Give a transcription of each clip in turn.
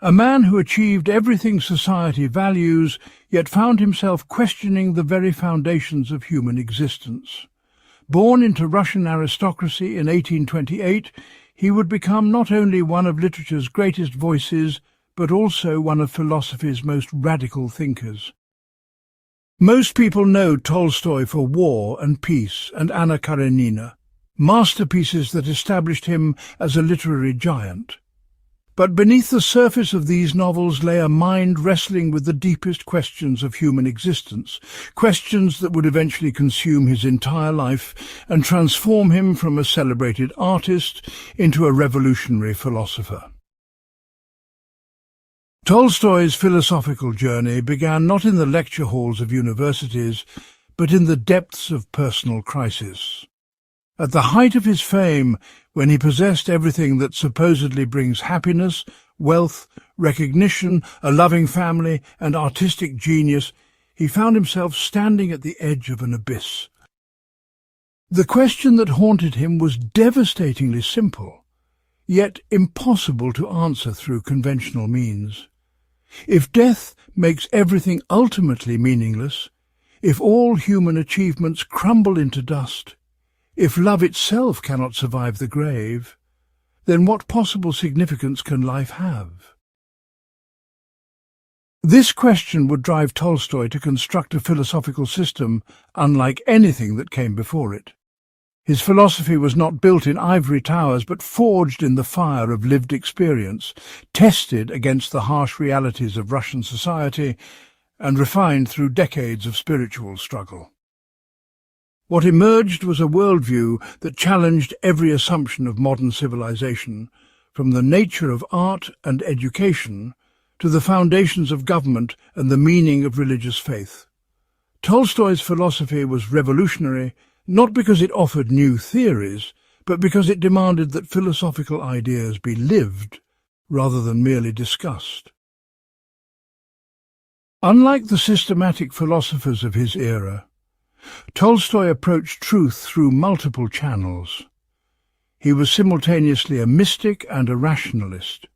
A man who achieved everything society values, yet found himself questioning the very foundations of human existence. Born into Russian aristocracy in 1828, he would become not only one of literature's greatest voices, but also one of philosophy's most radical thinkers. Most people know Tolstoy for War and Peace and Anna Karenina, masterpieces that established him as a literary giant. But beneath the surface of these novels lay a mind wrestling with the deepest questions of human existence, questions that would eventually consume his entire life and transform him from a celebrated artist into a revolutionary philosopher. Tolstoy's philosophical journey began not in the lecture halls of universities, but in the depths of personal crisis. At the height of his fame, when he possessed everything that supposedly brings happiness, wealth, recognition, a loving family, and artistic genius, he found himself standing at the edge of an abyss. The question that haunted him was devastatingly simple, yet impossible to answer through conventional means. If death makes everything ultimately meaningless, if all human achievements crumble into dust, if love itself cannot survive the grave, then what possible significance can life have? This question would drive Tolstoy to construct a philosophical system unlike anything that came before it. His philosophy was not built in ivory towers, but forged in the fire of lived experience, tested against the harsh realities of Russian society, and refined through decades of spiritual struggle. What emerged was a worldview that challenged every assumption of modern civilization, from the nature of art and education to the foundations of government and the meaning of religious faith. Tolstoy's philosophy was revolutionary, not because it offered new theories, but because it demanded that philosophical ideas be lived rather than merely discussed. Unlike the systematic philosophers of his era, Tolstoy approached truth through multiple channels. He was simultaneously a mystic and a rationalist,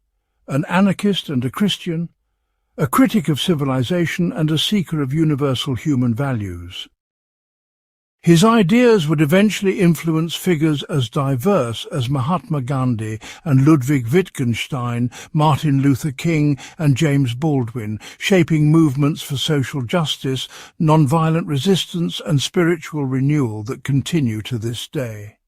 an anarchist and a Christian, a critic of civilization and a seeker of universal human values. His ideas would eventually influence figures as diverse as Mahatma Gandhi and Ludwig Wittgenstein, Martin Luther King and James Baldwin, shaping movements for social justice, nonviolent resistance and spiritual renewal that continue to this day.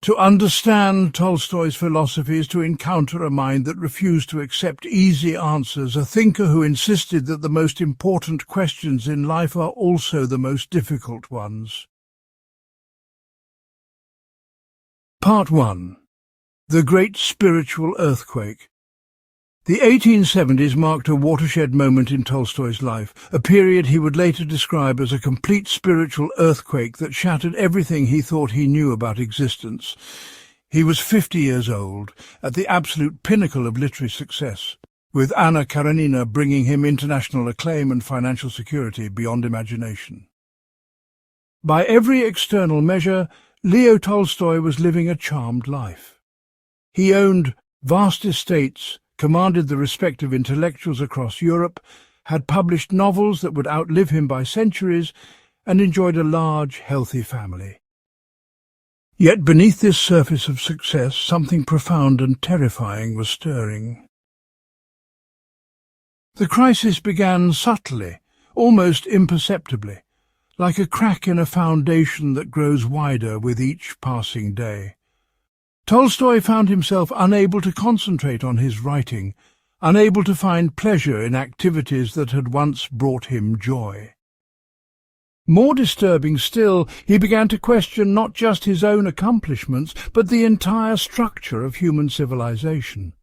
To understand Tolstoy's philosophy is to encounter a mind that refused to accept easy answers, a thinker who insisted that the most important questions in life are also the most difficult ones. Part 1. The Great Spiritual Earthquake. The 1870s marked a watershed moment in Tolstoy's life, a period he would later describe as a complete spiritual earthquake that shattered everything he thought he knew about existence. He was 50 years old, at the absolute pinnacle of literary success, with Anna Karenina bringing him international acclaim and financial security beyond imagination. By every external measure, Leo Tolstoy was living a charmed life. He owned vast estates, commanded the respect of intellectuals across Europe, had published novels that would outlive him by centuries, and enjoyed a large, healthy family. Yet beneath this surface of success, something profound and terrifying was stirring. The crisis began subtly, almost imperceptibly, like a crack in a foundation that grows wider with each passing day. Tolstoy found himself unable to concentrate on his writing, unable to find pleasure in activities that had once brought him joy. More disturbing still, he began to question not just his own accomplishments, but the entire structure of human civilization.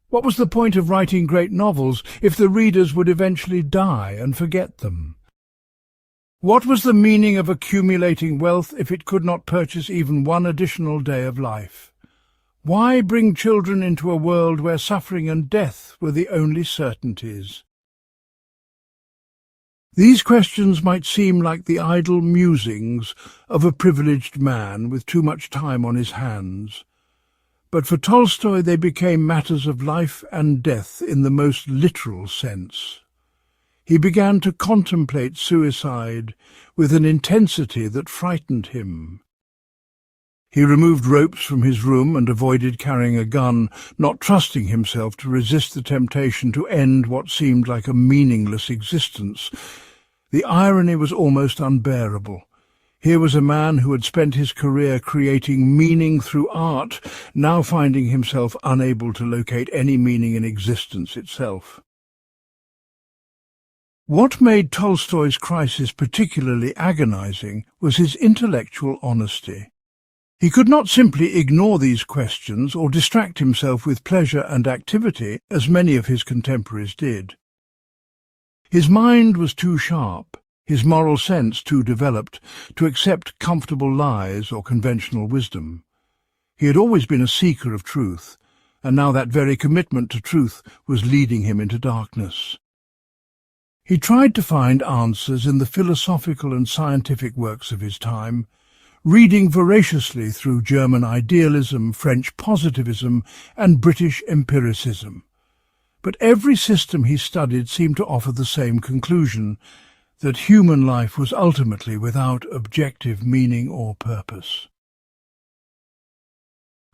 What was the point of writing great novels if the readers would eventually die and forget them? What was the meaning of accumulating wealth if it could not purchase even one additional day of life? Why bring children into a world where suffering and death were the only certainties? These questions might seem like the idle musings of a privileged man with too much time on his hands, but for Tolstoy they became matters of life and death in the most literal sense. He began to contemplate suicide with an intensity that frightened him. He removed ropes from his room and avoided carrying a gun, not trusting himself to resist the temptation to end what seemed like a meaningless existence. The irony was almost unbearable. Here was a man who had spent his career creating meaning through art, now finding himself unable to locate any meaning in existence itself. What made Tolstoy's crisis particularly agonizing was his intellectual honesty. He could not simply ignore these questions or distract himself with pleasure and activity, as many of his contemporaries did. His mind was too sharp, his moral sense too developed, to accept comfortable lies or conventional wisdom. He had always been a seeker of truth, and now that very commitment to truth was leading him into darkness. He tried to find answers in the philosophical and scientific works of his time, reading voraciously through German idealism, French positivism, and British empiricism. But every system he studied seemed to offer the same conclusion, that human life was ultimately without objective meaning or purpose.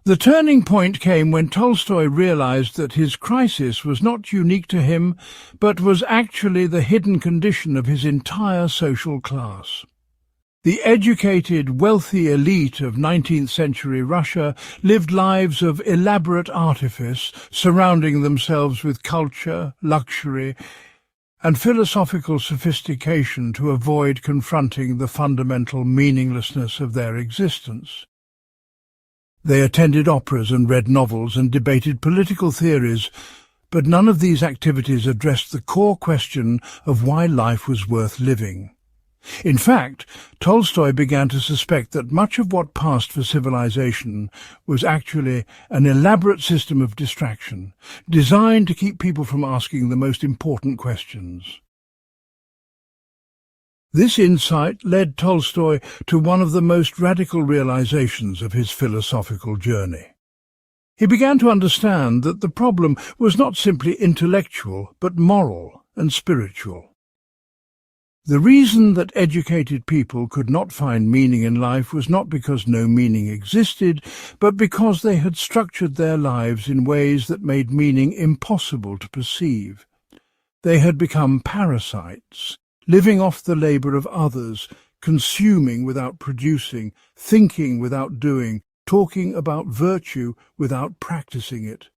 The turning point came when Tolstoy realized that his crisis was not unique to him, but was actually the hidden condition of his entire social class. The educated, wealthy elite of 19th-century Russia lived lives of elaborate artifice, surrounding themselves with culture, luxury, and philosophical sophistication to avoid confronting the fundamental meaninglessness of their existence. They attended operas and read novels and debated political theories, but none of these activities addressed the core question of why life was worth living. In fact, Tolstoy began to suspect that much of what passed for civilization was actually an elaborate system of distraction, designed to keep people from asking the most important questions. This insight led Tolstoy to one of the most radical realizations of his philosophical journey. He began to understand that the problem was not simply intellectual, but moral and spiritual. The reason that educated people could not find meaning in life was not because no meaning existed, but because they had structured their lives in ways that made meaning impossible to perceive. They had become parasites, living off the labor of others, consuming without producing, thinking without doing, talking about virtue without practicing it.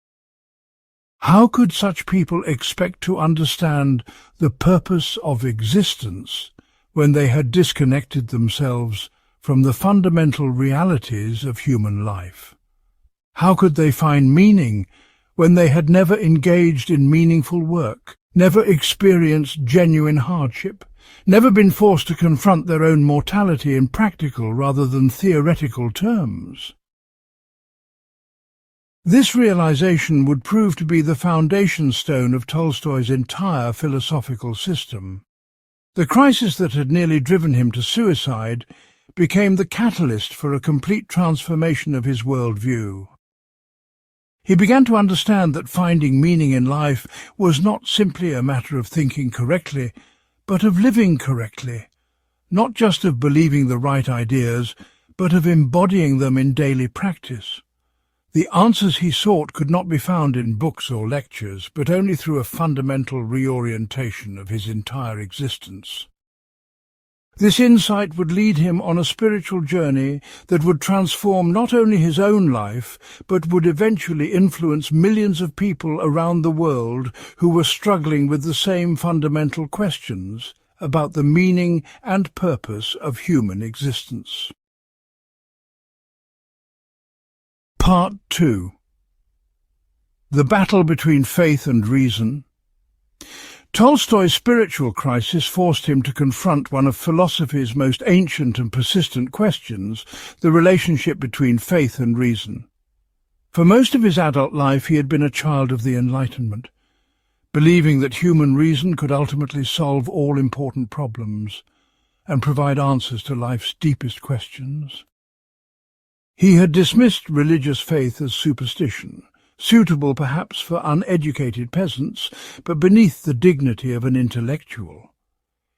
How could such people expect to understand the purpose of existence when they had disconnected themselves from the fundamental realities of human life? How could they find meaning when they had never engaged in meaningful work, never experienced genuine hardship, never been forced to confront their own mortality in practical rather than theoretical terms? This realization would prove to be the foundation stone of Tolstoy's entire philosophical system. The crisis that had nearly driven him to suicide became the catalyst for a complete transformation of his worldview. He began to understand that finding meaning in life was not simply a matter of thinking correctly, but of living correctly, not just of believing the right ideas, but of embodying them in daily practice. The answers he sought could not be found in books or lectures, but only through a fundamental reorientation of his entire existence. This insight would lead him on a spiritual journey that would transform not only his own life, but would eventually influence millions of people around the world who were struggling with the same fundamental questions about the meaning and purpose of human existence. Part 2. The battle between faith and reason. Tolstoy's spiritual crisis forced him to confront one of philosophy's most ancient and persistent questions, the relationship between faith and reason. For most of his adult life he had been a child of the Enlightenment, believing that human reason could ultimately solve all important problems and provide answers to life's deepest questions. He had dismissed religious faith as superstition, suitable perhaps for uneducated peasants, but beneath the dignity of an intellectual.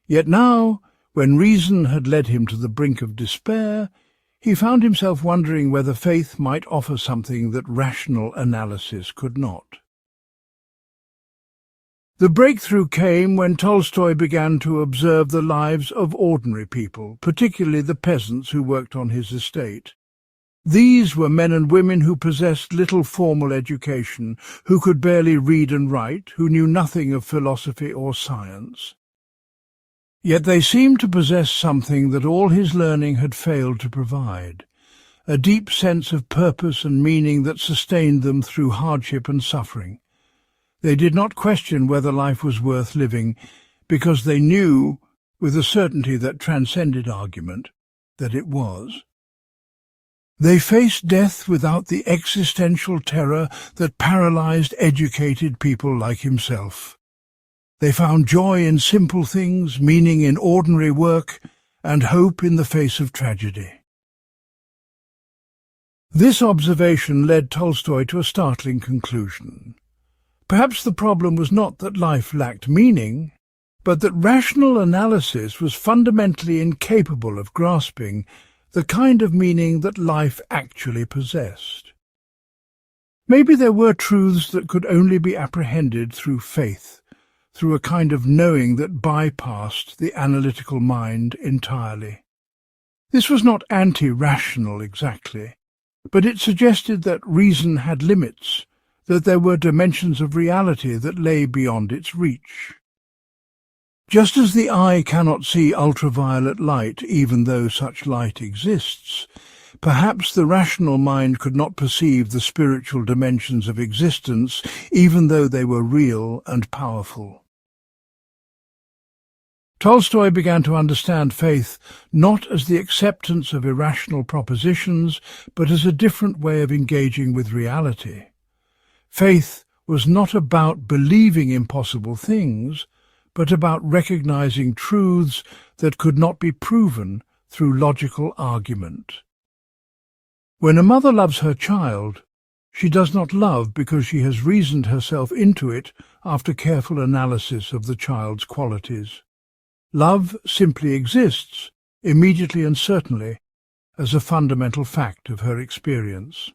Yet now, when reason had led him to the brink of despair, he found himself wondering whether faith might offer something that rational analysis could not. The breakthrough came when Tolstoy began to observe the lives of ordinary people, particularly the peasants who worked on his estate. These were men and women who possessed little formal education, who could barely read and write, who knew nothing of philosophy or science. Yet they seemed to possess something that all his learning had failed to provide, a deep sense of purpose and meaning that sustained them through hardship and suffering. They did not question whether life was worth living, because they knew, with a certainty that transcended argument, that it was. They faced death without the existential terror that paralyzed educated people like himself. They found joy in simple things, meaning in ordinary work, and hope in the face of tragedy. This observation led Tolstoy to a startling conclusion. Perhaps the problem was not that life lacked meaning, but that rational analysis was fundamentally incapable of grasping the kind of meaning that life actually possessed. Maybe there were truths that could only be apprehended through faith, through a kind of knowing that bypassed the analytical mind entirely. This was not anti-rational exactly, but it suggested that reason had limits, that there were dimensions of reality that lay beyond its reach. Just as the eye cannot see ultraviolet light even though such light exists, perhaps the rational mind could not perceive the spiritual dimensions of existence even though they were real and powerful. Tolstoy began to understand faith not as the acceptance of irrational propositions, but as a different way of engaging with reality. Faith was not about believing impossible things, but about recognizing truths that could not be proven through logical argument. When a mother loves her child, she does not love because she has reasoned herself into it after careful analysis of the child's qualities. Love simply exists, immediately and certainly, as a fundamental fact of her experience.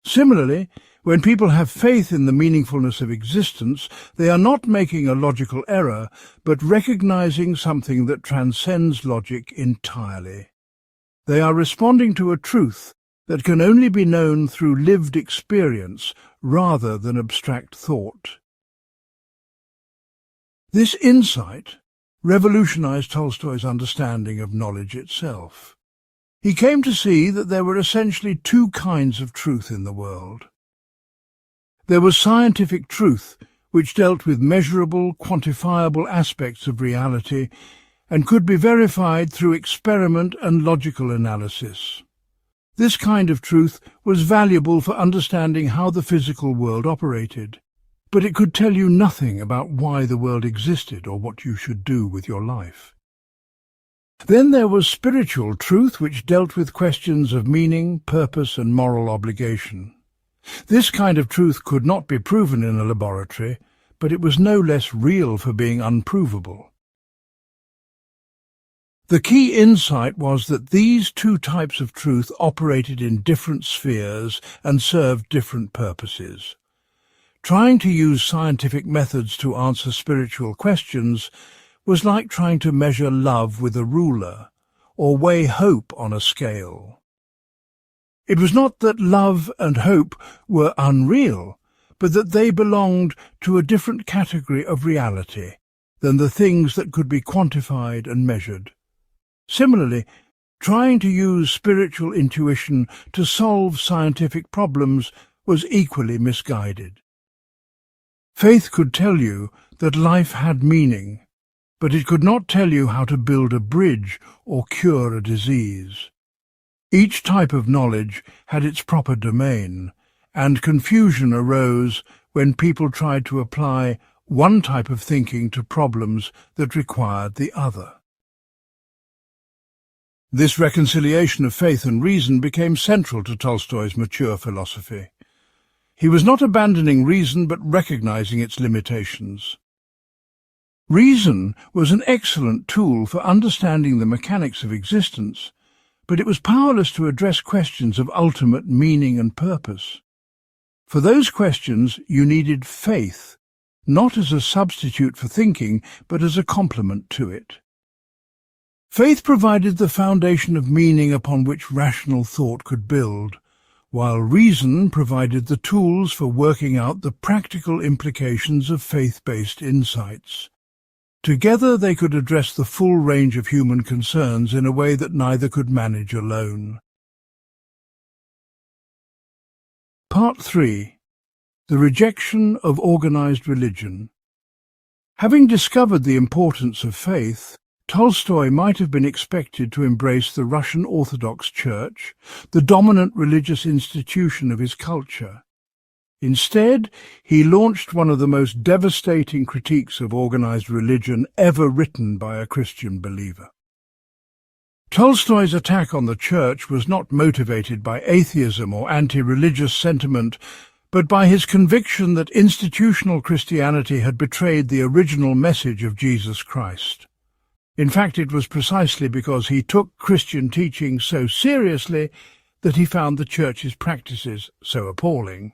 Similarly, when people have faith in the meaningfulness of existence, they are not making a logical error, but recognizing something that transcends logic entirely. They are responding to a truth that can only be known through lived experience rather than abstract thought. This insight revolutionized Tolstoy's understanding of knowledge itself. He came to see that there were essentially two kinds of truth in the world. There was scientific truth, which dealt with measurable, quantifiable aspects of reality and could be verified through experiment and logical analysis. This kind of truth was valuable for understanding how the physical world operated, but it could tell you nothing about why the world existed or what you should do with your life. Then there was spiritual truth, which dealt with questions of meaning, purpose, and moral obligation. This kind of truth could not be proven in a laboratory, but it was no less real for being unprovable. The key insight was that these two types of truth operated in different spheres and served different purposes. Trying to use scientific methods to answer spiritual questions was like trying to measure love with a ruler, or weigh hope on a scale. It was not that love and hope were unreal, but that they belonged to a different category of reality than the things that could be quantified and measured. Similarly, trying to use spiritual intuition to solve scientific problems was equally misguided. Faith could tell you that life had meaning, but it could not tell you how to build a bridge or cure a disease. Each type of knowledge had its proper domain, and confusion arose when people tried to apply one type of thinking to problems that required the other. This reconciliation of faith and reason became central to Tolstoy's mature philosophy. He was not abandoning reason but recognizing its limitations. Reason was an excellent tool for understanding the mechanics of existence, but it was powerless to address questions of ultimate meaning and purpose. For those questions, you needed faith, not as a substitute for thinking, but as a complement to it. Faith provided the foundation of meaning upon which rational thought could build, while reason provided the tools for working out the practical implications of faith-based insights. Together they could address the full range of human concerns in a way that neither could manage alone. Part 3. The Rejection of Organized Religion. Having discovered the importance of faith, Tolstoy might have been expected to embrace the Russian Orthodox Church, the dominant religious institution of his culture. Instead, he launched one of the most devastating critiques of organized religion ever written by a Christian believer. Tolstoy's attack on the Church was not motivated by atheism or anti-religious sentiment, but by his conviction that institutional Christianity had betrayed the original message of Jesus Christ. In fact, it was precisely because he took Christian teaching so seriously that he found the Church's practices so appalling.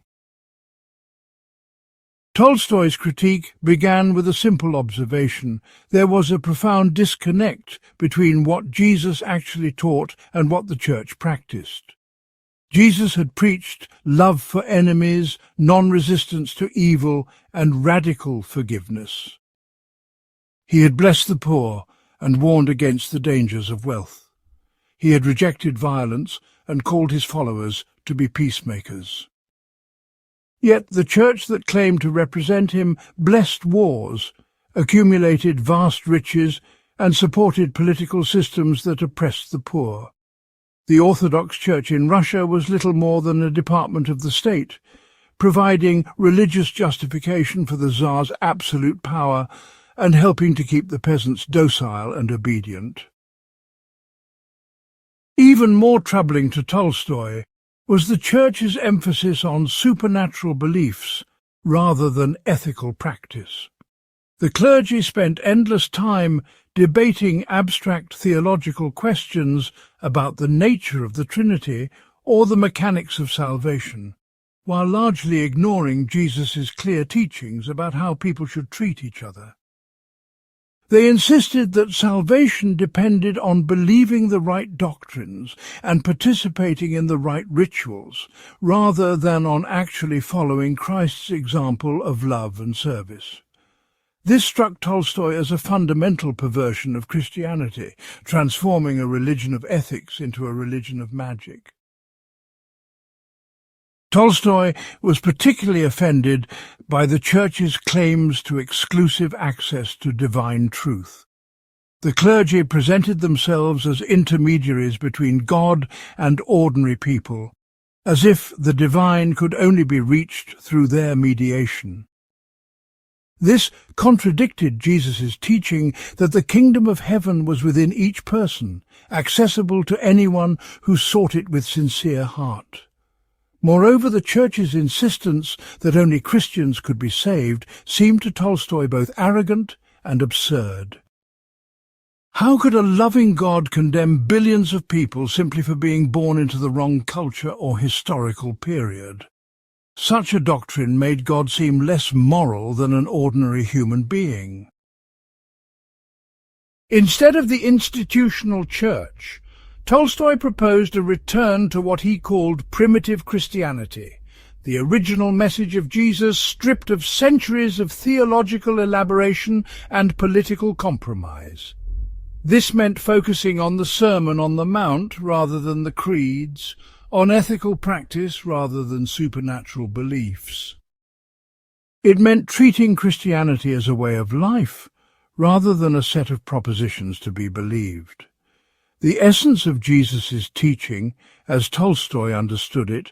Tolstoy's critique began with a simple observation. There was a profound disconnect between what Jesus actually taught and what the Church practiced. Jesus had preached love for enemies, non-resistance to evil, and radical forgiveness. He had blessed the poor and warned against the dangers of wealth. He had rejected violence and called his followers to be peacemakers. Yet the Church that claimed to represent him blessed wars, accumulated vast riches, and supported political systems that oppressed the poor. The Orthodox Church in Russia was little more than a department of the state, providing religious justification for the Tsar's absolute power and helping to keep the peasants docile and obedient. Even more troubling to Tolstoy was the Church's emphasis on supernatural beliefs rather than ethical practice. The clergy spent endless time debating abstract theological questions about the nature of the Trinity or the mechanics of salvation, while largely ignoring Jesus' clear teachings about how people should treat each other. They insisted that salvation depended on believing the right doctrines and participating in the right rituals, rather than on actually following Christ's example of love and service. This struck Tolstoy as a fundamental perversion of Christianity, transforming a religion of ethics into a religion of magic. Tolstoy was particularly offended by the Church's claims to exclusive access to divine truth. The clergy presented themselves as intermediaries between God and ordinary people, as if the divine could only be reached through their mediation. This contradicted Jesus' teaching that the kingdom of heaven was within each person, accessible to anyone who sought it with sincere heart. Moreover, the Church's insistence that only Christians could be saved seemed to Tolstoy both arrogant and absurd. How could a loving God condemn billions of people simply for being born into the wrong culture or historical period? Such a doctrine made God seem less moral than an ordinary human being. Instead of the institutional Church, Tolstoy proposed a return to what he called primitive Christianity, the original message of Jesus stripped of centuries of theological elaboration and political compromise. This meant focusing on the Sermon on the Mount rather than the creeds, on ethical practice rather than supernatural beliefs. It meant treating Christianity as a way of life rather than a set of propositions to be believed. The essence of Jesus' teaching, as Tolstoy understood it,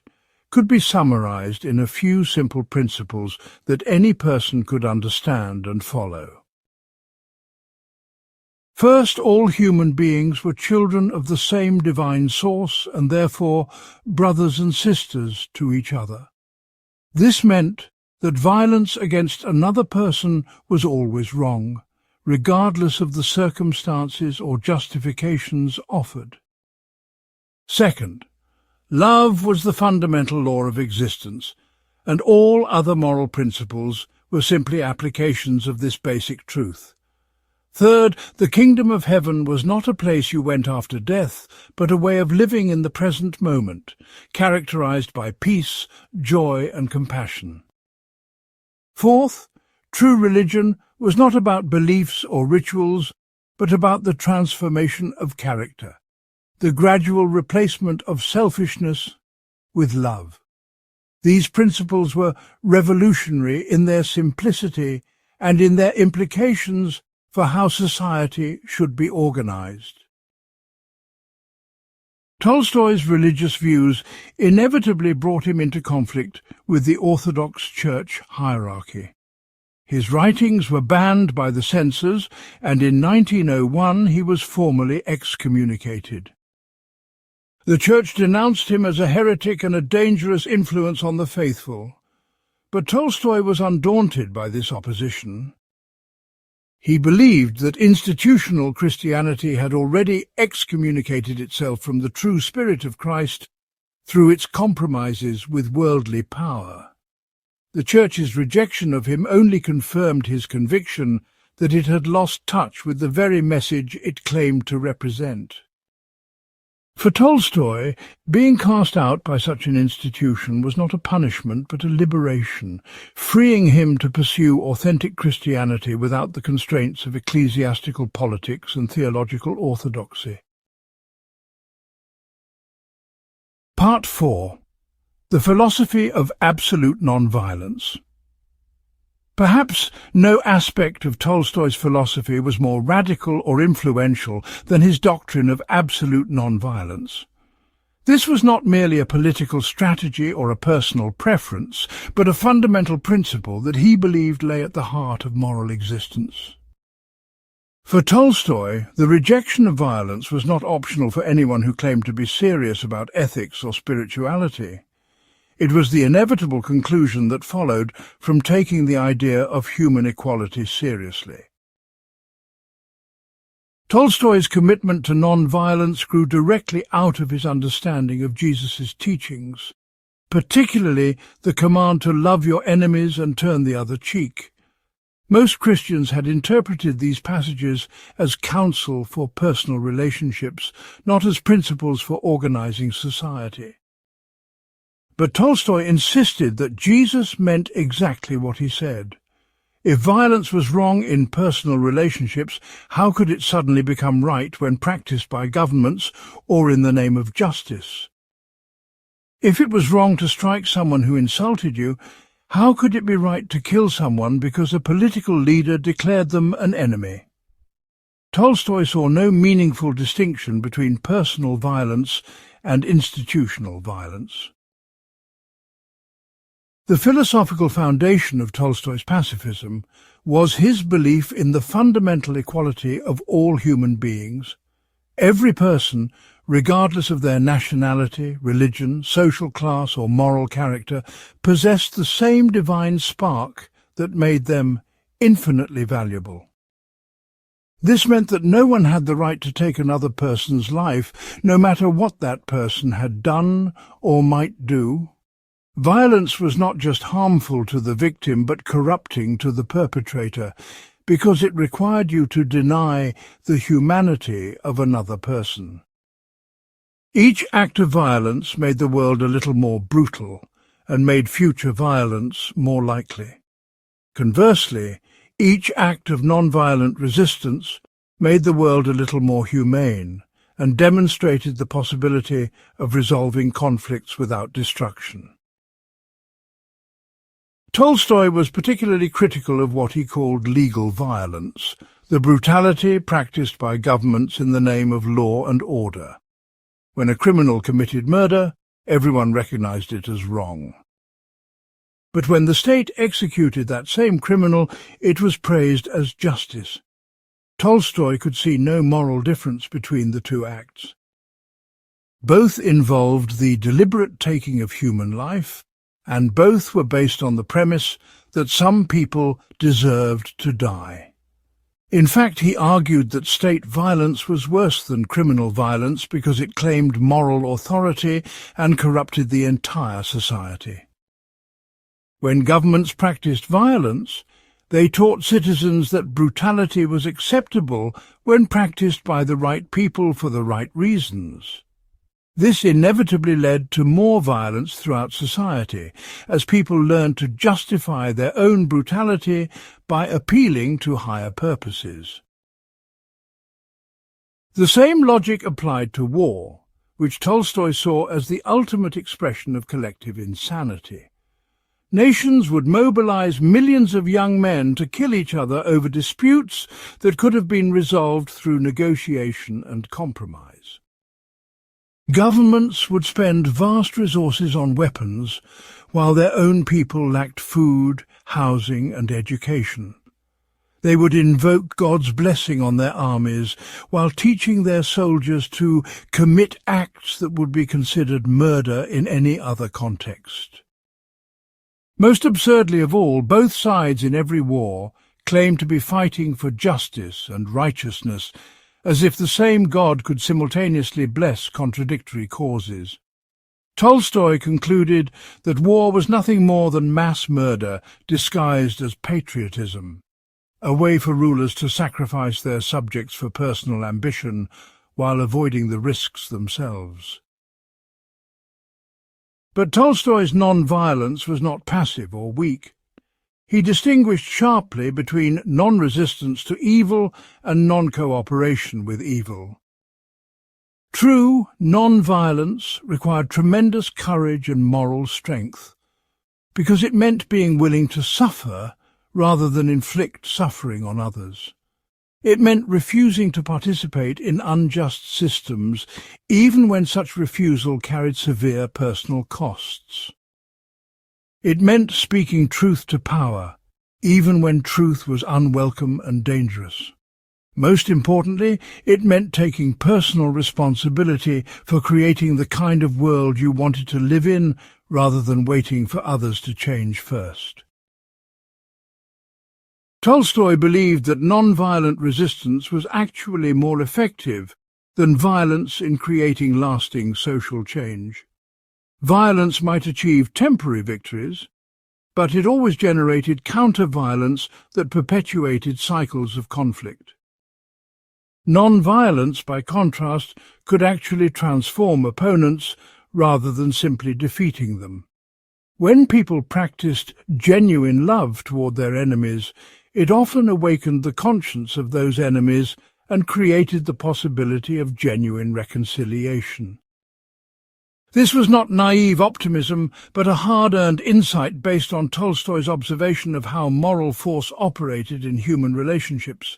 could be summarized in a few simple principles that any person could understand and follow. First, all human beings were children of the same divine source and therefore brothers and sisters to each other. This meant that violence against another person was always wrong, regardless of the circumstances or justifications offered. Second, love was the fundamental law of existence, and all other moral principles were simply applications of this basic truth. Third, the kingdom of heaven was not a place you went after death, but a way of living in the present moment, characterized by peace, joy, and compassion. Fourth, true religion was not about beliefs or rituals, but about the transformation of character, the gradual replacement of selfishness with love. These principles were revolutionary in their simplicity and in their implications for how society should be organized. Tolstoy's religious views inevitably brought him into conflict with the Orthodox Church hierarchy. His writings were banned by the censors, and in 1901 he was formally excommunicated. The Church denounced him as a heretic and a dangerous influence on the faithful. But Tolstoy was undaunted by this opposition. He believed that institutional Christianity had already excommunicated itself from the true spirit of Christ through its compromises with worldly power. The Church's rejection of him only confirmed his conviction that it had lost touch with the very message it claimed to represent. For Tolstoy, being cast out by such an institution was not a punishment but a liberation, freeing him to pursue authentic Christianity without the constraints of ecclesiastical politics and theological orthodoxy. Part 4. The Philosophy of Absolute Nonviolence. Perhaps no aspect of Tolstoy's philosophy was more radical or influential than his doctrine of absolute nonviolence. This was not merely a political strategy or a personal preference, but a fundamental principle that he believed lay at the heart of moral existence. For Tolstoy, the rejection of violence was not optional for anyone who claimed to be serious about ethics or spirituality. It was the inevitable conclusion that followed from taking the idea of human equality seriously. Tolstoy's commitment to non-violence grew directly out of his understanding of Jesus' teachings, particularly the command to love your enemies and turn the other cheek. Most Christians had interpreted these passages as counsel for personal relationships, not as principles for organizing society. But Tolstoy insisted that Jesus meant exactly what he said. If violence was wrong in personal relationships, how could it suddenly become right when practiced by governments or in the name of justice? If it was wrong to strike someone who insulted you, how could it be right to kill someone because a political leader declared them an enemy? Tolstoy saw no meaningful distinction between personal violence and institutional violence. The philosophical foundation of Tolstoy's pacifism was his belief in the fundamental equality of all human beings. Every person, regardless of their nationality, religion, social class or moral character, possessed the same divine spark that made them infinitely valuable. This meant that no one had the right to take another person's life, no matter what that person had done or might do. Violence was not just harmful to the victim but corrupting to the perpetrator, because it required you to deny the humanity of another person. Each act of violence made the world a little more brutal and made future violence more likely. Conversely, each act of non-violent resistance made the world a little more humane and demonstrated the possibility of resolving conflicts without destruction. Tolstoy was particularly critical of what he called legal violence, the brutality practiced by governments in the name of law and order. When a criminal committed murder, everyone recognized it as wrong. But when the state executed that same criminal, it was praised as justice. Tolstoy could see no moral difference between the two acts. Both involved the deliberate taking of human life, and both were based on the premise that some people deserved to die. In fact, he argued that state violence was worse than criminal violence because it claimed moral authority and corrupted the entire society. When governments practiced violence, they taught citizens that brutality was acceptable when practiced by the right people for the right reasons. This inevitably led to more violence throughout society, as people learned to justify their own brutality by appealing to higher purposes. The same logic applied to war, which Tolstoy saw as the ultimate expression of collective insanity. Nations would mobilize millions of young men to kill each other over disputes that could have been resolved through negotiation and compromise. Governments would spend vast resources on weapons while their own people lacked food, housing and education. They would invoke God's blessing on their armies while teaching their soldiers to commit acts that would be considered murder in any other context. Most absurdly of all, both sides in every war claimed to be fighting for justice and righteousness, as if the same God could simultaneously bless contradictory causes. Tolstoy concluded that war was nothing more than mass murder disguised as patriotism, a way for rulers to sacrifice their subjects for personal ambition while avoiding the risks themselves. But Tolstoy's non-violence was not passive or weak. He distinguished sharply between non-resistance to evil and non-cooperation with evil. True non-violence required tremendous courage and moral strength, because it meant being willing to suffer rather than inflict suffering on others. It meant refusing to participate in unjust systems, even when such refusal carried severe personal costs. It meant speaking truth to power, even when truth was unwelcome and dangerous. Most importantly, it meant taking personal responsibility for creating the kind of world you wanted to live in, rather than waiting for others to change first. Tolstoy believed that non-violent resistance was actually more effective than violence in creating lasting social change. Violence might achieve temporary victories, but it always generated counter-violence that perpetuated cycles of conflict. Non-violence, by contrast, could actually transform opponents rather than simply defeating them. When people practiced genuine love toward their enemies, it often awakened the conscience of those enemies and created the possibility of genuine reconciliation. This was not naive optimism, but a hard-earned insight based on Tolstoy's observation of how moral force operated in human relationships.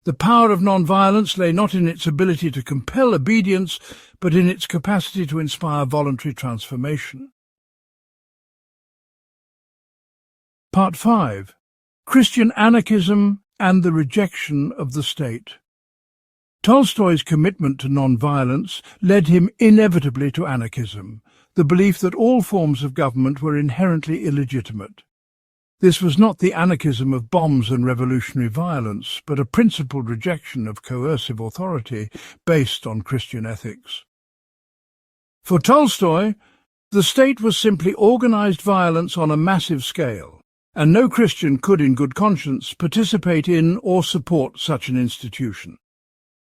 The power of non-violence lay not in its ability to compel obedience, but in its capacity to inspire voluntary transformation. Part 5. Christian Anarchism and the Rejection of the State. Tolstoy's commitment to non-violence led him inevitably to anarchism, the belief that all forms of government were inherently illegitimate. This was not the anarchism of bombs and revolutionary violence, but a principled rejection of coercive authority based on Christian ethics. For Tolstoy, the state was simply organized violence on a massive scale, and no Christian could in good conscience participate in or support such an institution.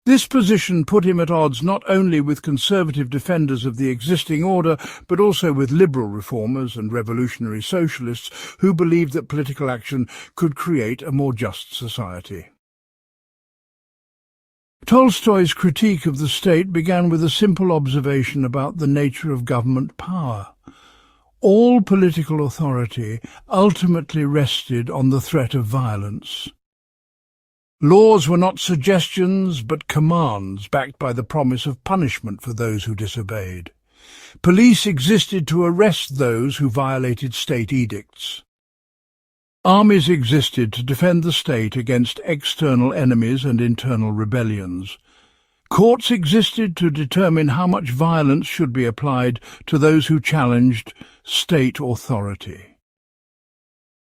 This position put him at odds not only with conservative defenders of the existing order, but also with liberal reformers and revolutionary socialists who believed that political action could create a more just society. Tolstoy's critique of the state began with a simple observation about the nature of government power. All political authority ultimately rested on the threat of violence. Laws were not suggestions, but commands backed by the promise of punishment for those who disobeyed. Police existed to arrest those who violated state edicts. Armies existed to defend the state against external enemies and internal rebellions. Courts existed to determine how much violence should be applied to those who challenged state authority.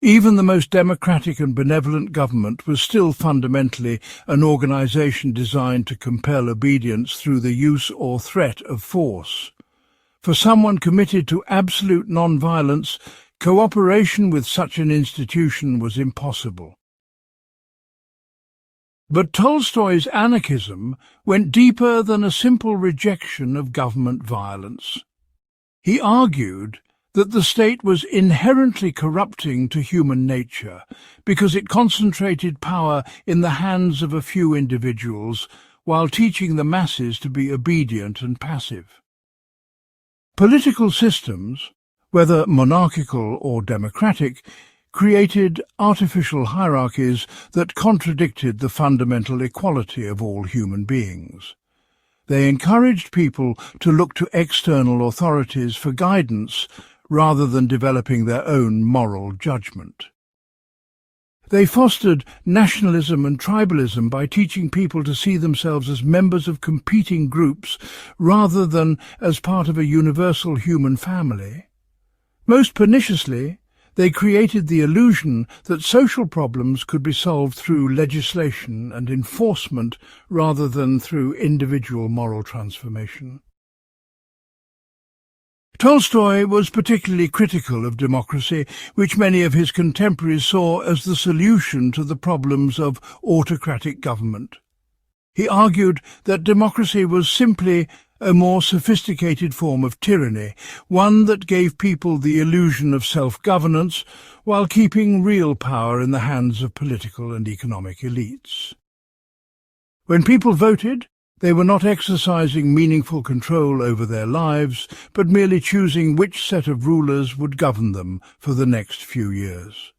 Even the most democratic and benevolent government was still fundamentally an organization designed to compel obedience through the use or threat of force. For someone committed to absolute non-violence, cooperation with such an institution was impossible. But Tolstoy's anarchism went deeper than a simple rejection of government violence. He argued that the state was inherently corrupting to human nature because it concentrated power in the hands of a few individuals while teaching the masses to be obedient and passive. Political systems, whether monarchical or democratic, created artificial hierarchies that contradicted the fundamental equality of all human beings. They encouraged people to look to external authorities for guidance rather than developing their own moral judgment. They fostered nationalism and tribalism by teaching people to see themselves as members of competing groups rather than as part of a universal human family. Most perniciously, they created the illusion that social problems could be solved through legislation and enforcement rather than through individual moral transformation. Tolstoy was particularly critical of democracy, which many of his contemporaries saw as the solution to the problems of autocratic government. He argued that democracy was simply a more sophisticated form of tyranny, one that gave people the illusion of self-governance while keeping real power in the hands of political and economic elites. When people voted, they were not exercising meaningful control over their lives, but merely choosing which set of rulers would govern them for the next few years.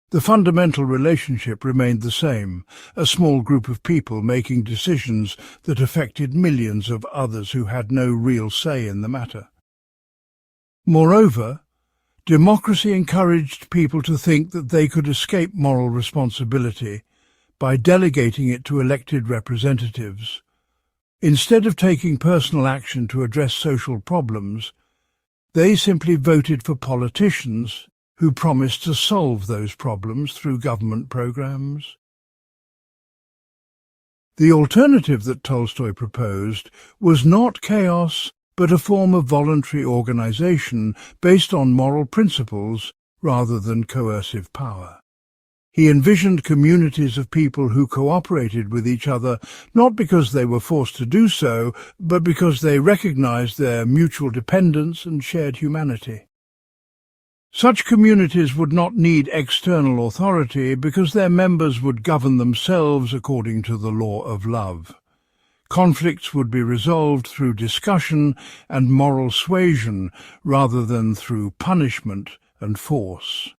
The fundamental relationship remained the same, a small group of people making decisions that affected millions of others who had no real say in the matter. Moreover, democracy encouraged people to think that they could escape moral responsibility by delegating it to elected representatives. Instead of taking personal action to address social problems, they simply voted for politicians who promised to solve those problems through government programs. The alternative that Tolstoy proposed was not chaos, but a form of voluntary organization based on moral principles rather than coercive power. He envisioned communities of people who cooperated with each other not because they were forced to do so, but because they recognized their mutual dependence and shared humanity. Such communities would not need external authority because their members would govern themselves according to the law of love. Conflicts would be resolved through discussion and moral suasion rather than through punishment and force.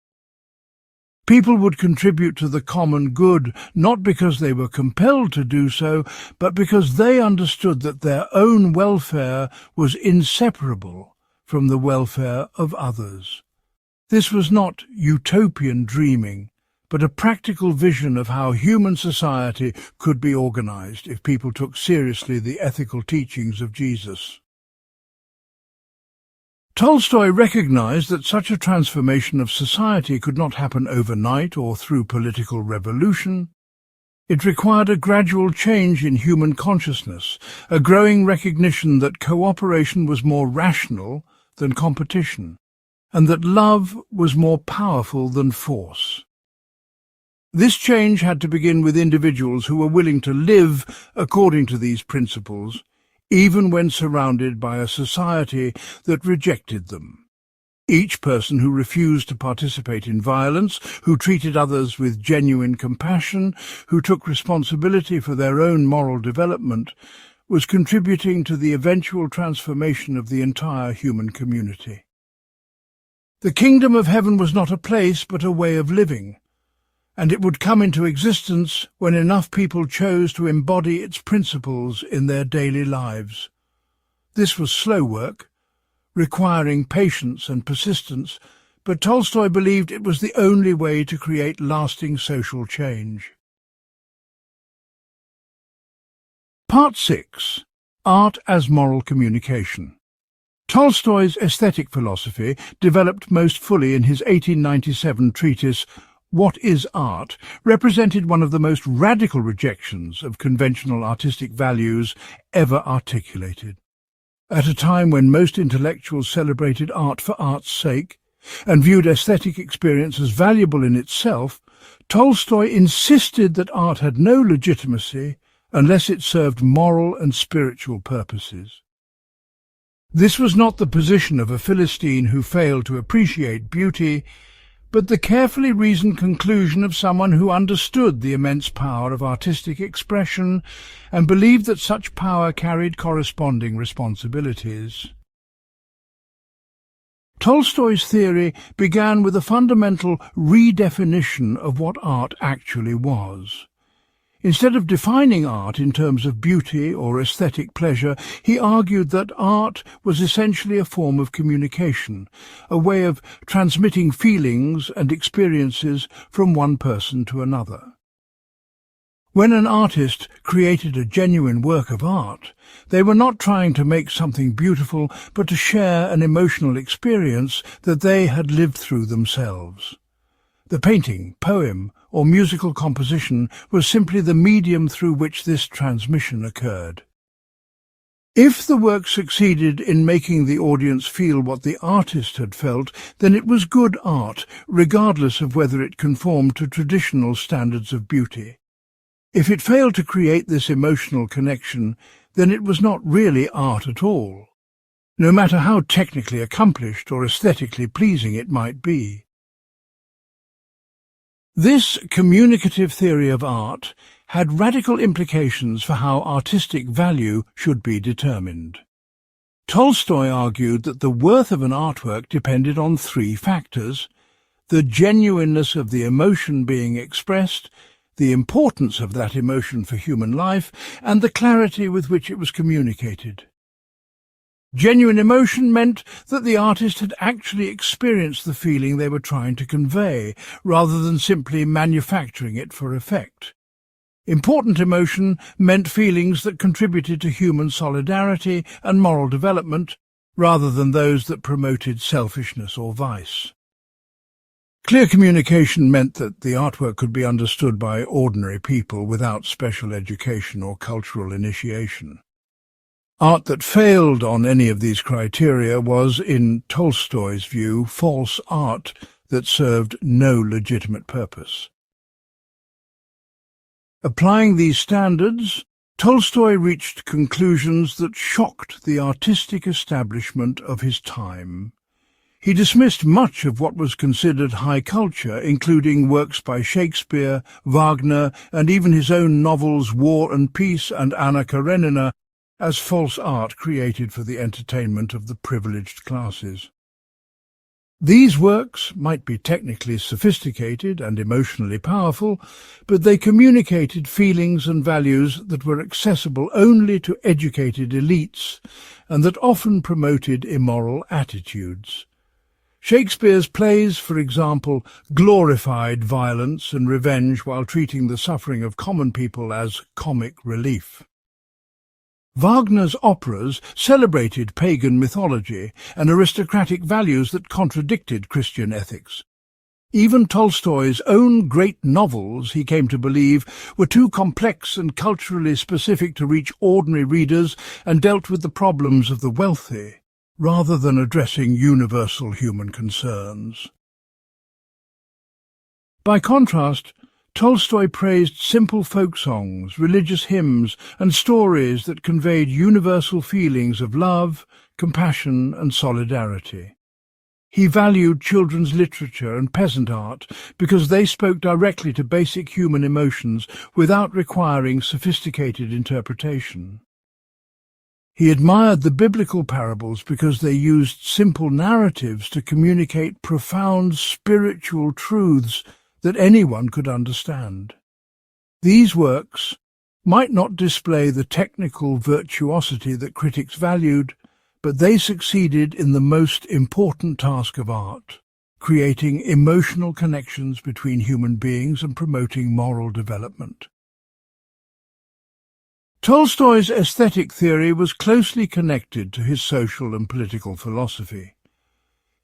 People would contribute to the common good not because they were compelled to do so, but because they understood that their own welfare was inseparable from the welfare of others. This was not utopian dreaming, but a practical vision of how human society could be organized if people took seriously the ethical teachings of Jesus. Tolstoy recognized that such a transformation of society could not happen overnight or through political revolution. It required a gradual change in human consciousness, a growing recognition that cooperation was more rational than competition, and that love was more powerful than force. This change had to begin with individuals who were willing to live according to these principles, even when surrounded by a society that rejected them. Each person who refused to participate in violence, who treated others with genuine compassion, who took responsibility for their own moral development, was contributing to the eventual transformation of the entire human community. The kingdom of heaven was not a place but a way of living, and it would come into existence when enough people chose to embody its principles in their daily lives. This was slow work, requiring patience and persistence, but Tolstoy believed it was the only way to create lasting social change. Part 6. Art as Moral Communication. Tolstoy's aesthetic philosophy, developed most fully in his 1897 treatise What is Art, represented one of the most radical rejections of conventional artistic values ever articulated. At a time when most intellectuals celebrated art for art's sake and viewed aesthetic experience as valuable in itself, Tolstoy insisted that art had no legitimacy unless it served moral and spiritual purposes. This was not the position of a Philistine who failed to appreciate beauty, but the carefully reasoned conclusion of someone who understood the immense power of artistic expression and believed that such power carried corresponding responsibilities. Tolstoy's theory began with a fundamental redefinition of what art actually was. Instead of defining art in terms of beauty or aesthetic pleasure, he argued that art was essentially a form of communication, a way of transmitting feelings and experiences from one person to another. When an artist created a genuine work of art, they were not trying to make something beautiful, but to share an emotional experience that they had lived through themselves. The painting, poem, or musical composition was simply the medium through which this transmission occurred. If the work succeeded in making the audience feel what the artist had felt, then it was good art, regardless of whether it conformed to traditional standards of beauty. If it failed to create this emotional connection, then it was not really art at all, no matter how technically accomplished or aesthetically pleasing it might be. This communicative theory of art had radical implications for how artistic value should be determined. Tolstoy argued that the worth of an artwork depended on three factors: the genuineness of the emotion being expressed, the importance of that emotion for human life, and the clarity with which it was communicated. Genuine emotion meant that the artist had actually experienced the feeling they were trying to convey, rather than simply manufacturing it for effect. Important emotion meant feelings that contributed to human solidarity and moral development, rather than those that promoted selfishness or vice. Clear communication meant that the artwork could be understood by ordinary people without special education or cultural initiation. Art that failed on any of these criteria was, in Tolstoy's view, false art that served no legitimate purpose. Applying these standards, Tolstoy reached conclusions that shocked the artistic establishment of his time. He dismissed much of what was considered high culture, including works by Shakespeare, Wagner, and even his own novels War and Peace and Anna Karenina, as false art created for the entertainment of the privileged classes. These works might be technically sophisticated and emotionally powerful, but they communicated feelings and values that were accessible only to educated elites, and that often promoted immoral attitudes. Shakespeare's plays, for example, glorified violence and revenge while treating the suffering of common people as comic relief. Wagner's operas celebrated pagan mythology and aristocratic values that contradicted Christian ethics. Even Tolstoy's own great novels, he came to believe, were too complex and culturally specific to reach ordinary readers and dealt with the problems of the wealthy, rather than addressing universal human concerns. By contrast, Tolstoy praised simple folk songs, religious hymns, and stories that conveyed universal feelings of love, compassion, and solidarity. He valued children's literature and peasant art because they spoke directly to basic human emotions without requiring sophisticated interpretation. He admired the biblical parables because they used simple narratives to communicate profound spiritual truths that anyone could understand. These works might not display the technical virtuosity that critics valued, but they succeeded in the most important task of art, creating emotional connections between human beings and promoting moral development. Tolstoy's aesthetic theory was closely connected to his social and political philosophy.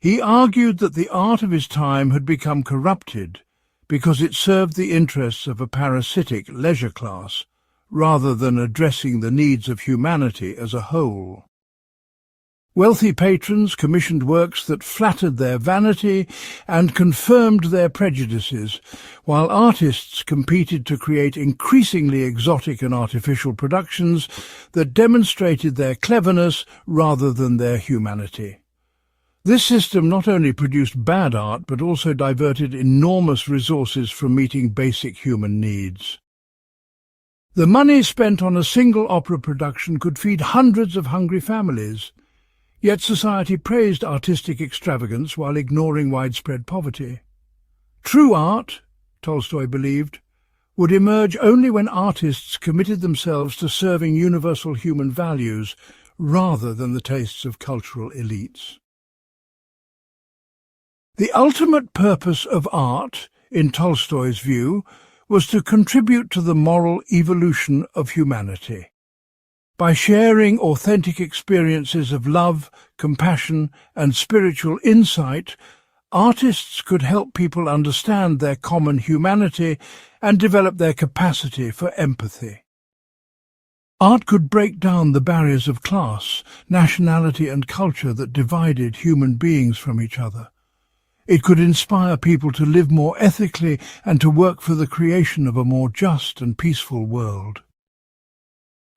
He argued that the art of his time had become corrupted because it served the interests of a parasitic leisure class, rather than addressing the needs of humanity as a whole. Wealthy patrons commissioned works that flattered their vanity and confirmed their prejudices, while artists competed to create increasingly exotic and artificial productions that demonstrated their cleverness rather than their humanity. This system not only produced bad art but also diverted enormous resources from meeting basic human needs. The money spent on a single opera production could feed hundreds of hungry families. Yet society praised artistic extravagance while ignoring widespread poverty. True art, Tolstoy believed, would emerge only when artists committed themselves to serving universal human values rather than the tastes of cultural elites. The ultimate purpose of art, in Tolstoy's view, was to contribute to the moral evolution of humanity. By sharing authentic experiences of love, compassion, and spiritual insight, artists could help people understand their common humanity and develop their capacity for empathy. Art could break down the barriers of class, nationality, and culture that divided human beings from each other. It could inspire people to live more ethically and to work for the creation of a more just and peaceful world.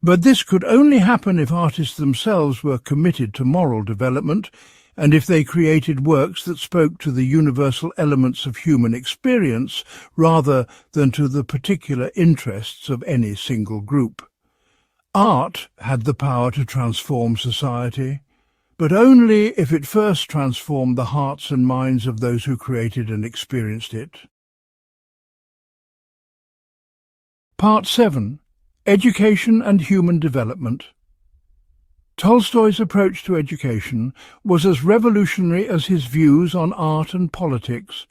But this could only happen if artists themselves were committed to moral development and if they created works that spoke to the universal elements of human experience rather than to the particular interests of any single group. Art had the power to transform society, but only if it first transformed the hearts and minds of those who created and experienced it. Part 7. Education and Human Development. Tolstoy's approach to education was as revolutionary as his views on art and politics,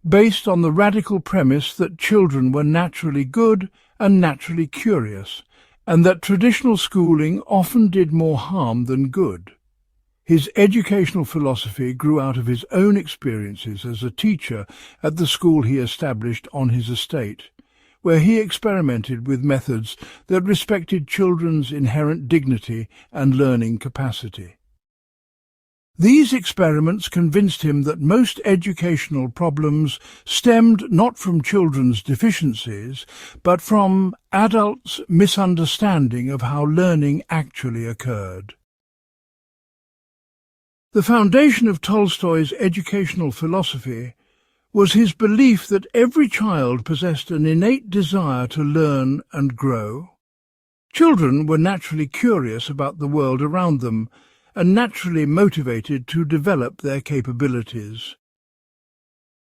based on the radical premise that children were naturally good and naturally curious, and that traditional schooling often did more harm than good. His educational philosophy grew out of his own experiences as a teacher at the school he established on his estate, where he experimented with methods that respected children's inherent dignity and learning capacity. These experiments convinced him that most educational problems stemmed not from children's deficiencies, but from adults' misunderstanding of how learning actually occurred. The foundation of Tolstoy's educational philosophy was his belief that every child possessed an innate desire to learn and grow. Children were naturally curious about the world around them and naturally motivated to develop their capabilities.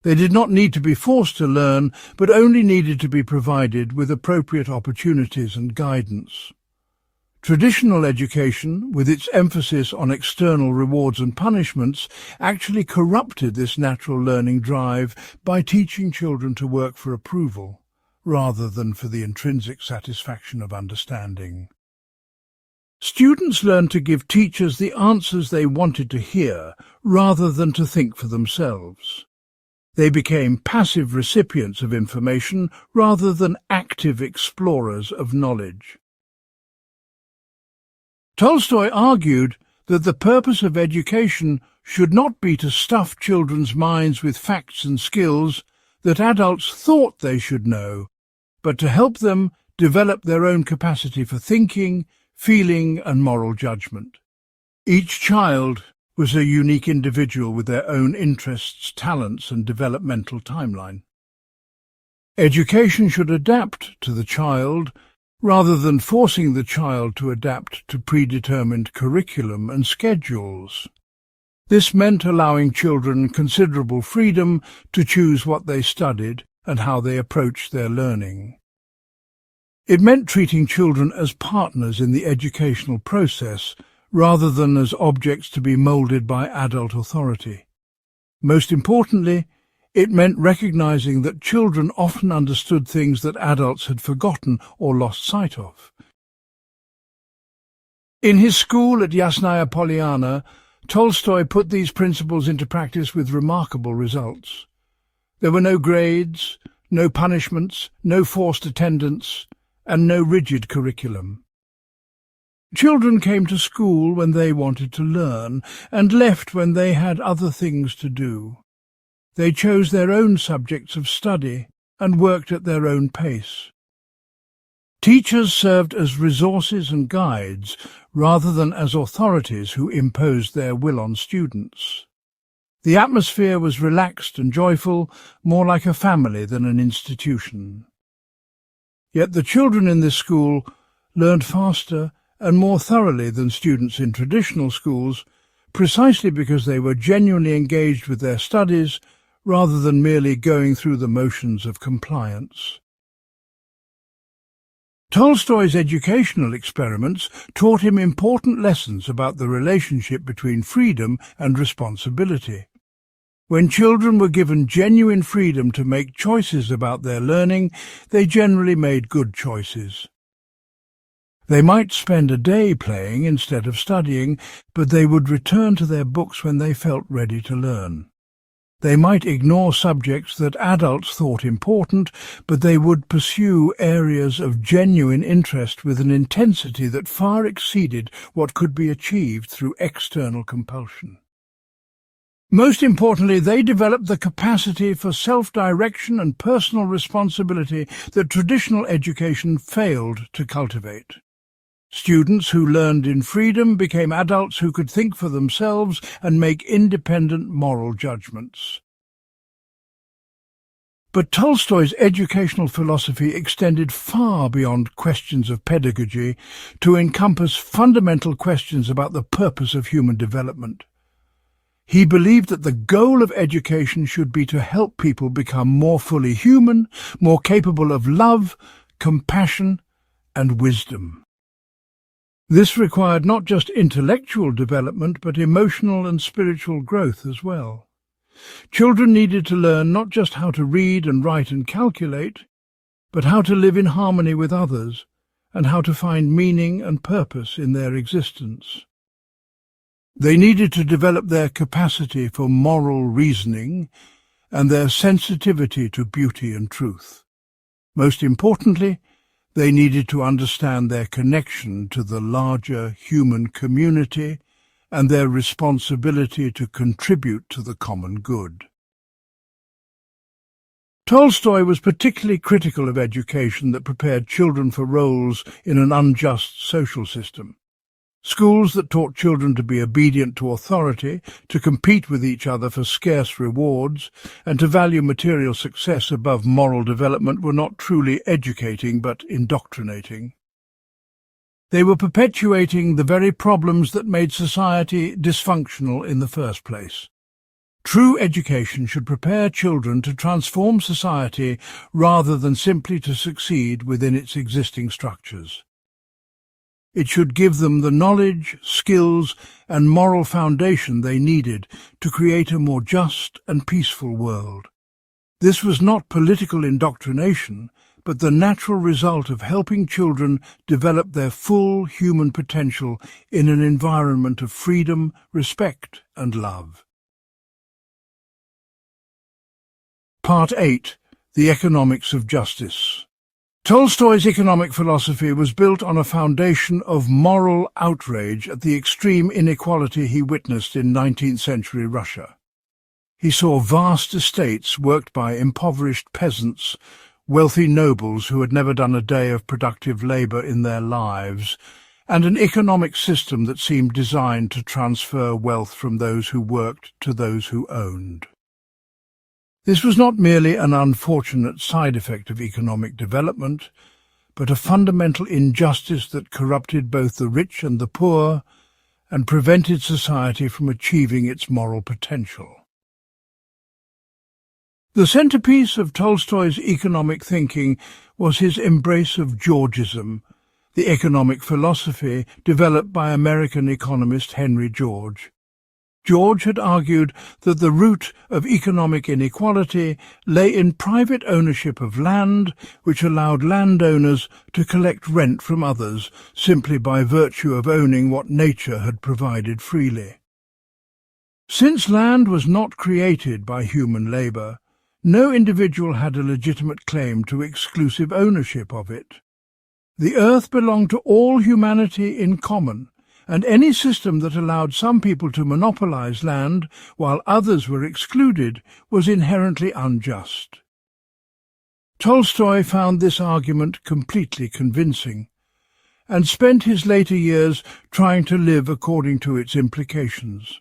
They did not need to be forced to learn, but only needed to be provided with appropriate opportunities and guidance. Traditional education, with its emphasis on external rewards and punishments, actually corrupted this natural learning drive by teaching children to work for approval, rather than for the intrinsic satisfaction of understanding. Students learned to give teachers the answers they wanted to hear, rather than to think for themselves. They became passive recipients of information, rather than active explorers of knowledge. Tolstoy argued that the purpose of education should not be to stuff children's minds with facts and skills that adults thought they should know, but to help them develop their own capacity for thinking, feeling, and moral judgment. Each child was a unique individual with their own interests, talents, and developmental timeline. Education should adapt to the child rather than forcing the child to adapt to predetermined curriculum and schedules. This meant allowing children considerable freedom to choose what they studied and how they approached their learning. It meant treating children as partners in the educational process rather than as objects to be moulded by adult authority. Most importantly, it meant recognizing that children often understood things that adults had forgotten or lost sight of. In his school at Yasnaya Polyana, Tolstoy put these principles into practice with remarkable results. There were no grades, no punishments, no forced attendance, and no rigid curriculum. Children came to school when they wanted to learn, and left when they had other things to do. They chose their own subjects of study and worked at their own pace. Teachers served as resources and guides, rather than as authorities who imposed their will on students. The atmosphere was relaxed and joyful, more like a family than an institution. Yet the children in this school learned faster and more thoroughly than students in traditional schools, precisely because they were genuinely engaged with their studies rather than merely going through the motions of compliance. Tolstoy's educational experiments taught him important lessons about the relationship between freedom and responsibility. When children were given genuine freedom to make choices about their learning, they generally made good choices. They might spend a day playing instead of studying, but they would return to their books when they felt ready to learn. They might ignore subjects that adults thought important, but they would pursue areas of genuine interest with an intensity that far exceeded what could be achieved through external compulsion. Most importantly, they developed the capacity for self-direction and personal responsibility that traditional education failed to cultivate. Students who learned in freedom became adults who could think for themselves and make independent moral judgments. But Tolstoy's educational philosophy extended far beyond questions of pedagogy to encompass fundamental questions about the purpose of human development. He believed that the goal of education should be to help people become more fully human, more capable of love, compassion, and wisdom. This required not just intellectual development, but emotional and spiritual growth as well. Children needed to learn not just how to read and write and calculate, but how to live in harmony with others and how to find meaning and purpose in their existence. They needed to develop their capacity for moral reasoning and their sensitivity to beauty and truth. Most importantly, they needed to understand their connection to the larger human community and their responsibility to contribute to the common good. Tolstoy was particularly critical of education that prepared children for roles in an unjust social system. Schools that taught children to be obedient to authority, to compete with each other for scarce rewards, and to value material success above moral development were not truly educating but indoctrinating. They were perpetuating the very problems that made society dysfunctional in the first place. True education should prepare children to transform society rather than simply to succeed within its existing structures. It should give them the knowledge, skills, and moral foundation they needed to create a more just and peaceful world. This was not political indoctrination, but the natural result of helping children develop their full human potential in an environment of freedom, respect, and love. Part 8. The Economics of Justice. Tolstoy's economic philosophy was built on a foundation of moral outrage at the extreme inequality he witnessed in 19th-century Russia. He saw vast estates worked by impoverished peasants, wealthy nobles who had never done a day of productive labor in their lives, and an economic system that seemed designed to transfer wealth from those who worked to those who owned. This was not merely an unfortunate side effect of economic development, but a fundamental injustice that corrupted both the rich and the poor and prevented society from achieving its moral potential. The centerpiece of Tolstoy's economic thinking was his embrace of Georgism, the economic philosophy developed by American economist Henry George. George had argued that the root of economic inequality lay in private ownership of land, which allowed landowners to collect rent from others simply by virtue of owning what nature had provided freely. Since land was not created by human labour, no individual had a legitimate claim to exclusive ownership of it. The earth belonged to all humanity in common, and any system that allowed some people to monopolize land while others were excluded was inherently unjust. Tolstoy found this argument completely convincing, and spent his later years trying to live according to its implications.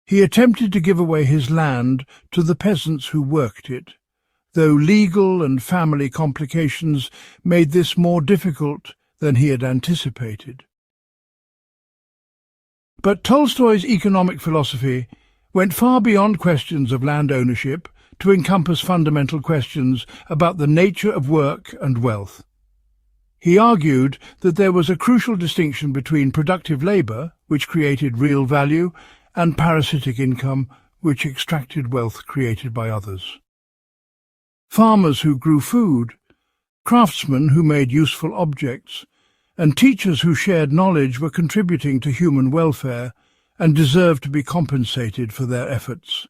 He attempted to give away his land to the peasants who worked it, though legal and family complications made this more difficult than he had anticipated. But Tolstoy's economic philosophy went far beyond questions of land ownership to encompass fundamental questions about the nature of work and wealth. He argued that there was a crucial distinction between productive labour, which created real value, and parasitic income, which extracted wealth created by others. Farmers who grew food, craftsmen who made useful objects, and teachers who shared knowledge were contributing to human welfare and deserved to be compensated for their efforts.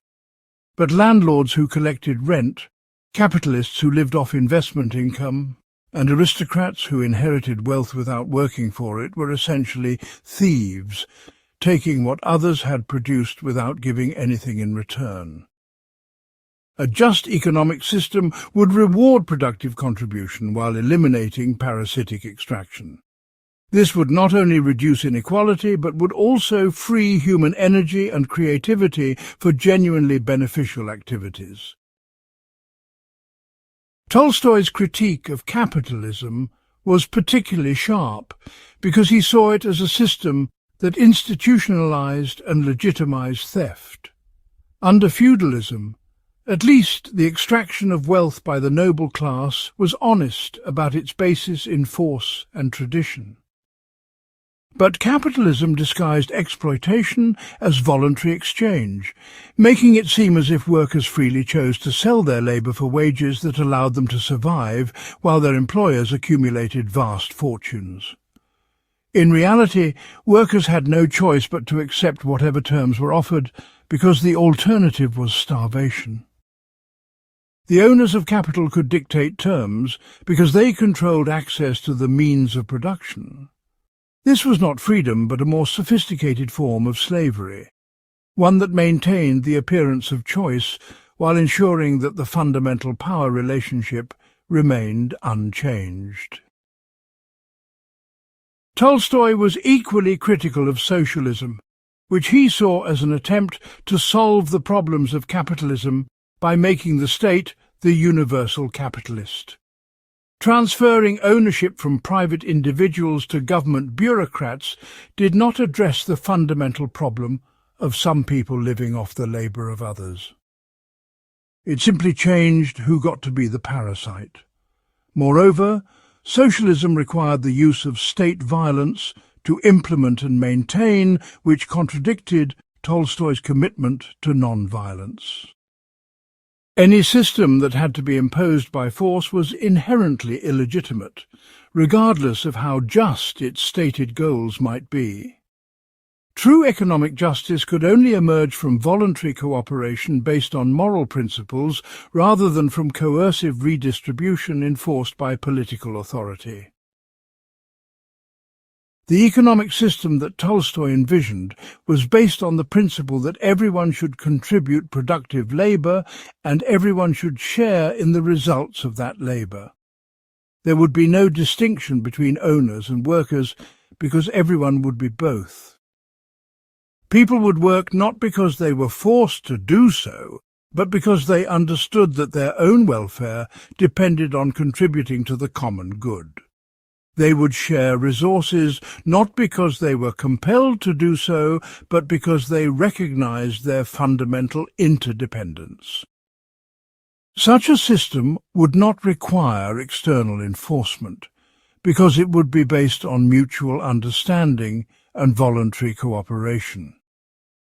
But landlords who collected rent, capitalists who lived off investment income, and aristocrats who inherited wealth without working for it were essentially thieves, taking what others had produced without giving anything in return. A just economic system would reward productive contribution while eliminating parasitic extraction. This would not only reduce inequality, but would also free human energy and creativity for genuinely beneficial activities. Tolstoy's critique of capitalism was particularly sharp because he saw it as a system that institutionalized and legitimized theft. Under feudalism, at least the extraction of wealth by the noble class was honest about its basis in force and tradition. But capitalism disguised exploitation as voluntary exchange, making it seem as if workers freely chose to sell their labour for wages that allowed them to survive while their employers accumulated vast fortunes. In reality, workers had no choice but to accept whatever terms were offered, because the alternative was starvation. The owners of capital could dictate terms because they controlled access to the means of production. This was not freedom, but a more sophisticated form of slavery, one that maintained the appearance of choice while ensuring that the fundamental power relationship remained unchanged. Tolstoy was equally critical of socialism, which he saw as an attempt to solve the problems of capitalism by making the state the universal capitalist. Transferring ownership from private individuals to government bureaucrats did not address the fundamental problem of some people living off the labour of others. It simply changed who got to be the parasite. Moreover, socialism required the use of state violence to implement and maintain, which contradicted Tolstoy's commitment to non-violence. Any system that had to be imposed by force was inherently illegitimate, regardless of how just its stated goals might be. True economic justice could only emerge from voluntary cooperation based on moral principles rather than from coercive redistribution enforced by political authority. The economic system that Tolstoy envisioned was based on the principle that everyone should contribute productive labour and everyone should share in the results of that labour. There would be no distinction between owners and workers because everyone would be both. People would work not because they were forced to do so, but because they understood that their own welfare depended on contributing to the common good. They would share resources not because they were compelled to do so, but because they recognized their fundamental interdependence. Such a system would not require external enforcement, because it would be based on mutual understanding and voluntary cooperation.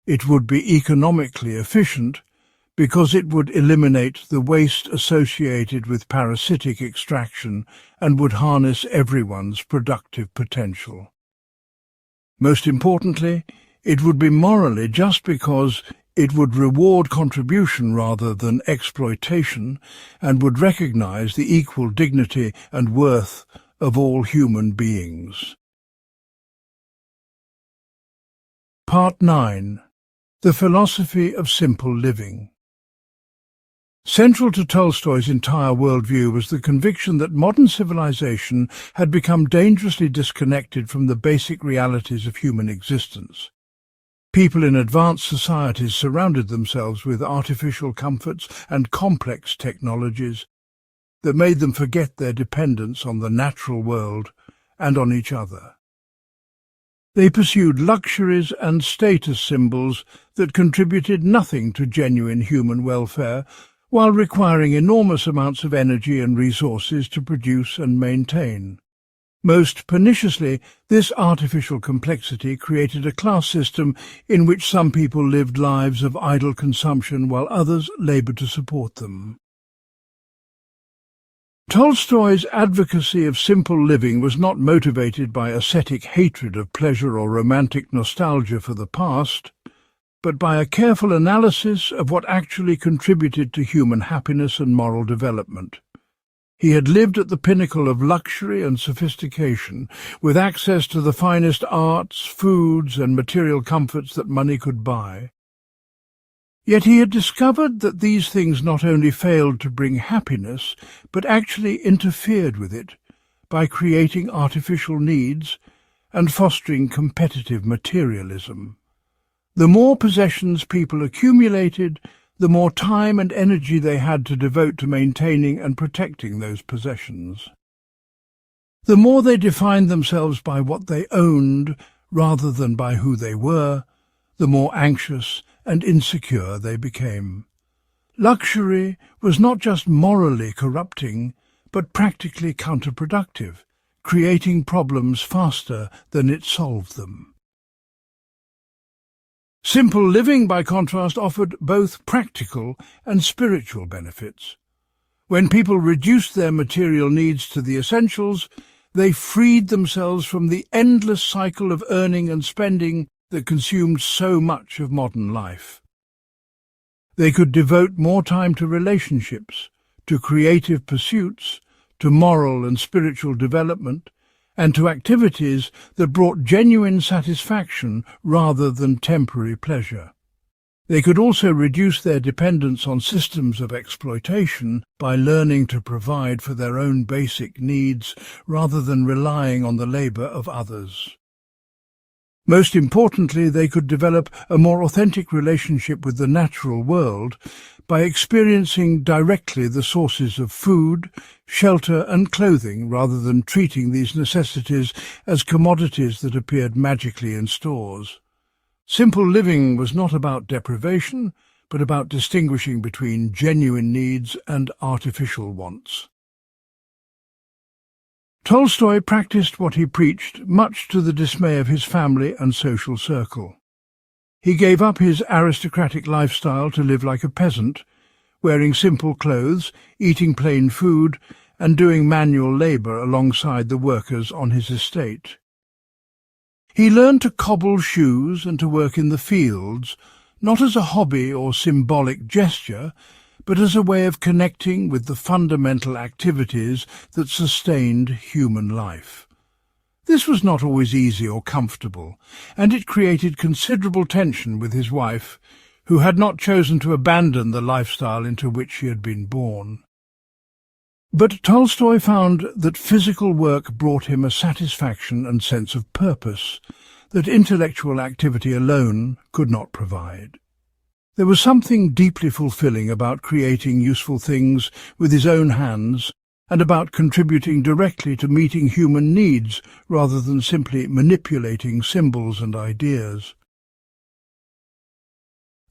It would be economically efficient because it would eliminate the waste associated with parasitic extraction and would harness everyone's productive potential. Most importantly, it would be morally just because it would reward contribution rather than exploitation and would recognize the equal dignity and worth of all human beings. Part 9. The Philosophy of Simple Living. Central to Tolstoy's entire worldview was the conviction that modern civilization had become dangerously disconnected from the basic realities of human existence. People in advanced societies surrounded themselves with artificial comforts and complex technologies that made them forget their dependence on the natural world and on each other. They pursued luxuries and status symbols that contributed nothing to genuine human welfare, while requiring enormous amounts of energy and resources to produce and maintain. Most perniciously, this artificial complexity created a class system in which some people lived lives of idle consumption while others laboured to support them. Tolstoy's advocacy of simple living was not motivated by ascetic hatred of pleasure or romantic nostalgia for the past, but by a careful analysis of what actually contributed to human happiness and moral development. He had lived at the pinnacle of luxury and sophistication, with access to the finest arts, foods, and material comforts that money could buy. Yet he had discovered that these things not only failed to bring happiness, but actually interfered with it by creating artificial needs and fostering competitive materialism. The more possessions people accumulated, the more time and energy they had to devote to maintaining and protecting those possessions. The more they defined themselves by what they owned rather than by who they were, the more anxious and insecure they became. Luxury was not just morally corrupting, but practically counterproductive, creating problems faster than it solved them. Simple living, by contrast, offered both practical and spiritual benefits. When people reduced their material needs to the essentials, they freed themselves from the endless cycle of earning and spending that consumed so much of modern life. They could devote more time to relationships, to creative pursuits, to moral and spiritual development, and to activities that brought genuine satisfaction rather than temporary pleasure. They could also reduce their dependence on systems of exploitation by learning to provide for their own basic needs rather than relying on the labour of others. Most importantly, they could develop a more authentic relationship with the natural world by experiencing directly the sources of food, shelter and clothing rather than treating these necessities as commodities that appeared magically in stores. Simple living was not about deprivation, but about distinguishing between genuine needs and artificial wants. Tolstoy practiced what he preached, much to the dismay of his family and social circle. He gave up his aristocratic lifestyle to live like a peasant, wearing simple clothes, eating plain food, and doing manual labour alongside the workers on his estate. He learned to cobble shoes and to work in the fields, not as a hobby or symbolic gesture, but as a way of connecting with the fundamental activities that sustained human life. This was not always easy or comfortable, and it created considerable tension with his wife, who had not chosen to abandon the lifestyle into which she had been born. But Tolstoy found that physical work brought him a satisfaction and sense of purpose that intellectual activity alone could not provide. There was something deeply fulfilling about creating useful things with his own hands and about contributing directly to meeting human needs rather than simply manipulating symbols and ideas.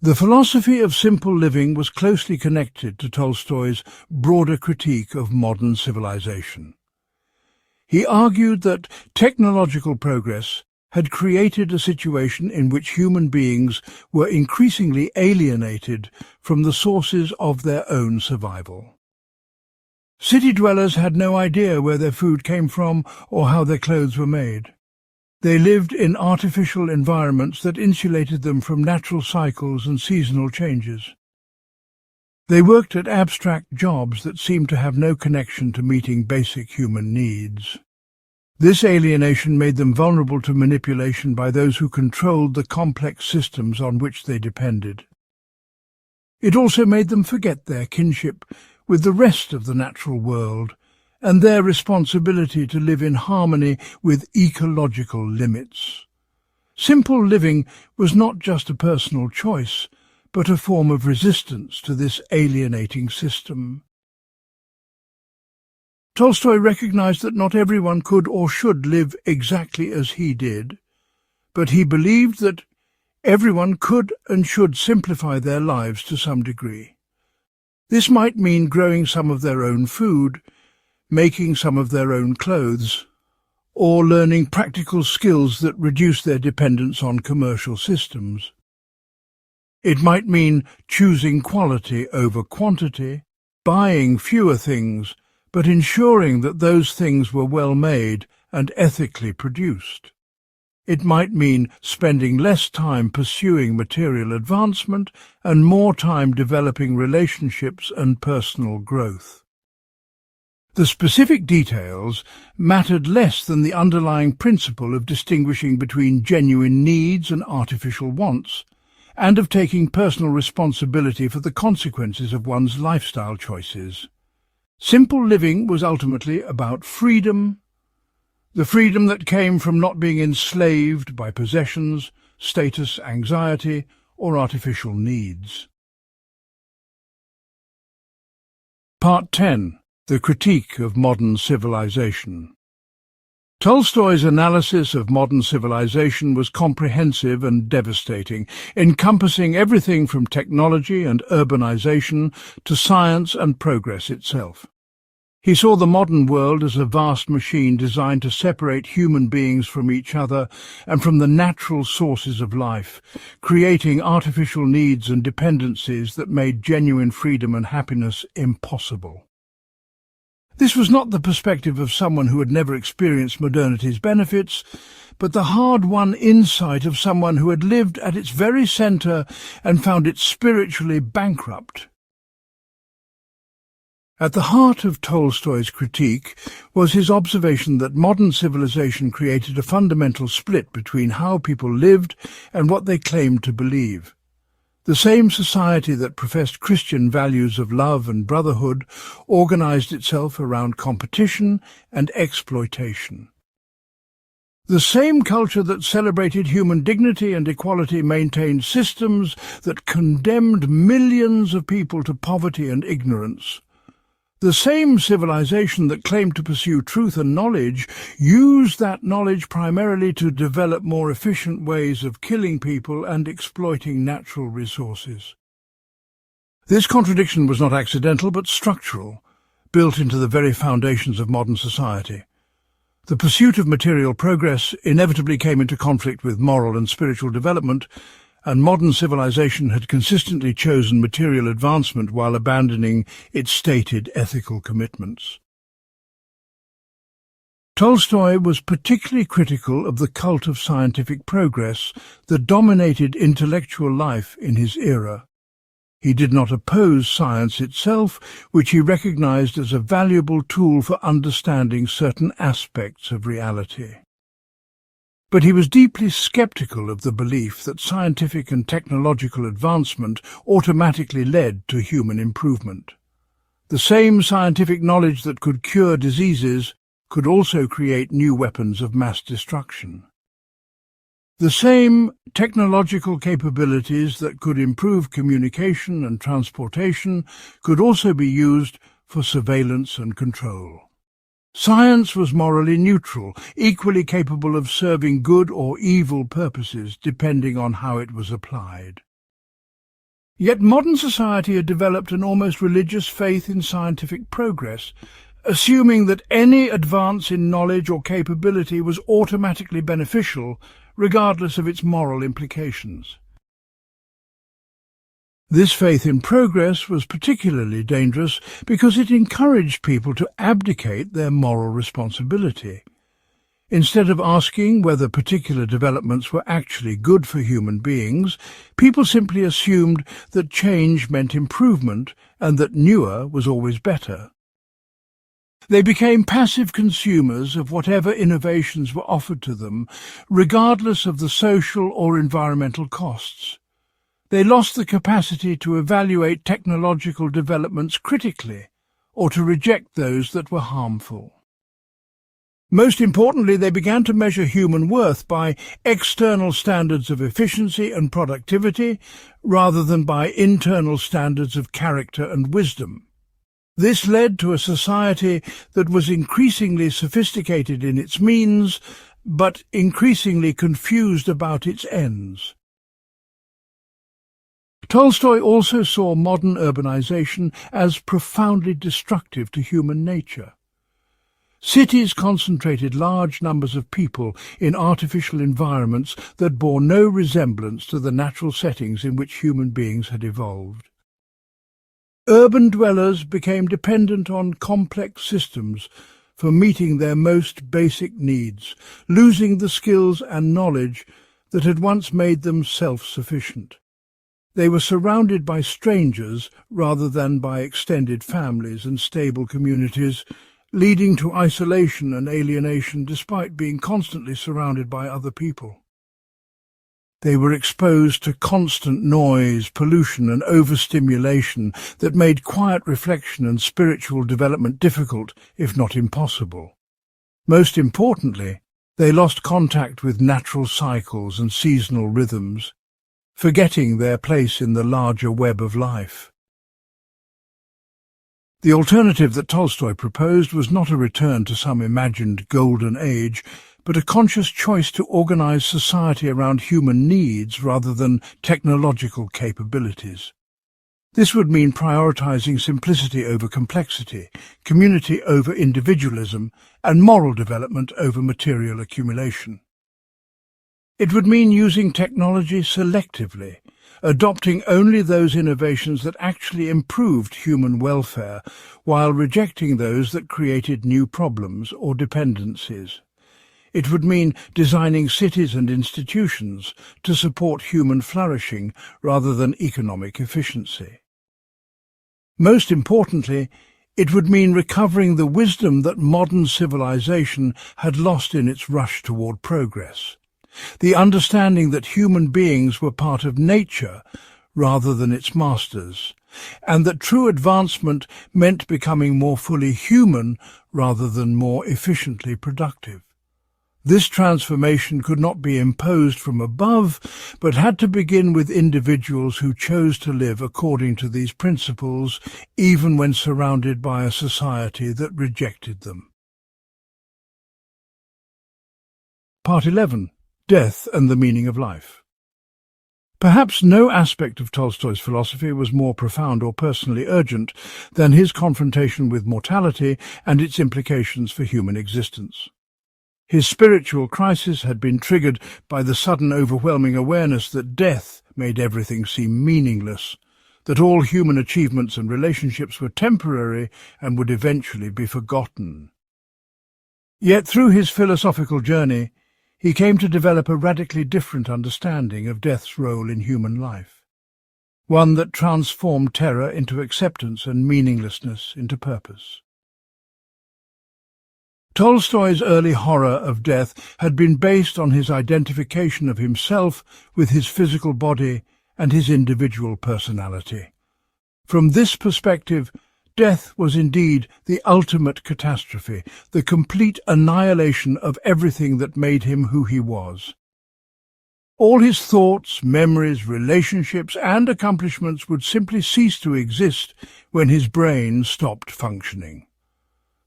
The philosophy of simple living was closely connected to Tolstoy's broader critique of modern civilization. He argued that technological progress had created a situation in which human beings were increasingly alienated from the sources of their own survival. City dwellers had no idea where their food came from or how their clothes were made. They lived in artificial environments that insulated them from natural cycles and seasonal changes. They worked at abstract jobs that seemed to have no connection to meeting basic human needs. This alienation made them vulnerable to manipulation by those who controlled the complex systems on which they depended. It also made them forget their kinship with the rest of the natural world and their responsibility to live in harmony with ecological limits. Simple living was not just a personal choice, but a form of resistance to this alienating system. Tolstoy recognized that not everyone could or should live exactly as he did, but he believed that everyone could and should simplify their lives to some degree. This might mean growing some of their own food, making some of their own clothes, or learning practical skills that reduce their dependence on commercial systems. It might mean choosing quality over quantity, buying fewer things, but ensuring that those things were well made and ethically produced. It might mean spending less time pursuing material advancement and more time developing relationships and personal growth. The specific details mattered less than the underlying principle of distinguishing between genuine needs and artificial wants, and of taking personal responsibility for the consequences of one's lifestyle choices. Simple living was ultimately about freedom, the freedom that came from not being enslaved by possessions, status, anxiety, or artificial needs. Part 10. The Critique of Modern Civilization. Tolstoy's analysis of modern civilization was comprehensive and devastating, encompassing everything from technology and urbanization to science and progress itself. He saw the modern world as a vast machine designed to separate human beings from each other and from the natural sources of life, creating artificial needs and dependencies that made genuine freedom and happiness impossible. This was not the perspective of someone who had never experienced modernity's benefits, but the hard-won insight of someone who had lived at its very centre and found it spiritually bankrupt. At the heart of Tolstoy's critique was his observation that modern civilization created a fundamental split between how people lived and what they claimed to believe. The same society that professed Christian values of love and brotherhood organized itself around competition and exploitation. The same culture that celebrated human dignity and equality maintained systems that condemned millions of people to poverty and ignorance. The same civilization that claimed to pursue truth and knowledge used that knowledge primarily to develop more efficient ways of killing people and exploiting natural resources. This contradiction was not accidental but structural, built into the very foundations of modern society. The pursuit of material progress inevitably came into conflict with moral and spiritual development, and modern civilization had consistently chosen material advancement while abandoning its stated ethical commitments. Tolstoy was particularly critical of the cult of scientific progress that dominated intellectual life in his era. He did not oppose science itself, which he recognized as a valuable tool for understanding certain aspects of reality. But he was deeply skeptical of the belief that scientific and technological advancement automatically led to human improvement. The same scientific knowledge that could cure diseases could also create new weapons of mass destruction. The same technological capabilities that could improve communication and transportation could also be used for surveillance and control. Science was morally neutral, equally capable of serving good or evil purposes depending on how it was applied. Yet modern society had developed an almost religious faith in scientific progress, assuming that any advance in knowledge or capability was automatically beneficial regardless of its moral implications. This faith in progress was particularly dangerous because it encouraged people to abdicate their moral responsibility. Instead of asking whether particular developments were actually good for human beings, people simply assumed that change meant improvement and that newer was always better. They became passive consumers of whatever innovations were offered to them, regardless of the social or environmental costs. They lost the capacity to evaluate technological developments critically, or to reject those that were harmful. Most importantly, they began to measure human worth by external standards of efficiency and productivity, rather than by internal standards of character and wisdom. This led to a society that was increasingly sophisticated in its means, but increasingly confused about its ends. Tolstoy also saw modern urbanization as profoundly destructive to human nature. Cities concentrated large numbers of people in artificial environments that bore no resemblance to the natural settings in which human beings had evolved. Urban dwellers became dependent on complex systems for meeting their most basic needs, losing the skills and knowledge that had once made them self-sufficient. They were surrounded by strangers rather than by extended families and stable communities, leading to isolation and alienation despite being constantly surrounded by other people. They were exposed to constant noise, pollution and overstimulation that made quiet reflection and spiritual development difficult, if not impossible. Most importantly, they lost contact with natural cycles and seasonal rhythms, forgetting their place in the larger web of life. The alternative that Tolstoy proposed was not a return to some imagined golden age, but a conscious choice to organize society around human needs rather than technological capabilities. This would mean prioritizing simplicity over complexity, community over individualism, and moral development over material accumulation. It would mean using technology selectively, adopting only those innovations that actually improved human welfare, while rejecting those that created new problems or dependencies. It would mean designing cities and institutions to support human flourishing rather than economic efficiency. Most importantly, it would mean recovering the wisdom that modern civilization had lost in its rush toward progress. The understanding that human beings were part of nature rather than its masters, and that true advancement meant becoming more fully human rather than more efficiently productive. This transformation could not be imposed from above, but had to begin with individuals who chose to live according to these principles, even when surrounded by a society that rejected them. Part 11. Death and the Meaning of Life. Perhaps no aspect of Tolstoy's philosophy was more profound or personally urgent than his confrontation with mortality and its implications for human existence. His spiritual crisis had been triggered by the sudden overwhelming awareness that death made everything seem meaningless, that all human achievements and relationships were temporary and would eventually be forgotten. Yet through his philosophical journey, he came to develop a radically different understanding of death's role in human life, one that transformed terror into acceptance and meaninglessness into purpose. Tolstoy's early horror of death had been based on his identification of himself with his physical body and his individual personality. From this perspective, death was indeed the ultimate catastrophe, the complete annihilation of everything that made him who he was. All his thoughts, memories, relationships, and accomplishments would simply cease to exist when his brain stopped functioning.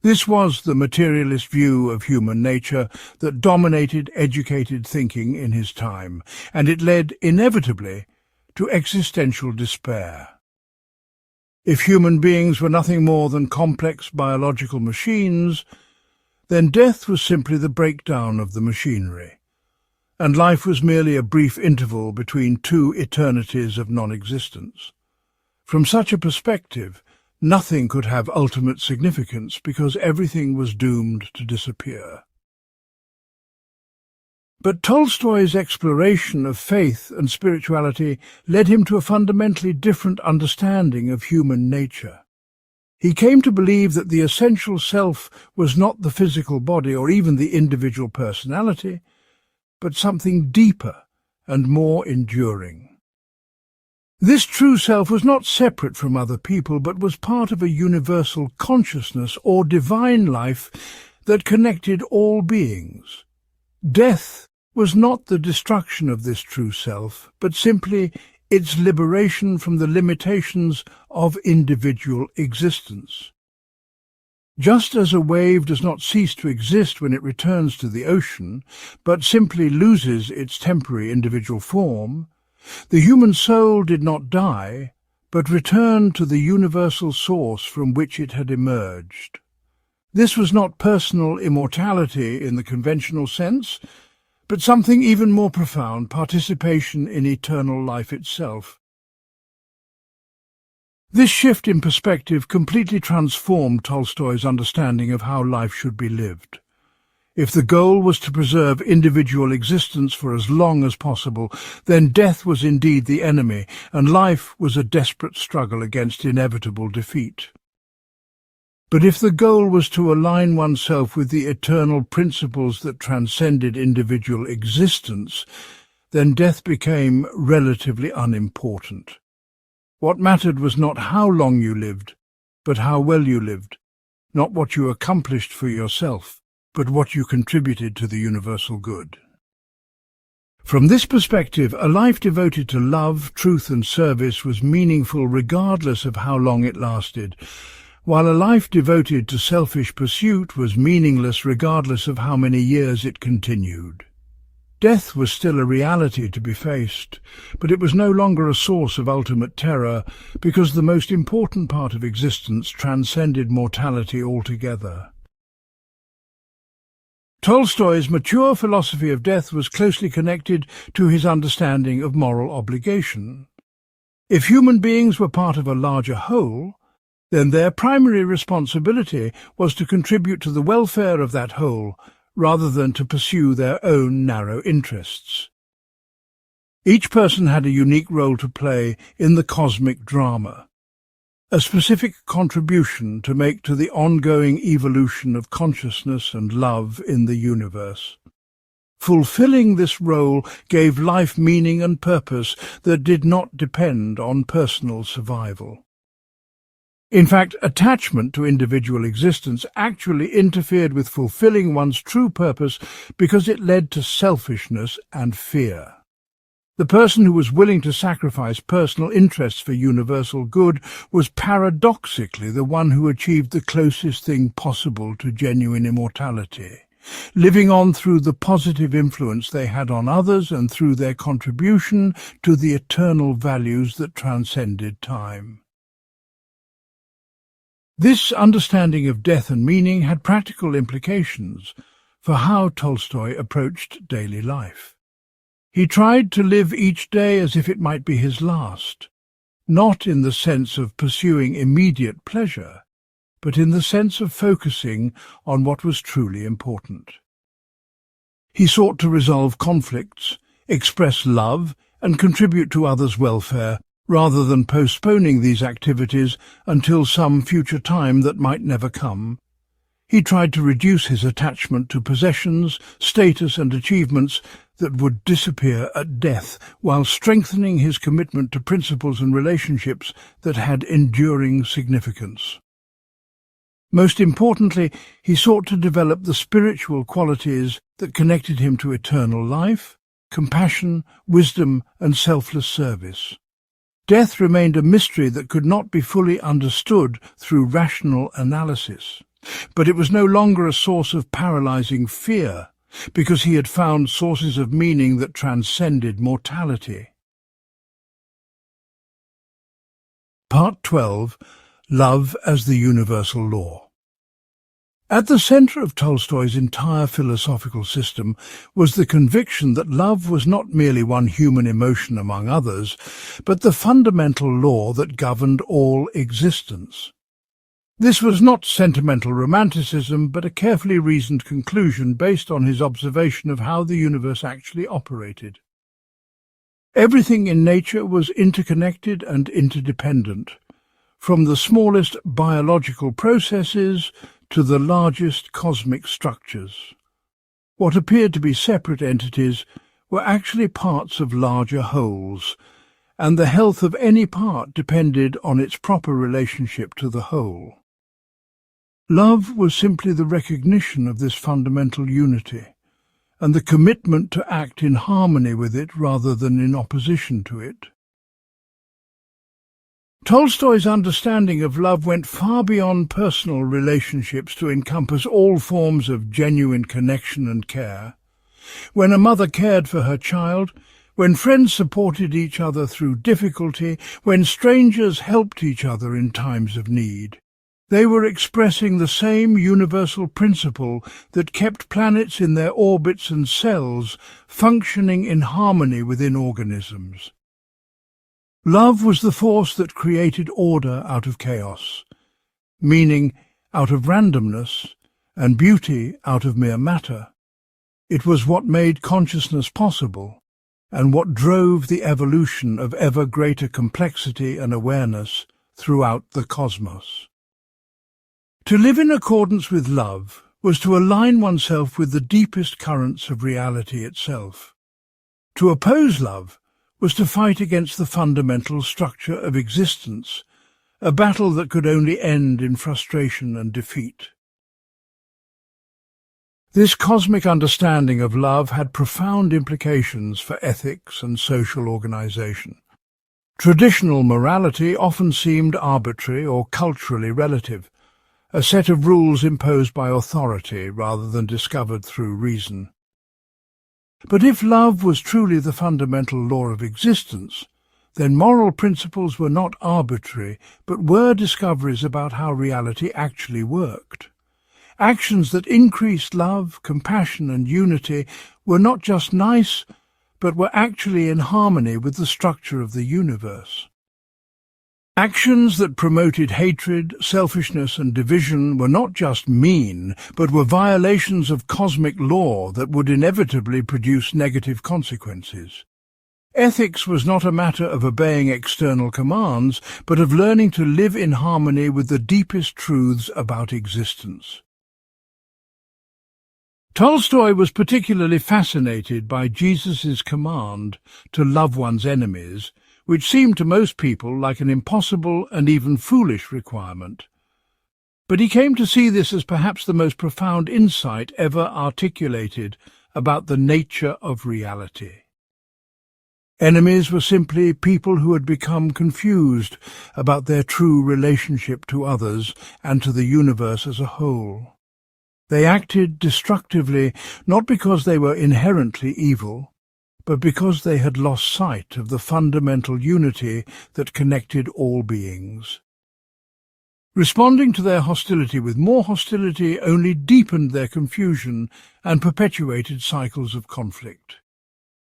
This was the materialist view of human nature that dominated educated thinking in his time, and it led inevitably to existential despair. If human beings were nothing more than complex biological machines, then death was simply the breakdown of the machinery. and life was merely a brief interval between two eternities of non-existence. From such a perspective, nothing could have ultimate significance because everything was doomed to disappear. But Tolstoy's exploration of faith and spirituality led him to a fundamentally different understanding of human nature. He came to believe that the essential self was not the physical body or even the individual personality, but something deeper and more enduring. This true self was not separate from other people, but was part of a universal consciousness or divine life that connected all beings. Death was not the destruction of this true self, but simply its liberation from the limitations of individual existence. Just as a wave does not cease to exist when it returns to the ocean, but simply loses its temporary individual form, the human soul did not die, but returned to the universal source from which it had emerged. This was not personal immortality in the conventional sense, but something even more profound, participation in eternal life itself. This shift in perspective completely transformed Tolstoy's understanding of how life should be lived. If the goal was to preserve individual existence for as long as possible, then death was indeed the enemy, and life was a desperate struggle against inevitable defeat. But if the goal was to align oneself with the eternal principles that transcended individual existence, then death became relatively unimportant. What mattered was not how long you lived, but how well you lived, not what you accomplished for yourself, but what you contributed to the universal good. From this perspective, a life devoted to love, truth and service was meaningful regardless of how long it lasted, while a life devoted to selfish pursuit was meaningless regardless of how many years it continued. Death was still a reality to be faced, but it was no longer a source of ultimate terror because the most important part of existence transcended mortality altogether. Tolstoy's mature philosophy of death was closely connected to his understanding of moral obligation. If human beings were part of a larger whole, then their primary responsibility was to contribute to the welfare of that whole, rather than to pursue their own narrow interests. Each person had a unique role to play in the cosmic drama, a specific contribution to make to the ongoing evolution of consciousness and love in the universe. Fulfilling this role gave life meaning and purpose that did not depend on personal survival. In fact, attachment to individual existence actually interfered with fulfilling one's true purpose because it led to selfishness and fear. The person who was willing to sacrifice personal interests for universal good was paradoxically the one who achieved the closest thing possible to genuine immortality, living on through the positive influence they had on others and through their contribution to the eternal values that transcended time. This understanding of death and meaning had practical implications for how Tolstoy approached daily life. He tried to live each day as if it might be his last, not in the sense of pursuing immediate pleasure, but in the sense of focusing on what was truly important. He sought to resolve conflicts, express love, and contribute to others' welfare, rather than postponing these activities until some future time that might never come. He tried to reduce his attachment to possessions, status and achievements that would disappear at death, while strengthening his commitment to principles and relationships that had enduring significance. Most importantly, he sought to develop the spiritual qualities that connected him to eternal life, compassion, wisdom and selfless service. Death remained a mystery that could not be fully understood through rational analysis, but it was no longer a source of paralyzing fear, because he had found sources of meaning that transcended mortality. Part 12. Love as the Universal Law. At the center of Tolstoy's entire philosophical system was the conviction that love was not merely one human emotion among others, but the fundamental law that governed all existence. This was not sentimental romanticism, but a carefully reasoned conclusion based on his observation of how the universe actually operated. Everything in nature was interconnected and interdependent, from the smallest biological processes to the largest cosmic structures. What appeared to be separate entities were actually parts of larger wholes, and the health of any part depended on its proper relationship to the whole. Love was simply the recognition of this fundamental unity, and the commitment to act in harmony with it rather than in opposition to it. Tolstoy's understanding of love went far beyond personal relationships to encompass all forms of genuine connection and care. When a mother cared for her child, when friends supported each other through difficulty, when strangers helped each other in times of need, they were expressing the same universal principle that kept planets in their orbits and cells functioning in harmony within organisms. Love was the force that created order out of chaos, meaning out of randomness, and beauty out of mere matter. It was what made consciousness possible, and what drove the evolution of ever greater complexity and awareness throughout the cosmos. To live in accordance with love was to align oneself with the deepest currents of reality itself. To oppose love was to fight against the fundamental structure of existence, a battle that could only end in frustration and defeat. This cosmic understanding of love had profound implications for ethics and social organization. Traditional morality often seemed arbitrary or culturally relative, a set of rules imposed by authority rather than discovered through reason. But if love was truly the fundamental law of existence, then moral principles were not arbitrary, but were discoveries about how reality actually worked. Actions that increased love, compassion and unity were not just nice, but were actually in harmony with the structure of the universe. Actions that promoted hatred, selfishness and division were not just mean, but were violations of cosmic law that would inevitably produce negative consequences. Ethics was not a matter of obeying external commands, but of learning to live in harmony with the deepest truths about existence. Tolstoy was particularly fascinated by Jesus' command to love one's enemies, which seemed to most people like an impossible and even foolish requirement. But he came to see this as perhaps the most profound insight ever articulated about the nature of reality. Enemies were simply people who had become confused about their true relationship to others and to the universe as a whole. They acted destructively not because they were inherently evil, but because they had lost sight of the fundamental unity that connected all beings. Responding to their hostility with more hostility only deepened their confusion and perpetuated cycles of conflict.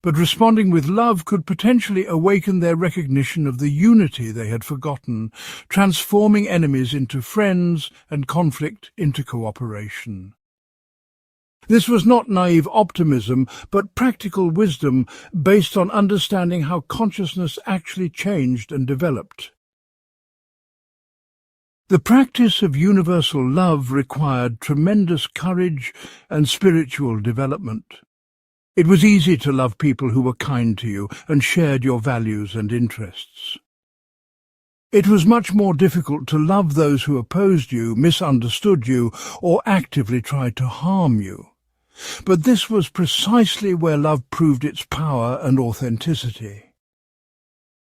But responding with love could potentially awaken their recognition of the unity they had forgotten, transforming enemies into friends and conflict into cooperation. This was not naive optimism, but practical wisdom based on understanding how consciousness actually changed and developed. The practice of universal love required tremendous courage and spiritual development. It was easy to love people who were kind to you and shared your values and interests. It was much more difficult to love those who opposed you, misunderstood you, or actively tried to harm you. But this was precisely where love proved its power and authenticity.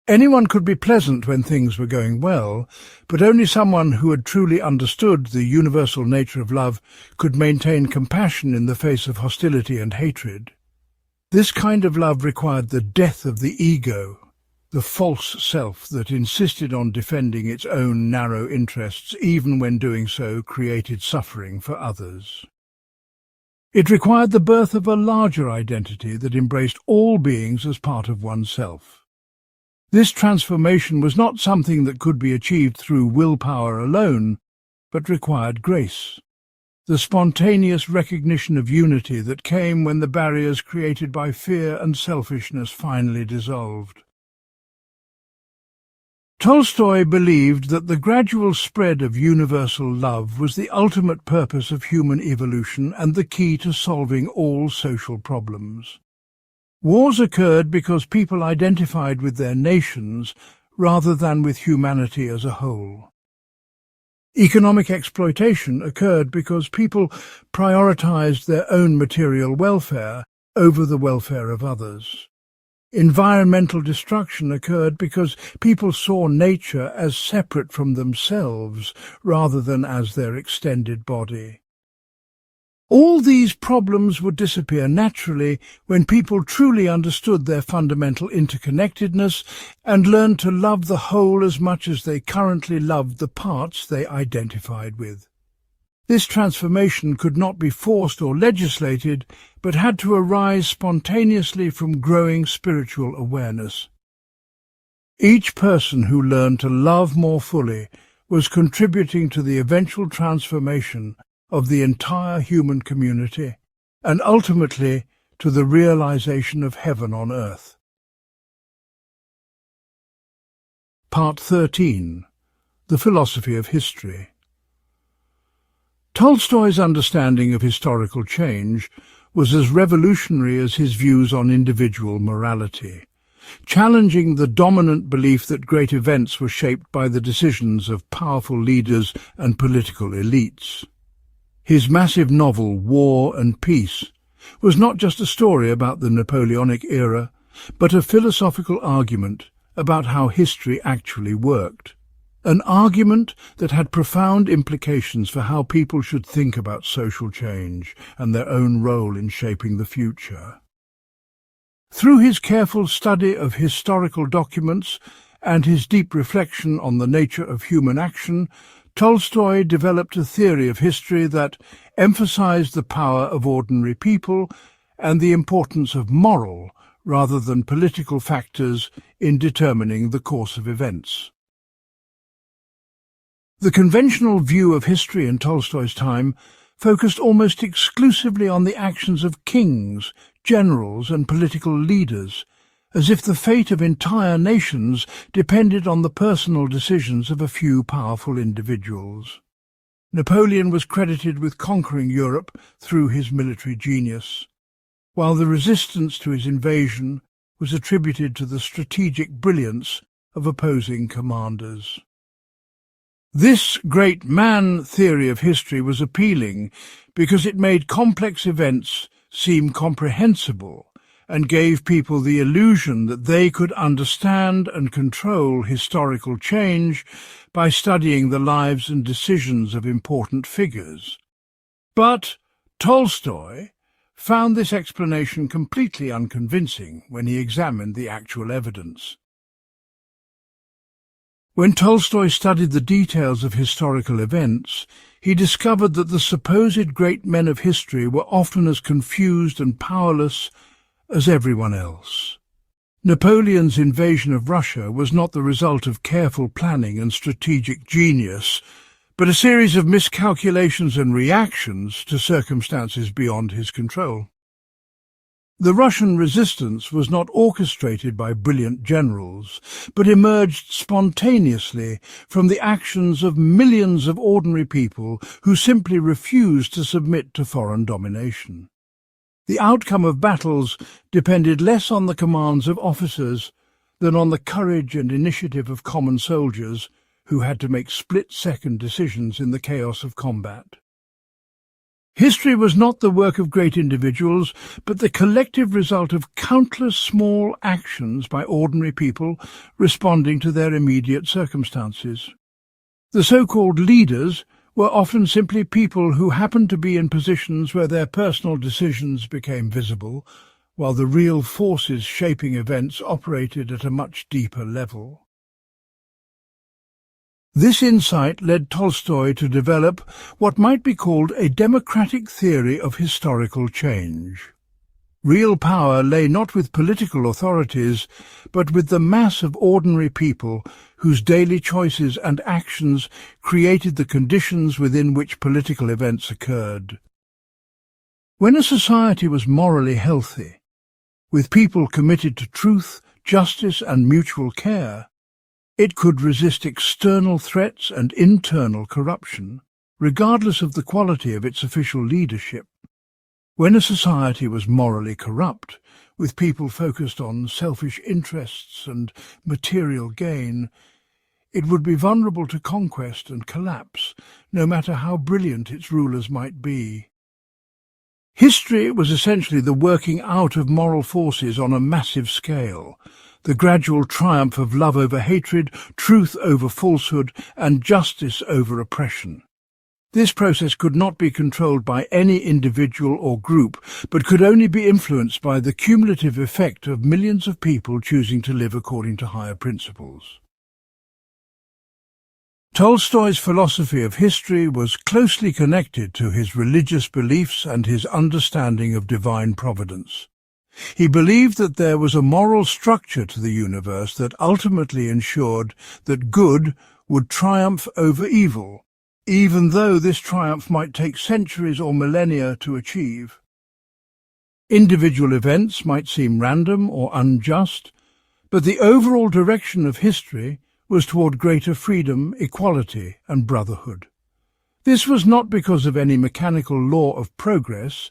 Anyone could be pleasant when things were going well, but only someone who had truly understood the universal nature of love could maintain compassion in the face of hostility and hatred. This kind of love required the death of the ego, the false self that insisted on defending its own narrow interests, even when doing so created suffering for others. It required the birth of a larger identity that embraced all beings as part of oneself. This transformation was not something that could be achieved through willpower alone, but required grace, the spontaneous recognition of unity that came when the barriers created by fear and selfishness finally dissolved. Tolstoy believed that the gradual spread of universal love was the ultimate purpose of human evolution and the key to solving all social problems. Wars occurred because people identified with their nations rather than with humanity as a whole. Economic exploitation occurred because people prioritized their own material welfare over the welfare of others. Environmental destruction occurred because people saw nature as separate from themselves rather than as their extended body. All these problems would disappear naturally when people truly understood their fundamental interconnectedness and learned to love the whole as much as they currently loved the parts they identified with. This transformation could not be forced or legislated, but had to arise spontaneously from growing spiritual awareness. Each person who learned to love more fully was contributing to the eventual transformation of the entire human community, and ultimately to the realization of heaven on earth. Part 13. The Philosophy of History. Tolstoy's understanding of historical change was as revolutionary as his views on individual morality, challenging the dominant belief that great events were shaped by the decisions of powerful leaders and political elites. His massive novel, War and Peace, was not just a story about the Napoleonic era, but a philosophical argument about how history actually worked. An argument that had profound implications for how people should think about social change and their own role in shaping the future. Through his careful study of historical documents and his deep reflection on the nature of human action, Tolstoy developed a theory of history that emphasized the power of ordinary people and the importance of moral rather than political factors in determining the course of events. The conventional view of history in Tolstoy's time focused almost exclusively on the actions of kings, generals, and political leaders, as if the fate of entire nations depended on the personal decisions of a few powerful individuals. Napoleon was credited with conquering Europe through his military genius, while the resistance to his invasion was attributed to the strategic brilliance of opposing commanders. This great man theory of history was appealing because it made complex events seem comprehensible and gave people the illusion that they could understand and control historical change by studying the lives and decisions of important figures. But Tolstoy found this explanation completely unconvincing when he examined the actual evidence. When Tolstoy studied the details of historical events, he discovered that the supposed great men of history were often as confused and powerless as everyone else. Napoleon's invasion of Russia was not the result of careful planning and strategic genius, but a series of miscalculations and reactions to circumstances beyond his control. The Russian resistance was not orchestrated by brilliant generals, but emerged spontaneously from the actions of millions of ordinary people who simply refused to submit to foreign domination. The outcome of battles depended less on the commands of officers than on the courage and initiative of common soldiers who had to make split-second decisions in the chaos of combat. History was not the work of great individuals, but the collective result of countless small actions by ordinary people responding to their immediate circumstances. The so-called leaders were often simply people who happened to be in positions where their personal decisions became visible, while the real forces shaping events operated at a much deeper level. This insight led Tolstoy to develop what might be called a democratic theory of historical change. Real power lay not with political authorities, but with the mass of ordinary people whose daily choices and actions created the conditions within which political events occurred. When a society was morally healthy, with people committed to truth, justice and mutual care, it could resist external threats and internal corruption, regardless of the quality of its official leadership. When a society was morally corrupt, with people focused on selfish interests and material gain, it would be vulnerable to conquest and collapse, no matter how brilliant its rulers might be. History was essentially the working out of moral forces on a massive scale, the gradual triumph of love over hatred, truth over falsehood, and justice over oppression. This process could not be controlled by any individual or group, but could only be influenced by the cumulative effect of millions of people choosing to live according to higher principles. Tolstoy's philosophy of history was closely connected to his religious beliefs and his understanding of divine providence. He believed that there was a moral structure to the universe that ultimately ensured that good would triumph over evil, even though this triumph might take centuries or millennia to achieve. Individual events might seem random or unjust, but the overall direction of history was toward greater freedom, equality, and brotherhood. This was not because of any mechanical law of progress,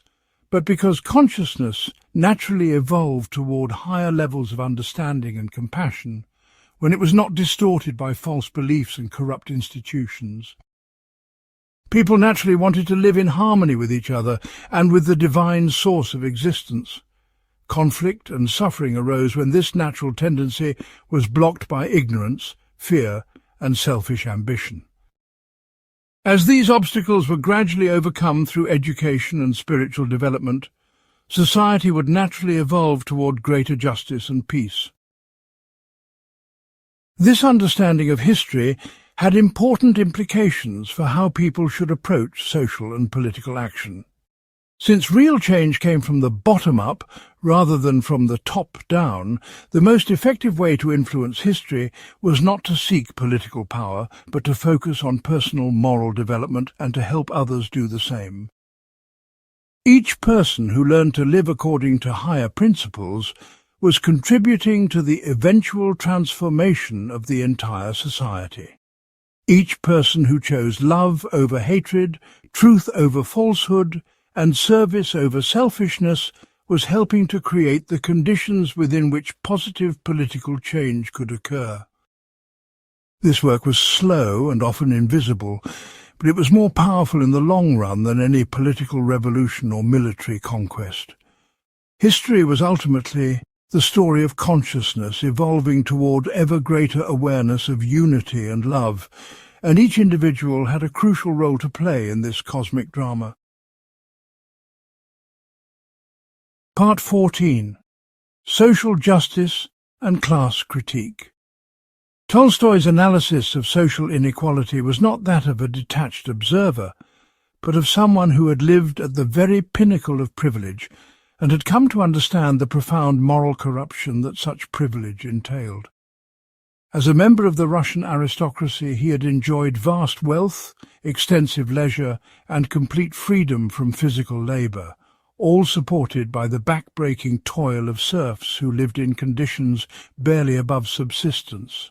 but because consciousness naturally evolved toward higher levels of understanding and compassion when it was not distorted by false beliefs and corrupt institutions. People naturally wanted to live in harmony with each other and with the divine source of existence. Conflict and suffering arose when this natural tendency was blocked by ignorance, fear, and selfish ambition. As these obstacles were gradually overcome through education and spiritual development, society would naturally evolve toward greater justice and peace. This understanding of history had important implications for how people should approach social and political action. Since real change came from the bottom up rather than from the top down, the most effective way to influence history was not to seek political power, but to focus on personal moral development and to help others do the same. Each person who learned to live according to higher principles was contributing to the eventual transformation of the entire society. Each person who chose love over hatred, truth over falsehood, and service over selfishness was helping to create the conditions within which positive political change could occur. This work was slow and often invisible, but it was more powerful in the long run than any political revolution or military conquest. History was ultimately the story of consciousness evolving toward ever greater awareness of unity and love, and each individual had a crucial role to play in this cosmic drama. Part 14. Social Justice and Class Critique. Tolstoy's analysis of social inequality was not that of a detached observer, but of someone who had lived at the very pinnacle of privilege and had come to understand the profound moral corruption that such privilege entailed. As a member of the Russian aristocracy, he had enjoyed vast wealth, extensive leisure, and complete freedom from physical labour, all supported by the back-breaking toil of serfs who lived in conditions barely above subsistence.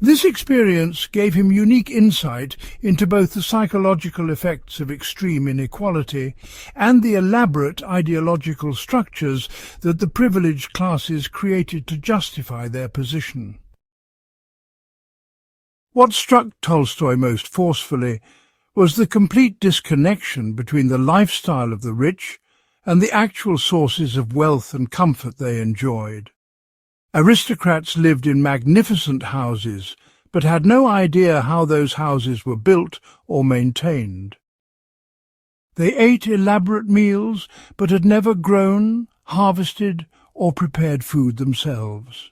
This experience gave him unique insight into both the psychological effects of extreme inequality and the elaborate ideological structures that the privileged classes created to justify their position. What struck Tolstoy most forcefully was the complete disconnection between the lifestyle of the rich and the actual sources of wealth and comfort they enjoyed. Aristocrats lived in magnificent houses, but had no idea how those houses were built or maintained. They ate elaborate meals, but had never grown, harvested, or prepared food themselves.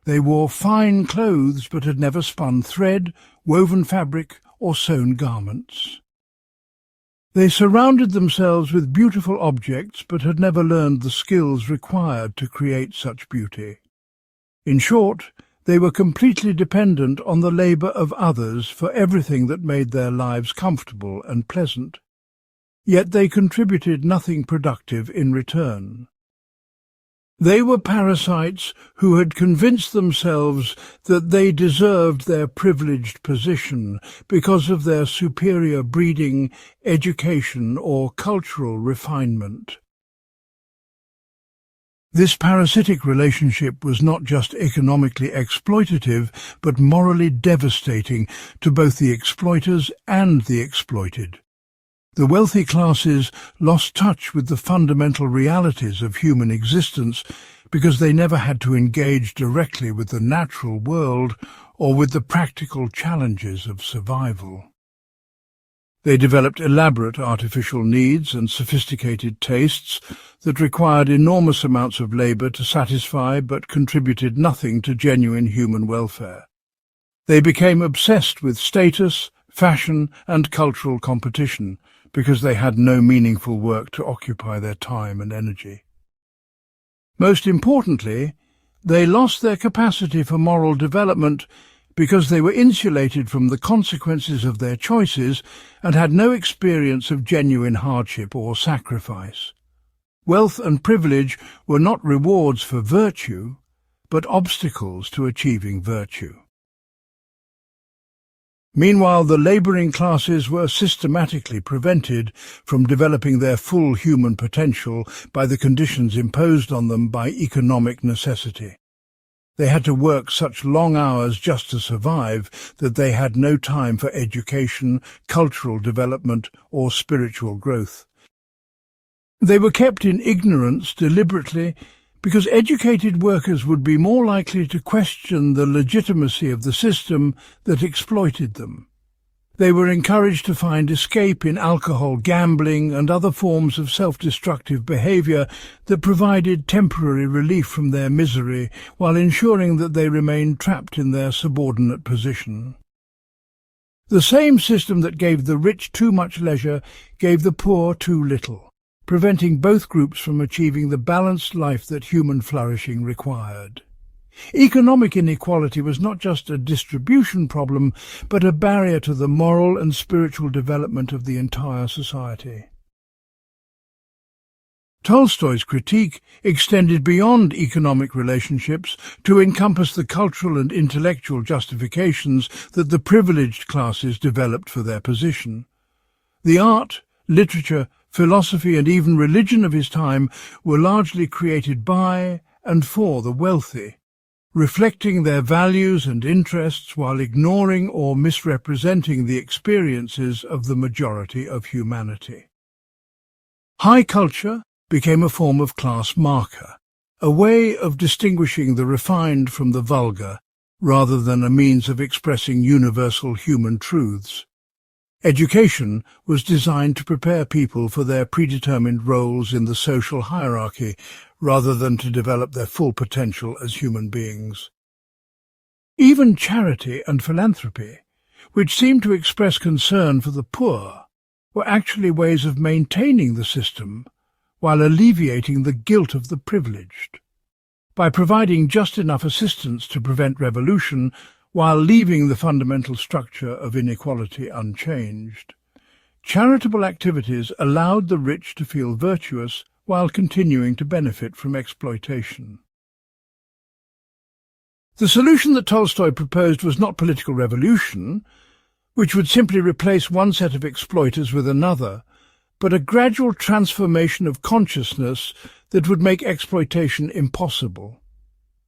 They wore fine clothes but had never spun thread, woven fabric, or sewn garments. They surrounded themselves with beautiful objects but had never learned the skills required to create such beauty. In short, they were completely dependent on the labour of others for everything that made their lives comfortable and pleasant. Yet they contributed nothing productive in return. They were parasites who had convinced themselves that they deserved their privileged position because of their superior breeding, education, or cultural refinement. This parasitic relationship was not just economically exploitative, but morally devastating to both the exploiters and the exploited. The wealthy classes lost touch with the fundamental realities of human existence because they never had to engage directly with the natural world or with the practical challenges of survival. They developed elaborate artificial needs and sophisticated tastes that required enormous amounts of labour to satisfy but contributed nothing to genuine human welfare. They became obsessed with status, fashion and cultural competition because they had no meaningful work to occupy their time and energy. Most importantly, they lost their capacity for moral development because they were insulated from the consequences of their choices and had no experience of genuine hardship or sacrifice. Wealth and privilege were not rewards for virtue, but obstacles to achieving virtue. Meanwhile, the labouring classes were systematically prevented from developing their full human potential by the conditions imposed on them by economic necessity. They had to work such long hours just to survive that they had no time for education, cultural development, or spiritual growth. They were kept in ignorance deliberately because educated workers would be more likely to question the legitimacy of the system that exploited them. They were encouraged to find escape in alcohol, gambling, and other forms of self-destructive behaviour that provided temporary relief from their misery while ensuring that they remained trapped in their subordinate position. The same system that gave the rich too much leisure gave the poor too little, preventing both groups from achieving the balanced life that human flourishing required. Economic inequality was not just a distribution problem, but a barrier to the moral and spiritual development of the entire society. Tolstoy's critique extended beyond economic relationships to encompass the cultural and intellectual justifications that the privileged classes developed for their position. The art, literature, philosophy and even religion of his time were largely created by and for the wealthy, reflecting their values and interests while ignoring or misrepresenting the experiences of the majority of humanity. High culture became a form of class marker, a way of distinguishing the refined from the vulgar, rather than a means of expressing universal human truths. Education was designed to prepare people for their predetermined roles in the social hierarchy, rather than to develop their full potential as human beings. Even charity and philanthropy, which seemed to express concern for the poor, were actually ways of maintaining the system while alleviating the guilt of the privileged. By providing just enough assistance to prevent revolution, while leaving the fundamental structure of inequality unchanged, charitable activities allowed the rich to feel virtuous while continuing to benefit from exploitation. The solution that Tolstoy proposed was not political revolution, which would simply replace one set of exploiters with another, but a gradual transformation of consciousness that would make exploitation impossible.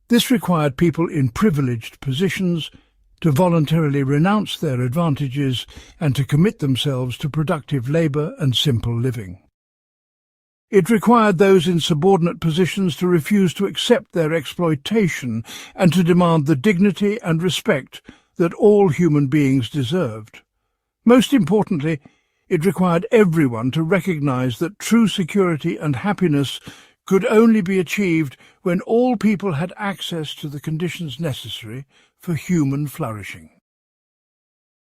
This required people in privileged positions to voluntarily renounce their advantages and to commit themselves to productive labour and simple living. It required those in subordinate positions to refuse to accept their exploitation and to demand the dignity and respect that all human beings deserved. Most importantly, it required everyone to recognise that true security and happiness could only be achieved when all people had access to the conditions necessary for human flourishing.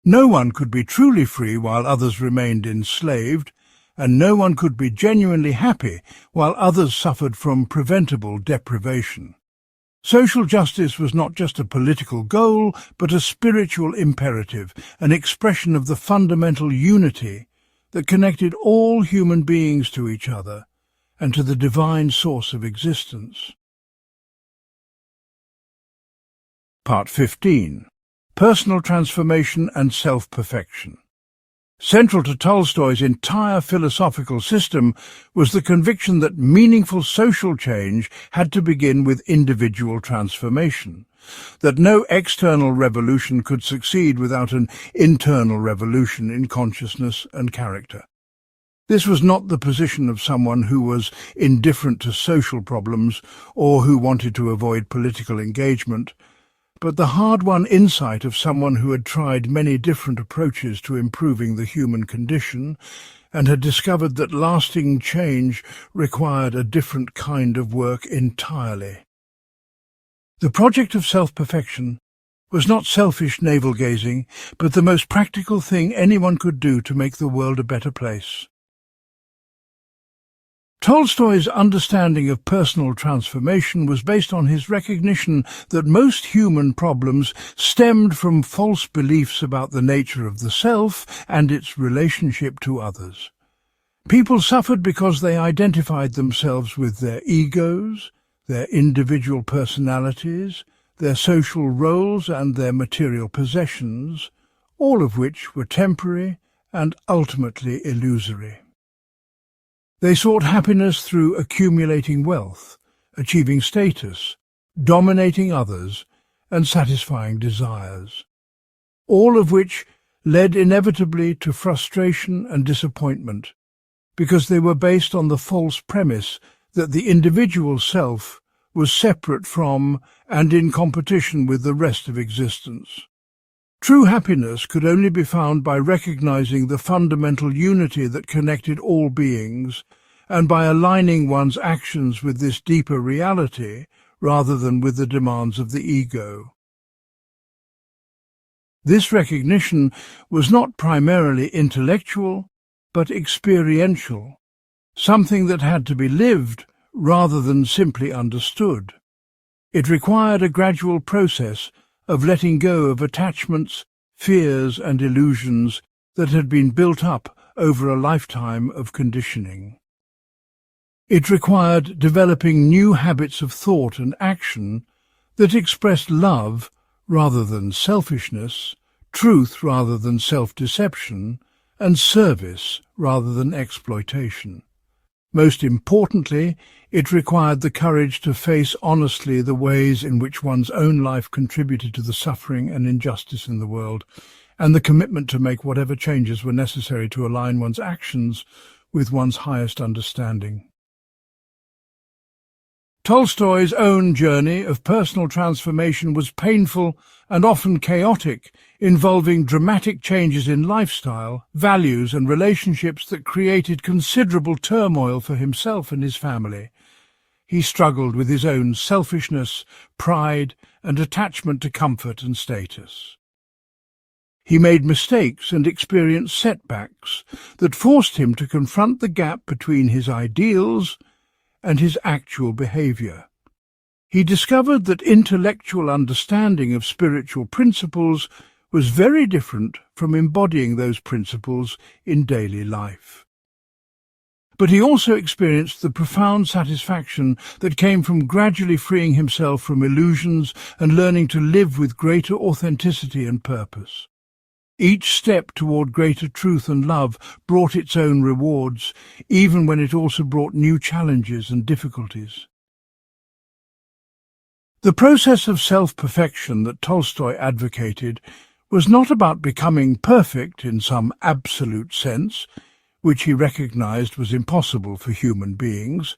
No one could be truly free while others remained enslaved, and no one could be genuinely happy while others suffered from preventable deprivation. Social justice was not just a political goal, but a spiritual imperative, an expression of the fundamental unity that connected all human beings to each other and to the divine source of existence. Part 15. Personal transformation and self-perfection. Central to Tolstoy's entire philosophical system was the conviction that meaningful social change had to begin with individual transformation, that no external revolution could succeed without an internal revolution in consciousness and character. This was not the position of someone who was indifferent to social problems or who wanted to avoid political engagement, but the hard-won insight of someone who had tried many different approaches to improving the human condition and had discovered that lasting change required a different kind of work entirely. The project of self-perfection was not selfish navel-gazing, but the most practical thing anyone could do to make the world a better place. Tolstoy's understanding of personal transformation was based on his recognition that most human problems stemmed from false beliefs about the nature of the self and its relationship to others. People suffered because they identified themselves with their egos, their individual personalities, their social roles and their material possessions, all of which were temporary and ultimately illusory. They sought happiness through accumulating wealth, achieving status, dominating others, and satisfying desires, all of which led inevitably to frustration and disappointment, because they were based on the false premise that the individual self was separate from and in competition with the rest of existence. True happiness could only be found by recognizing the fundamental unity that connected all beings and by aligning one's actions with this deeper reality rather than with the demands of the ego. This recognition was not primarily intellectual, but experiential, something that had to be lived rather than simply understood. It required a gradual process of letting go of attachments, fears and illusions that had been built up over a lifetime of conditioning. It required developing new habits of thought and action that expressed love rather than selfishness, truth rather than self-deception, and service rather than exploitation. Most importantly, it required the courage to face honestly the ways in which one's own life contributed to the suffering and injustice in the world, and the commitment to make whatever changes were necessary to align one's actions with one's highest understanding. Tolstoy's own journey of personal transformation was painful and often chaotic, involving dramatic changes in lifestyle, values and relationships that created considerable turmoil for himself and his family. He struggled with his own selfishness, pride and attachment to comfort and status. He made mistakes and experienced setbacks that forced him to confront the gap between his ideals and his actual behavior. He discovered that intellectual understanding of spiritual principles was very different from embodying those principles in daily life. But he also experienced the profound satisfaction that came from gradually freeing himself from illusions and learning to live with greater authenticity and purpose. Each step toward greater truth and love brought its own rewards, even when it also brought new challenges and difficulties. The process of self-perfection that Tolstoy advocated was not about becoming perfect in some absolute sense, which he recognized was impossible for human beings,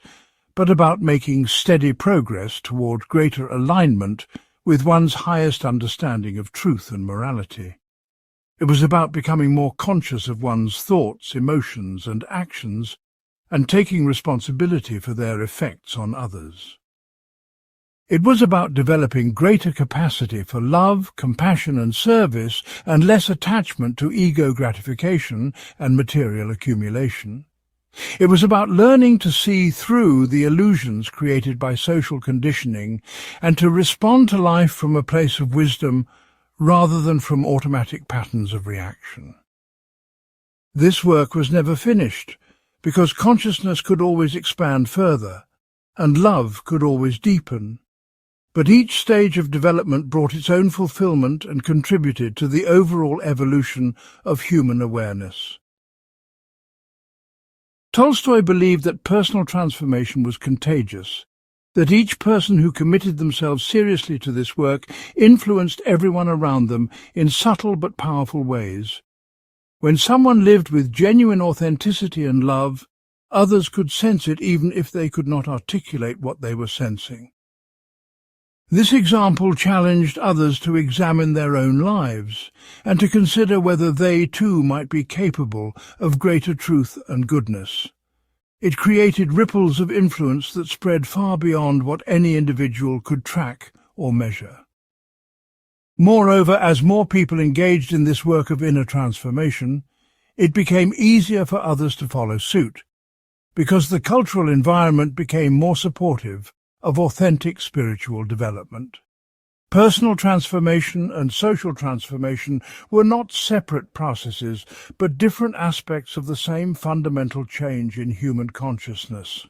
but about making steady progress toward greater alignment with one's highest understanding of truth and morality. It was about becoming more conscious of one's thoughts, emotions and actions, and taking responsibility for their effects on others. It was about developing greater capacity for love, compassion and service, and less attachment to ego gratification and material accumulation. It was about learning to see through the illusions created by social conditioning and to respond to life from a place of wisdom rather than from automatic patterns of reaction. This work was never finished, because consciousness could always expand further, and love could always deepen. But each stage of development brought its own fulfillment and contributed to the overall evolution of human awareness. Tolstoy believed that personal transformation was contagious, that each person who committed themselves seriously to this work influenced everyone around them in subtle but powerful ways. When someone lived with genuine authenticity and love, others could sense it even if they could not articulate what they were sensing. This example challenged others to examine their own lives and to consider whether they too might be capable of greater truth and goodness. It created ripples of influence that spread far beyond what any individual could track or measure. Moreover, as more people engaged in this work of inner transformation, it became easier for others to follow suit, because the cultural environment became more supportive of authentic spiritual development. Personal transformation and social transformation were not separate processes, but different aspects of the same fundamental change in human consciousness.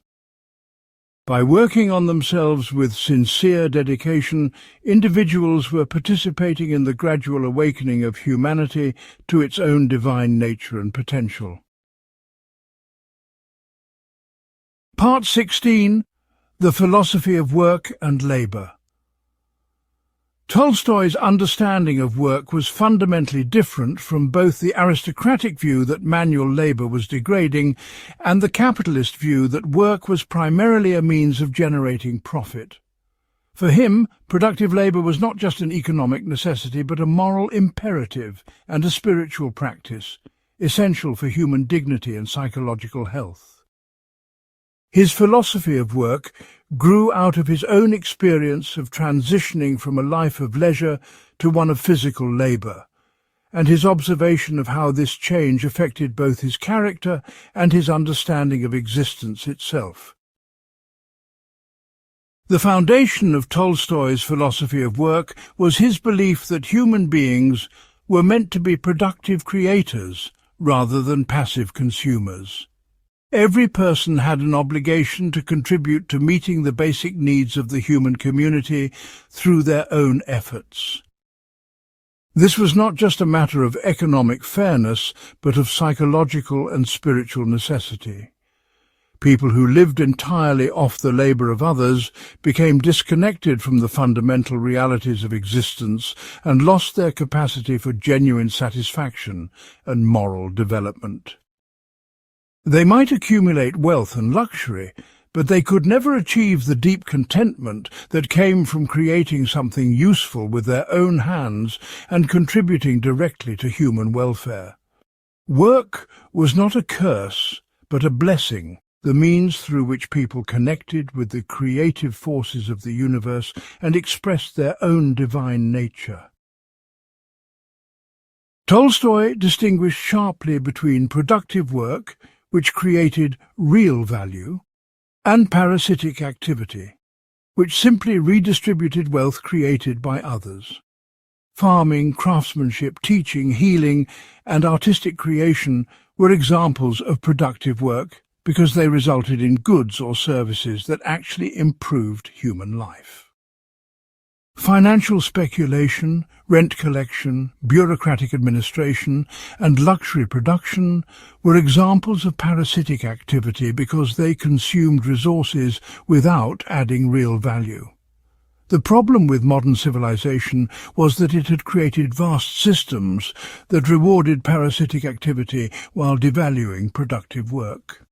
By working on themselves with sincere dedication, individuals were participating in the gradual awakening of humanity to its own divine nature and potential. Part 16. The Philosophy of Work and Labour. Tolstoy's understanding of work was fundamentally different from both the aristocratic view that manual labour was degrading and the capitalist view that work was primarily a means of generating profit. For him, productive labour was not just an economic necessity but a moral imperative and a spiritual practice, essential for human dignity and psychological health. His philosophy of work grew out of his own experience of transitioning from a life of leisure to one of physical labour, and his observation of how this change affected both his character and his understanding of existence itself. The foundation of Tolstoy's philosophy of work was his belief that human beings were meant to be productive creators rather than passive consumers. Every person had an obligation to contribute to meeting the basic needs of the human community through their own efforts. This was not just a matter of economic fairness, but of psychological and spiritual necessity. People who lived entirely off the labour of others became disconnected from the fundamental realities of existence and lost their capacity for genuine satisfaction and moral development. They might accumulate wealth and luxury, but they could never achieve the deep contentment that came from creating something useful with their own hands and contributing directly to human welfare. Work was not a curse, but a blessing, the means through which people connected with the creative forces of the universe and expressed their own divine nature. Tolstoy distinguished sharply between productive work, which created real value, and parasitic activity, which simply redistributed wealth created by others. Farming, craftsmanship, teaching, healing, and artistic creation were examples of productive work because they resulted in goods or services that actually improved human life. Financial speculation, rent collection, bureaucratic administration, and luxury production were examples of parasitic activity because they consumed resources without adding real value. The problem with modern civilization was that it had created vast systems that rewarded parasitic activity while devaluing productive work.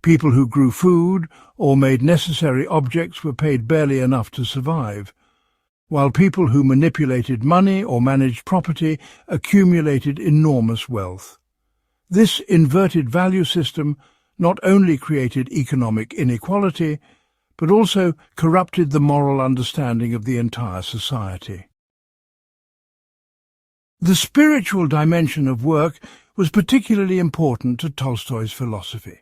People who grew food or made necessary objects were paid barely enough to survive, while people who manipulated money or managed property accumulated enormous wealth. This inverted value system not only created economic inequality, but also corrupted the moral understanding of the entire society. The spiritual dimension of work was particularly important to Tolstoy's philosophy.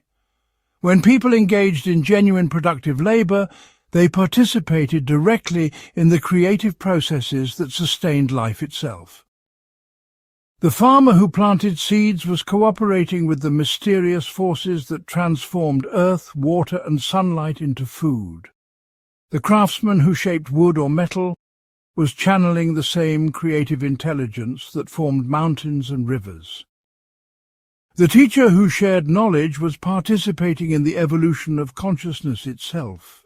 When people engaged in genuine productive labour, they participated directly in the creative processes that sustained life itself. The farmer who planted seeds was cooperating with the mysterious forces that transformed earth, water and sunlight into food. The craftsman who shaped wood or metal was channeling the same creative intelligence that formed mountains and rivers. The teacher who shared knowledge was participating in the evolution of consciousness itself.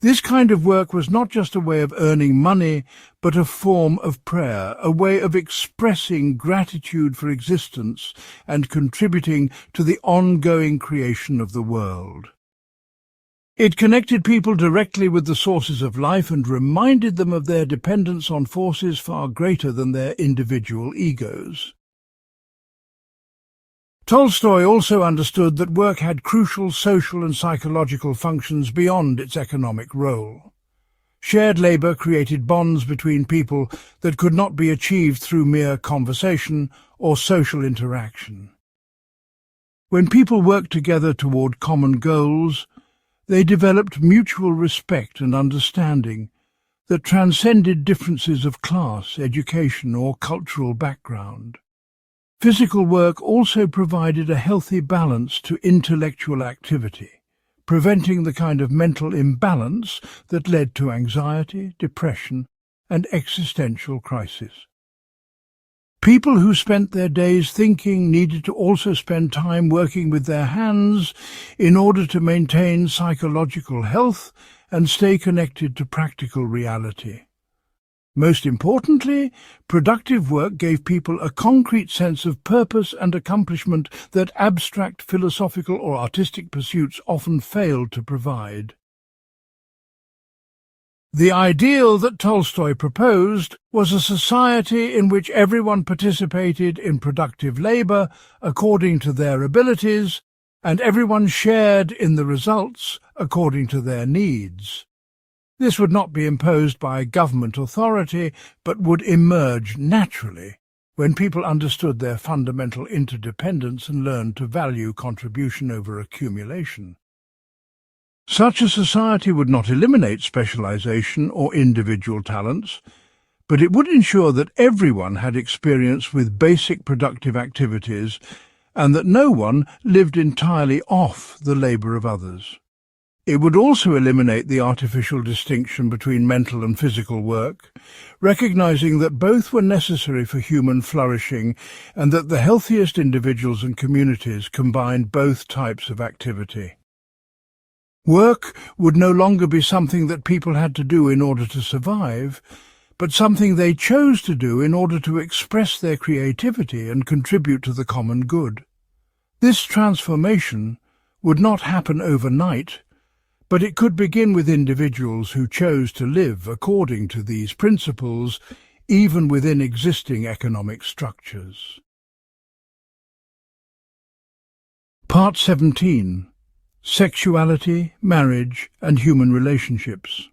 This kind of work was not just a way of earning money, but a form of prayer, a way of expressing gratitude for existence and contributing to the ongoing creation of the world. It connected people directly with the sources of life and reminded them of their dependence on forces far greater than their individual egos. Tolstoy also understood that work had crucial social and psychological functions beyond its economic role. Shared labour created bonds between people that could not be achieved through mere conversation or social interaction. When people worked together toward common goals, they developed mutual respect and understanding that transcended differences of class, education, or cultural background. Physical work also provided a healthy balance to intellectual activity, preventing the kind of mental imbalance that led to anxiety, depression, and existential crisis. People who spent their days thinking needed to also spend time working with their hands in order to maintain psychological health and stay connected to practical reality. Most importantly, productive work gave people a concrete sense of purpose and accomplishment that abstract philosophical or artistic pursuits often failed to provide. The ideal that Tolstoy proposed was a society in which everyone participated in productive labour according to their abilities, and everyone shared in the results according to their needs. This would not be imposed by government authority, but would emerge naturally when people understood their fundamental interdependence and learned to value contribution over accumulation. Such a society would not eliminate specialization or individual talents, but it would ensure that everyone had experience with basic productive activities and that no one lived entirely off the labor of others. It would also eliminate the artificial distinction between mental and physical work, recognizing that both were necessary for human flourishing and that the healthiest individuals and communities combined both types of activity. Work would no longer be something that people had to do in order to survive, but something they chose to do in order to express their creativity and contribute to the common good. This transformation would not happen overnight, but it could begin with individuals who chose to live according to these principles, even within existing economic structures. Part 17. Sexuality, Marriage, and Human Relationships.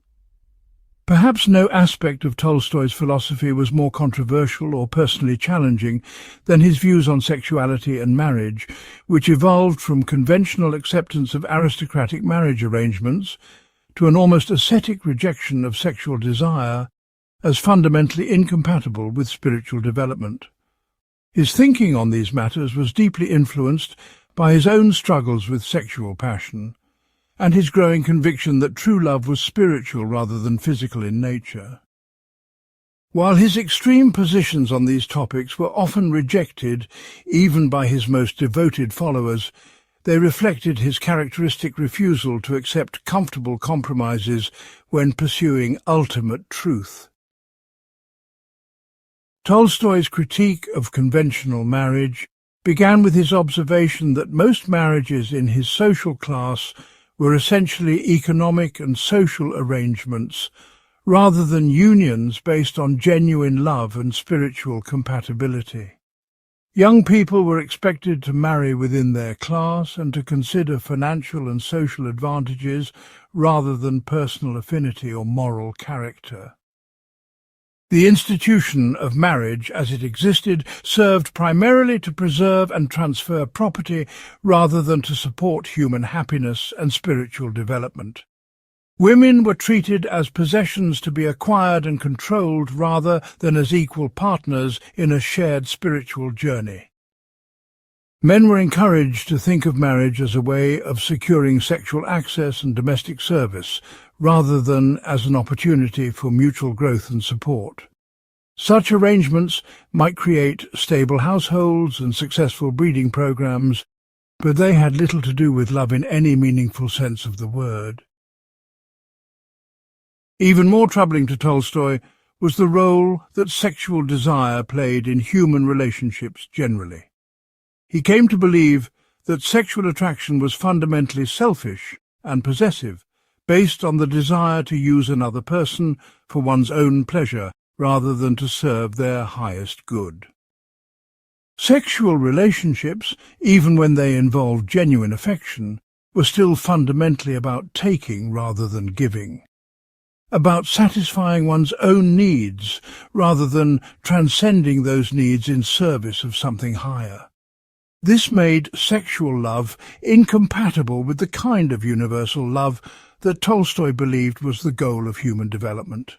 Perhaps no aspect of Tolstoy's philosophy was more controversial or personally challenging than his views on sexuality and marriage, which evolved from conventional acceptance of aristocratic marriage arrangements to an almost ascetic rejection of sexual desire as fundamentally incompatible with spiritual development. His thinking on these matters was deeply influenced by his own struggles with sexual passion, and his growing conviction that true love was spiritual rather than physical in nature. While his extreme positions on these topics were often rejected, even by his most devoted followers, they reflected his characteristic refusal to accept comfortable compromises when pursuing ultimate truth. Tolstoy's critique of conventional marriage began with his observation that most marriages in his social class were essentially economic and social arrangements, rather than unions based on genuine love and spiritual compatibility. Young people were expected to marry within their class and to consider financial and social advantages rather than personal affinity or moral character. The institution of marriage as it existed served primarily to preserve and transfer property rather than to support human happiness and spiritual development. Women were treated as possessions to be acquired and controlled rather than as equal partners in a shared spiritual journey. Men were encouraged to think of marriage as a way of securing sexual access and domestic service, rather than as an opportunity for mutual growth and support. Such arrangements might create stable households and successful breeding programs, but they had little to do with love in any meaningful sense of the word. Even more troubling to Tolstoy was the role that sexual desire played in human relationships generally. He came to believe that sexual attraction was fundamentally selfish and possessive, based on the desire to use another person for one's own pleasure rather than to serve their highest good. Sexual relationships, even when they involved genuine affection, were still fundamentally about taking rather than giving, about satisfying one's own needs rather than transcending those needs in service of something higher. This made sexual love incompatible with the kind of universal love that Tolstoy believed was the goal of human development.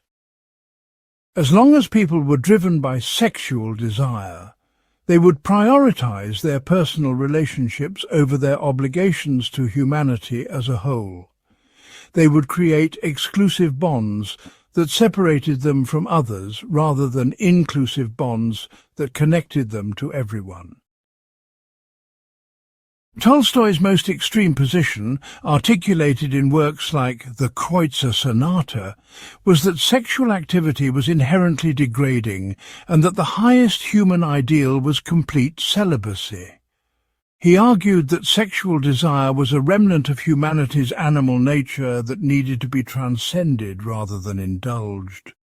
As long as people were driven by sexual desire, they would prioritize their personal relationships over their obligations to humanity as a whole. They would create exclusive bonds that separated them from others rather than inclusive bonds that connected them to everyone. Tolstoy's most extreme position, articulated in works like the Kreutzer Sonata, was that sexual activity was inherently degrading and that the highest human ideal was complete celibacy. He argued that sexual desire was a remnant of humanity's animal nature that needed to be transcended rather than indulged.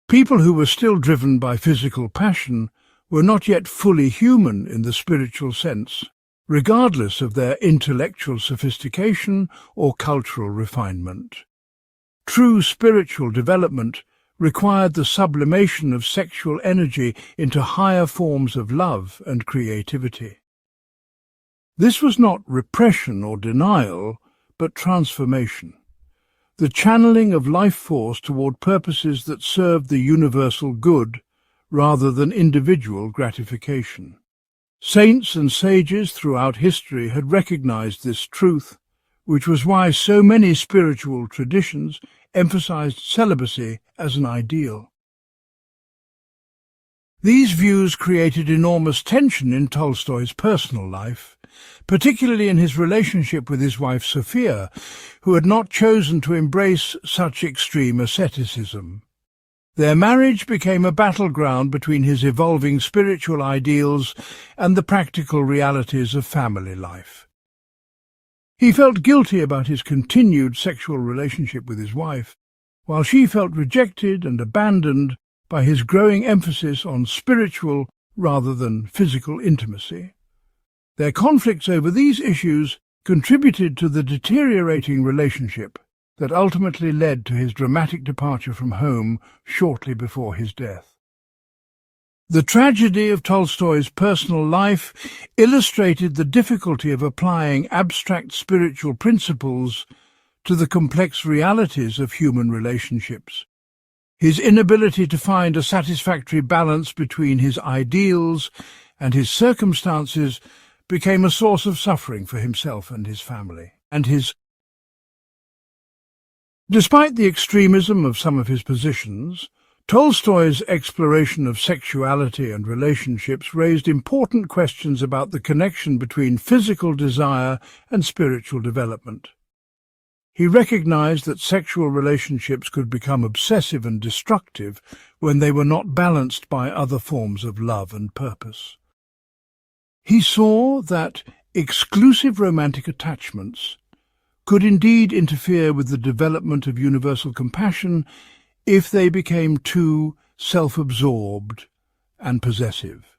People who were still driven by physical passion were not yet fully human in the spiritual sense, regardless of their intellectual sophistication or cultural refinement. True spiritual development required the sublimation of sexual energy into higher forms of love and creativity. This was not repression or denial, but transformation, the channeling of life force toward purposes that served the universal good rather than individual gratification. Saints and sages throughout history had recognized this truth, which was why so many spiritual traditions emphasized celibacy as an ideal. These views created enormous tension in Tolstoy's personal life, particularly in his relationship with his wife Sophia, who had not chosen to embrace such extreme asceticism. Their marriage became a battleground between his evolving spiritual ideals and the practical realities of family life. He felt guilty about his continued sexual relationship with his wife, while she felt rejected and abandoned by his growing emphasis on spiritual rather than physical intimacy. Their conflicts over these issues contributed to the deteriorating relationship that ultimately led to his dramatic departure from home shortly before his death. The tragedy of Tolstoy's personal life illustrated the difficulty of applying abstract spiritual principles to the complex realities of human relationships. His inability to find a satisfactory balance between his ideals and his circumstances became a source of suffering for himself and his family, Despite the extremism of some of his positions, Tolstoy's exploration of sexuality and relationships raised important questions about the connection between physical desire and spiritual development. He recognized that sexual relationships could become obsessive and destructive when they were not balanced by other forms of love and purpose. He saw that exclusive romantic attachments could indeed interfere with the development of universal compassion if they became too self-absorbed and possessive.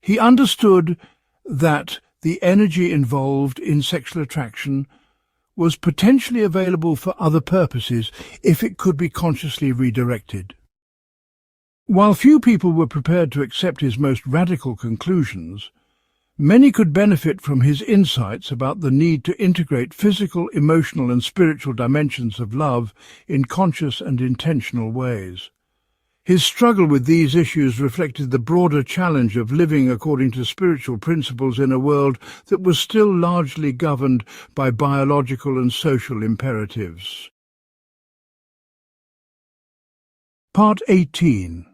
He understood that the energy involved in sexual attraction was potentially available for other purposes if it could be consciously redirected. While few people were prepared to accept his most radical conclusions, many could benefit from his insights about the need to integrate physical, emotional and spiritual dimensions of love in conscious and intentional ways. His struggle with these issues reflected the broader challenge of living according to spiritual principles in a world that was still largely governed by biological and social imperatives. Part 18.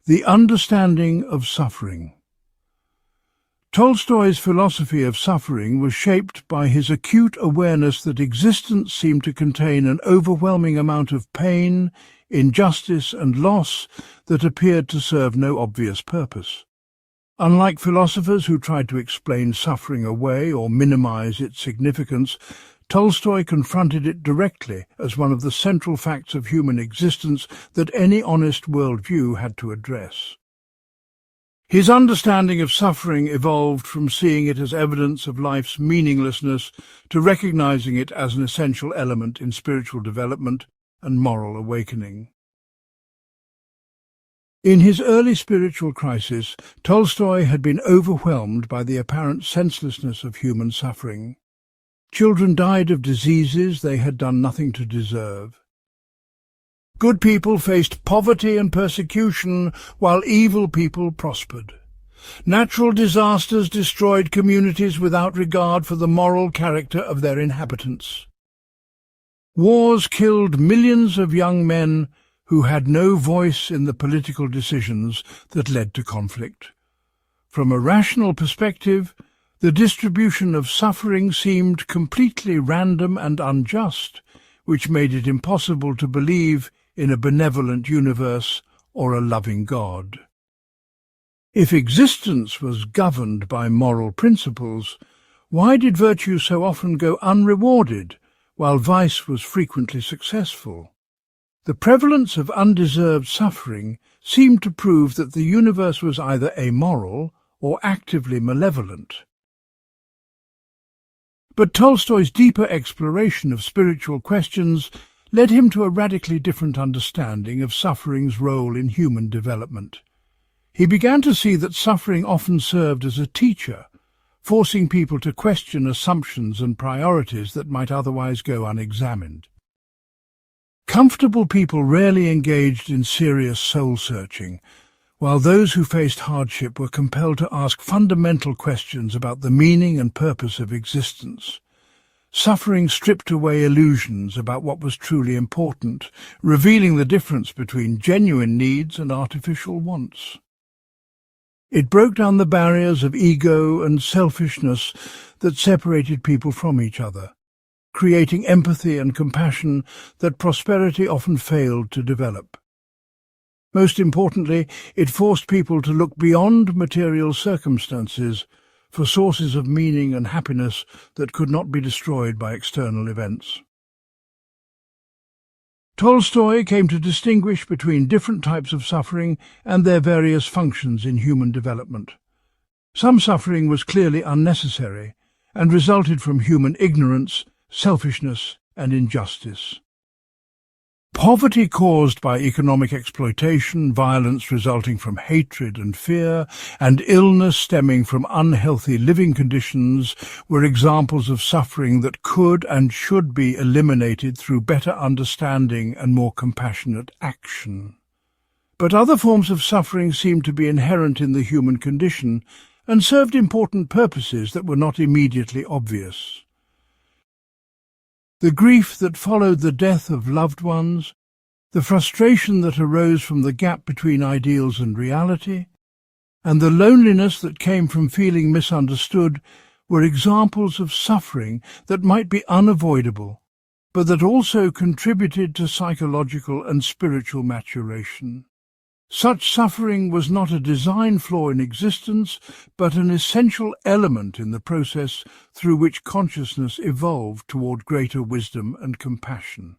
The Understanding of Suffering. Tolstoy's philosophy of suffering was shaped by his acute awareness that existence seemed to contain an overwhelming amount of pain, injustice and loss that appeared to serve no obvious purpose. Unlike philosophers who tried to explain suffering away or minimize its significance, Tolstoy confronted it directly as one of the central facts of human existence that any honest worldview had to address. His understanding of suffering evolved from seeing it as evidence of life's meaninglessness to recognizing it as an essential element in spiritual development and moral awakening. In his early spiritual crisis, Tolstoy had been overwhelmed by the apparent senselessness of human suffering. Children died of diseases they had done nothing to deserve. Good people faced poverty and persecution, while evil people prospered. Natural disasters destroyed communities without regard for the moral character of their inhabitants. Wars killed millions of young men who had no voice in the political decisions that led to conflict. From a rational perspective, the distribution of suffering seemed completely random and unjust, which made it impossible to believe in a benevolent universe or a loving God. If existence was governed by moral principles, why did virtue so often go unrewarded, while vice was frequently successful? The prevalence of undeserved suffering seemed to prove that the universe was either amoral or actively malevolent. But Tolstoy's deeper exploration of spiritual questions led him to a radically different understanding of suffering's role in human development. He began to see that suffering often served as a teacher, forcing people to question assumptions and priorities that might otherwise go unexamined. Comfortable people rarely engaged in serious soul-searching, while those who faced hardship were compelled to ask fundamental questions about the meaning and purpose of existence. Suffering stripped away illusions about what was truly important, revealing the difference between genuine needs and artificial wants. It broke down the barriers of ego and selfishness that separated people from each other, creating empathy and compassion that prosperity often failed to develop. Most importantly, it forced people to look beyond material circumstances for sources of meaning and happiness that could not be destroyed by external events. Tolstoy came to distinguish between different types of suffering and their various functions in human development. Some suffering was clearly unnecessary and resulted from human ignorance, selfishness and injustice. Poverty caused by economic exploitation, violence resulting from hatred and fear, and illness stemming from unhealthy living conditions were examples of suffering that could and should be eliminated through better understanding and more compassionate action. But other forms of suffering seemed to be inherent in the human condition and served important purposes that were not immediately obvious. The grief that followed the death of loved ones, the frustration that arose from the gap between ideals and reality, and the loneliness that came from feeling misunderstood were examples of suffering that might be unavoidable, but that also contributed to psychological and spiritual maturation. Such suffering was not a design flaw in existence, but an essential element in the process through which consciousness evolved toward greater wisdom and compassion.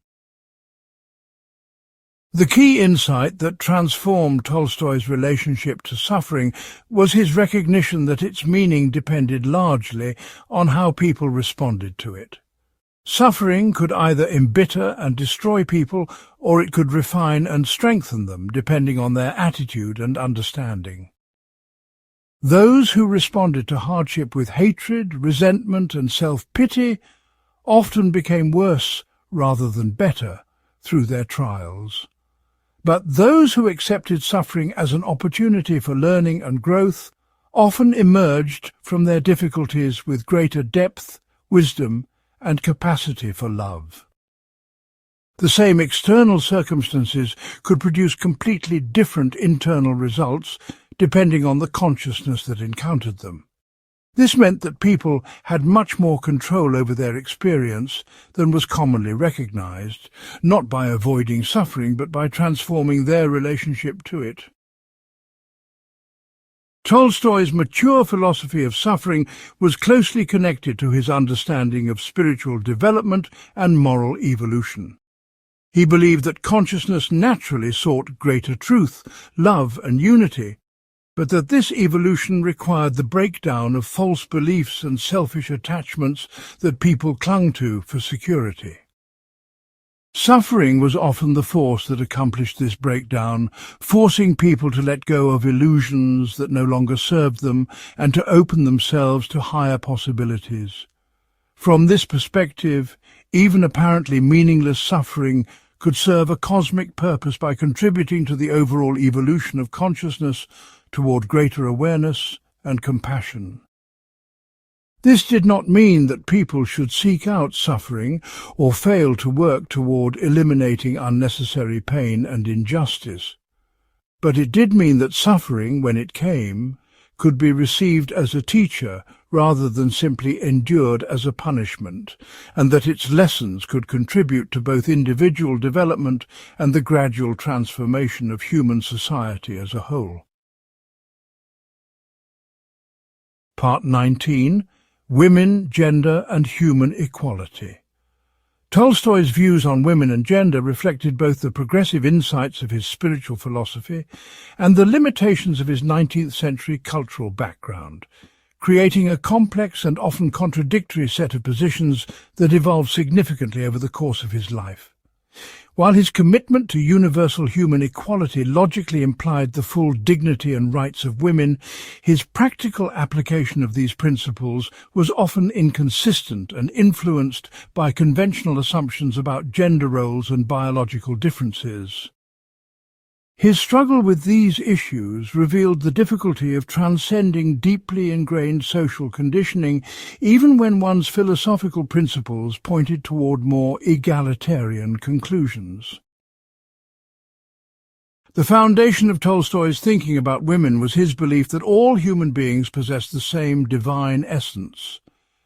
The key insight that transformed Tolstoy's relationship to suffering was his recognition that its meaning depended largely on how people responded to it. Suffering could either embitter and destroy people, or it could refine and strengthen them, depending on their attitude and understanding. Those who responded to hardship with hatred, resentment, and self-pity often became worse rather than better through their trials. But those who accepted suffering as an opportunity for learning and growth often emerged from their difficulties with greater depth, wisdom, and capacity for love. The same external circumstances could produce completely different internal results depending on the consciousness that encountered them. This meant that people had much more control over their experience than was commonly recognized, not by avoiding suffering but by transforming their relationship to it. Tolstoy's mature philosophy of suffering was closely connected to his understanding of spiritual development and moral evolution. He believed that consciousness naturally sought greater truth, love, and unity, but that this evolution required the breakdown of false beliefs and selfish attachments that people clung to for security. Suffering was often the force that accomplished this breakdown, forcing people to let go of illusions that no longer served them and to open themselves to higher possibilities. From this perspective, even apparently meaningless suffering could serve a cosmic purpose by contributing to the overall evolution of consciousness toward greater awareness and compassion. This did not mean that people should seek out suffering or fail to work toward eliminating unnecessary pain and injustice, but it did mean that suffering, when it came, could be received as a teacher rather than simply endured as a punishment, and that its lessons could contribute to both individual development and the gradual transformation of human society as a whole. Part 19. Women, Gender and Human Equality. Tolstoy's views on women and gender reflected both the progressive insights of his spiritual philosophy and the limitations of his 19th century cultural background, creating a complex and often contradictory set of positions that evolved significantly over the course of his life. While his commitment to universal human equality logically implied the full dignity and rights of women, his practical application of these principles was often inconsistent and influenced by conventional assumptions about gender roles and biological differences. His struggle with these issues revealed the difficulty of transcending deeply ingrained social conditioning, even when one's philosophical principles pointed toward more egalitarian conclusions. The foundation of Tolstoy's thinking about women was his belief that all human beings possessed the same divine essence,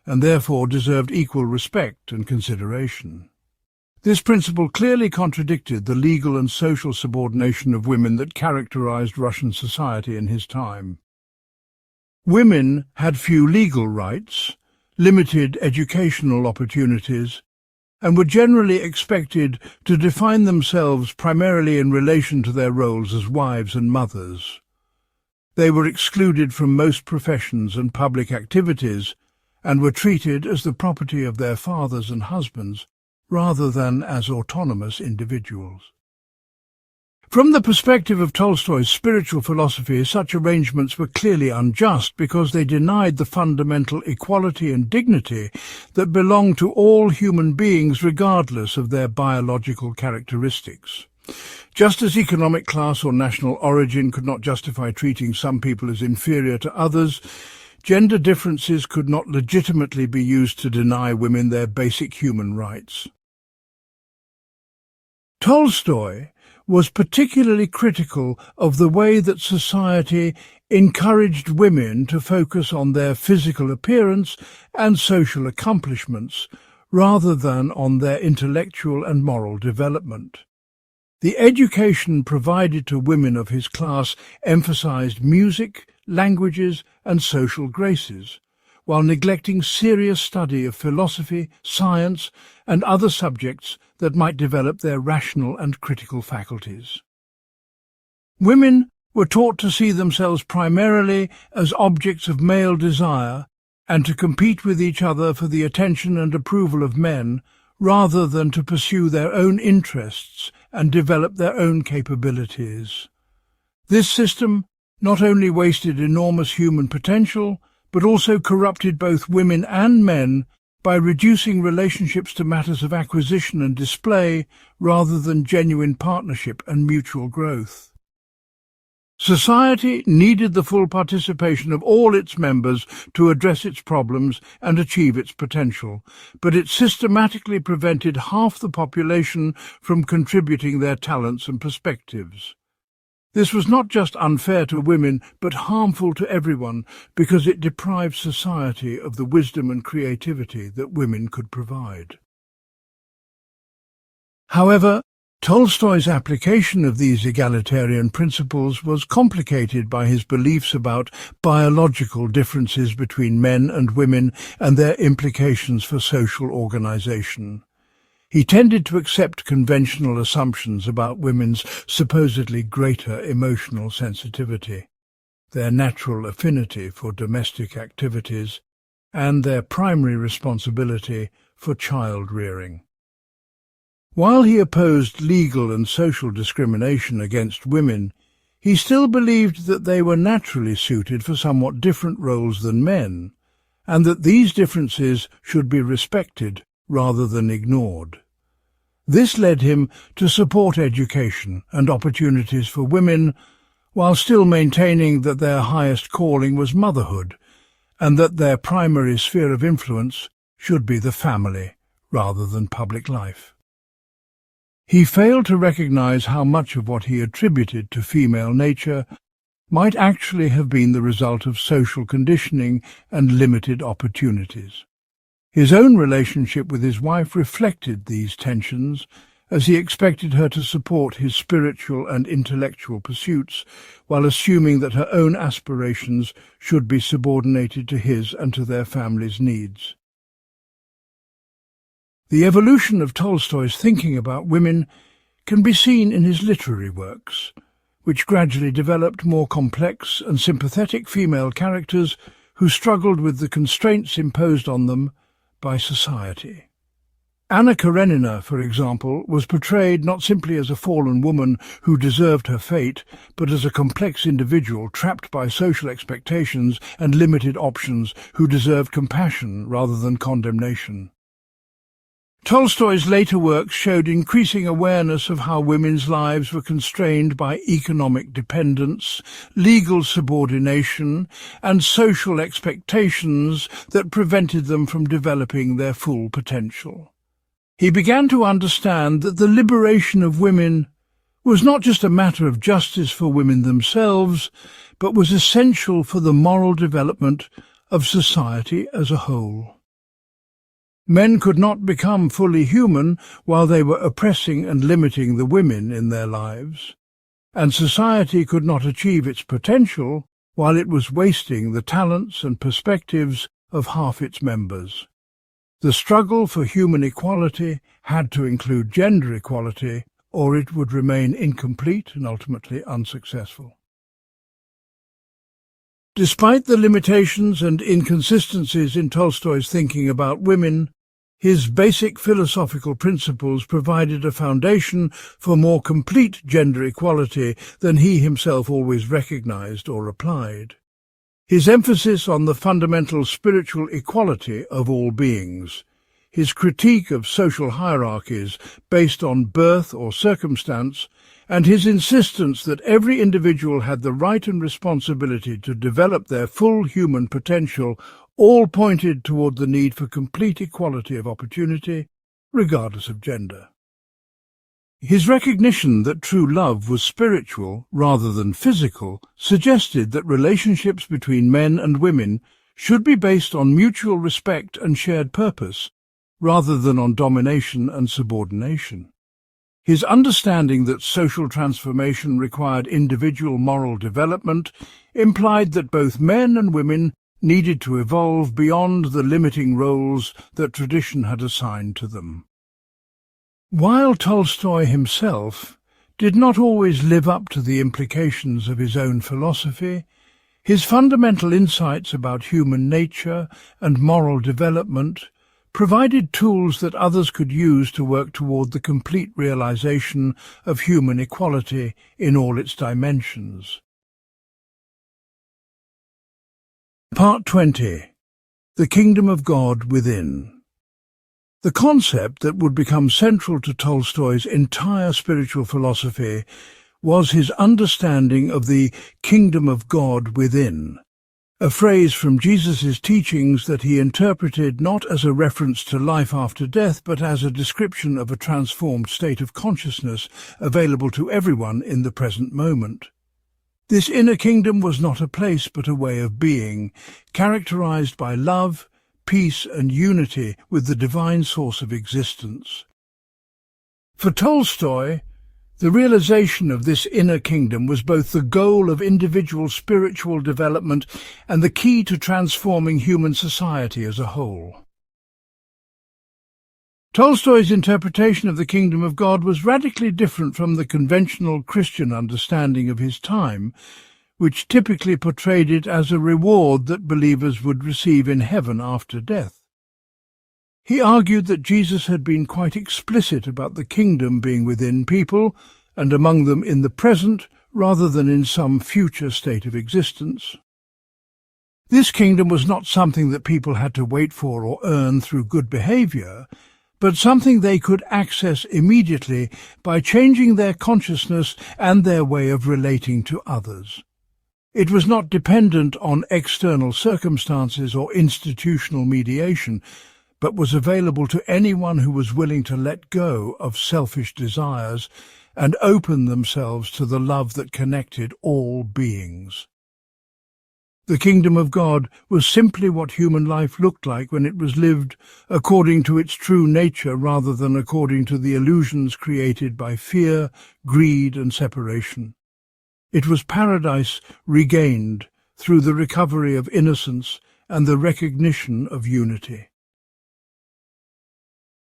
and therefore deserved equal respect and consideration. This principle clearly contradicted the legal and social subordination of women that characterized Russian society in his time. Women had few legal rights, limited educational opportunities, and were generally expected to define themselves primarily in relation to their roles as wives and mothers. They were excluded from most professions and public activities, and were treated as the property of their fathers and husbands, rather than as autonomous individuals. From the perspective of Tolstoy's spiritual philosophy, such arrangements were clearly unjust because they denied the fundamental equality and dignity that belonged to all human beings regardless of their biological characteristics. Just as economic class or national origin could not justify treating some people as inferior to others, gender differences could not legitimately be used to deny women their basic human rights. Tolstoy was particularly critical of the way that society encouraged women to focus on their physical appearance and social accomplishments, rather than on their intellectual and moral development. The education provided to women of his class emphasized music, languages, and social graces, while neglecting serious study of philosophy, science, and other subjects that might develop their rational and critical faculties. Women were taught to see themselves primarily as objects of male desire and to compete with each other for the attention and approval of men, rather than to pursue their own interests and develop their own capabilities. This system not only wasted enormous human potential, but also corrupted both women and men by reducing relationships to matters of acquisition and display rather than genuine partnership and mutual growth. Society needed the full participation of all its members to address its problems and achieve its potential, but it systematically prevented half the population from contributing their talents and perspectives. This was not just unfair to women, but harmful to everyone, because it deprived society of the wisdom and creativity that women could provide. However, Tolstoy's application of these egalitarian principles was complicated by his beliefs about biological differences between men and women and their implications for social organization. He tended to accept conventional assumptions about women's supposedly greater emotional sensitivity, their natural affinity for domestic activities, and their primary responsibility for child-rearing. While he opposed legal and social discrimination against women, he still believed that they were naturally suited for somewhat different roles than men, and that these differences should be respected rather than ignored. This led him to support education and opportunities for women, while still maintaining that their highest calling was motherhood, and that their primary sphere of influence should be the family rather than public life. He failed to recognize how much of what he attributed to female nature might actually have been the result of social conditioning and limited opportunities. His own relationship with his wife reflected these tensions, as he expected her to support his spiritual and intellectual pursuits, while assuming that her own aspirations should be subordinated to his and to their family's needs. The evolution of Tolstoy's thinking about women can be seen in his literary works, which gradually developed more complex and sympathetic female characters who struggled with the constraints imposed on them by society. Anna Karenina, for example, was portrayed not simply as a fallen woman who deserved her fate, but as a complex individual trapped by social expectations and limited options who deserved compassion rather than condemnation. Tolstoy's later works showed increasing awareness of how women's lives were constrained by economic dependence, legal subordination, and social expectations that prevented them from developing their full potential. He began to understand that the liberation of women was not just a matter of justice for women themselves, but was essential for the moral development of society as a whole. Men could not become fully human while they were oppressing and limiting the women in their lives, and society could not achieve its potential while it was wasting the talents and perspectives of half its members. The struggle for human equality had to include gender equality, or it would remain incomplete and ultimately unsuccessful. Despite the limitations and inconsistencies in Tolstoy's thinking about women, his basic philosophical principles provided a foundation for more complete gender equality than he himself always recognized or applied. His emphasis on the fundamental spiritual equality of all beings, his critique of social hierarchies based on birth or circumstance, and his insistence that every individual had the right and responsibility to develop their full human potential all pointed toward the need for complete equality of opportunity, regardless of gender. His recognition that true love was spiritual rather than physical suggested that relationships between men and women should be based on mutual respect and shared purpose, rather than on domination and subordination. His understanding that social transformation required individual moral development implied that both men and women needed to evolve beyond the limiting roles that tradition had assigned to them. While Tolstoy himself did not always live up to the implications of his own philosophy, his fundamental insights about human nature and moral development provided tools that others could use to work toward the complete realization of human equality in all its dimensions. Part 20. The Kingdom of God Within. The concept that would become central to Tolstoy's entire spiritual philosophy was his understanding of the Kingdom of God Within, a phrase from Jesus' teachings that he interpreted not as a reference to life after death, but as a description of a transformed state of consciousness available to everyone in the present moment. This inner kingdom was not a place but a way of being, characterized by love, peace and unity with the divine source of existence. For Tolstoy, the realization of this inner kingdom was both the goal of individual spiritual development and the key to transforming human society as a whole. Tolstoy's interpretation of the kingdom of God was radically different from the conventional Christian understanding of his time, which typically portrayed it as a reward that believers would receive in heaven after death. He argued that Jesus had been quite explicit about the kingdom being within people and among them in the present rather than in some future state of existence. This kingdom was not something that people had to wait for or earn through good behavior, but something they could access immediately by changing their consciousness and their way of relating to others. It was not dependent on external circumstances or institutional mediation, but was available to anyone who was willing to let go of selfish desires and open themselves to the love that connected all beings. The kingdom of God was simply what human life looked like when it was lived according to its true nature rather than according to the illusions created by fear, greed and separation. It was paradise regained through the recovery of innocence and the recognition of unity.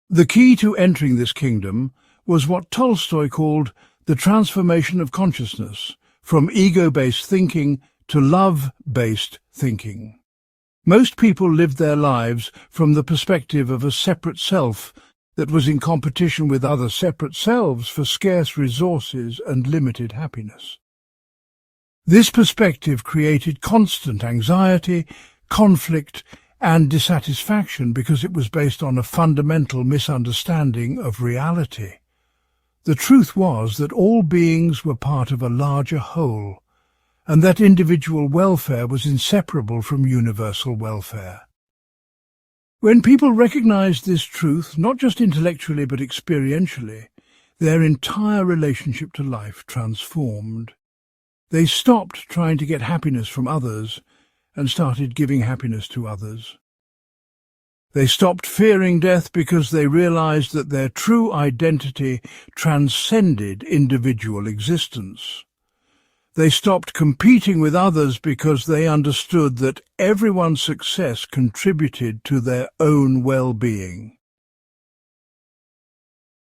The key to entering this kingdom was what Tolstoy called the transformation of consciousness, from ego-based thinking to love-based thinking. Most people lived their lives from the perspective of a separate self that was in competition with other separate selves for scarce resources and limited happiness. This perspective created constant anxiety, conflict, and dissatisfaction because it was based on a fundamental misunderstanding of reality. The truth was that all beings were part of a larger whole, and that individual welfare was inseparable from universal welfare. When people recognized this truth, not just intellectually but experientially, their entire relationship to life transformed. They stopped trying to get happiness from others and started giving happiness to others. They stopped fearing death because they realized that their true identity transcended individual existence. They stopped competing with others because they understood that everyone's success contributed to their own well-being.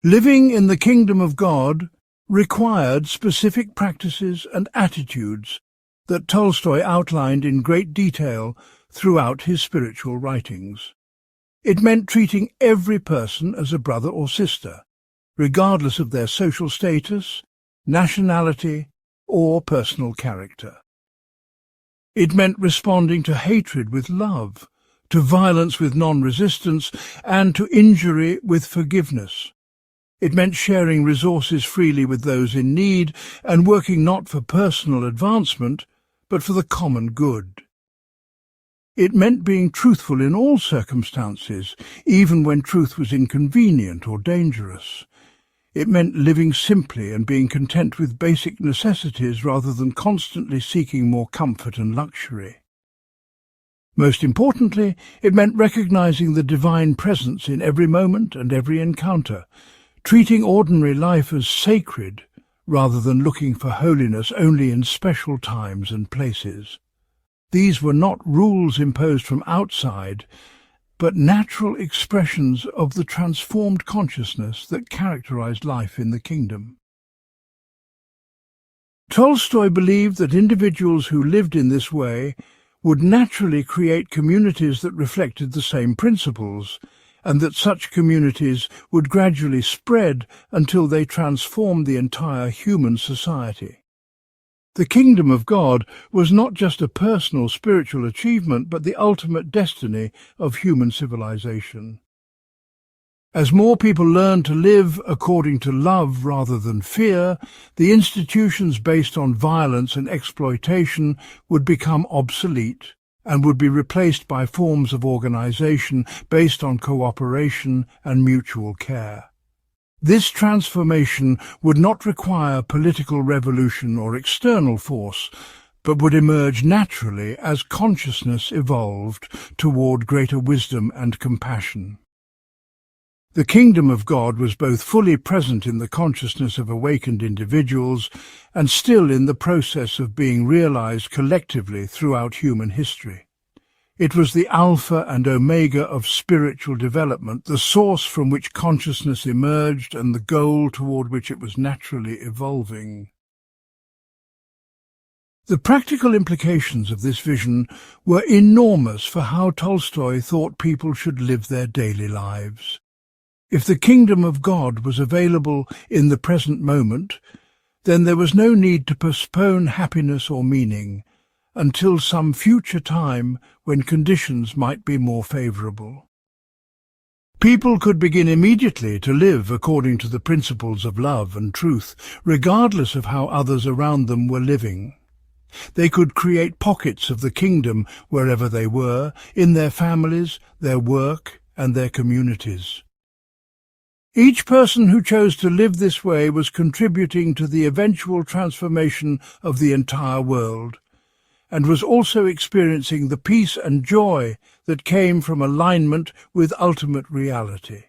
Living in the kingdom of God required specific practices and attitudes that Tolstoy outlined in great detail throughout his spiritual writings. It meant treating every person as a brother or sister, regardless of their social status, nationality, or personal character. It meant responding to hatred with love, to violence with non-resistance, and to injury with forgiveness. It meant sharing resources freely with those in need and working not for personal advancement, but for the common good. It meant being truthful in all circumstances, even when truth was inconvenient or dangerous. It meant living simply and being content with basic necessities rather than constantly seeking more comfort and luxury. Most importantly, it meant recognizing the divine presence in every moment and every encounter, treating ordinary life as sacred rather than looking for holiness only in special times and places. These were not rules imposed from outside, but natural expressions of the transformed consciousness that characterized life in the kingdom. Tolstoy believed that individuals who lived in this way would naturally create communities that reflected the same principles, and that such communities would gradually spread until they transformed the entire human society. The kingdom of God was not just a personal spiritual achievement, but the ultimate destiny of human civilization. As more people learned to live according to love rather than fear, the institutions based on violence and exploitation would become obsolete and would be replaced by forms of organization based on cooperation and mutual care. This transformation would not require political revolution or external force, but would emerge naturally as consciousness evolved toward greater wisdom and compassion. The kingdom of God was both fully present in the consciousness of awakened individuals and still in the process of being realized collectively throughout human history. It was the alpha and omega of spiritual development, the source from which consciousness emerged and the goal toward which it was naturally evolving. The practical implications of this vision were enormous for how Tolstoy thought people should live their daily lives. If the kingdom of God was available in the present moment, then there was no need to postpone happiness or meaning until some future time when conditions might be more favorable. People could begin immediately to live according to the principles of love and truth, regardless of how others around them were living. They could create pockets of the kingdom wherever they were, in their families, their work, and their communities. Each person who chose to live this way was contributing to the eventual transformation of the entire world, and was also experiencing the peace and joy that came from alignment with ultimate reality.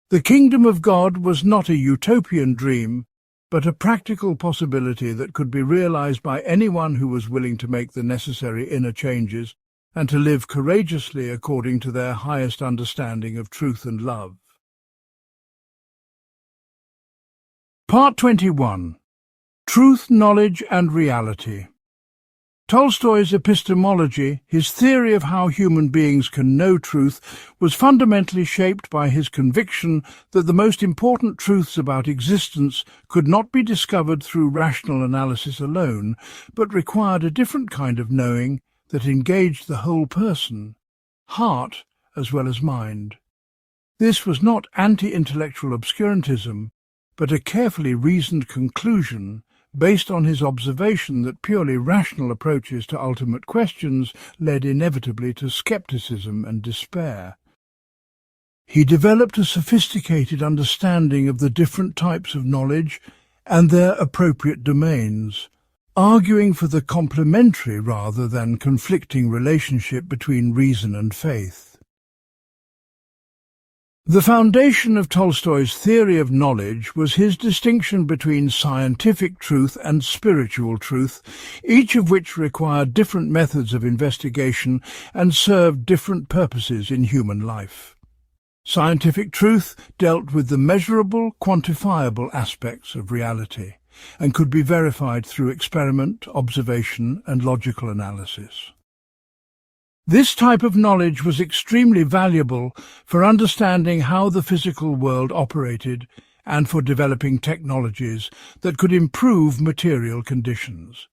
The kingdom of God was not a utopian dream, but a practical possibility that could be realized by anyone who was willing to make the necessary inner changes and to live courageously according to their highest understanding of truth and love. Part 21. Truth, Knowledge and Reality. Tolstoy's epistemology, his theory of how human beings can know truth, was fundamentally shaped by his conviction that the most important truths about existence could not be discovered through rational analysis alone, but required a different kind of knowing that engaged the whole person, heart as well as mind. This was not anti-intellectual obscurantism, but a carefully reasoned conclusion based on his observation that purely rational approaches to ultimate questions led inevitably to skepticism and despair. He developed a sophisticated understanding of the different types of knowledge and their appropriate domains, arguing for the complementary rather than conflicting relationship between reason and faith. The foundation of Tolstoy's theory of knowledge was his distinction between scientific truth and spiritual truth, each of which required different methods of investigation and served different purposes in human life. Scientific truth dealt with the measurable, quantifiable aspects of reality and could be verified through experiment, observation, and logical analysis. This type of knowledge was extremely valuable for understanding how the physical world operated and for developing technologies that could improve material conditions.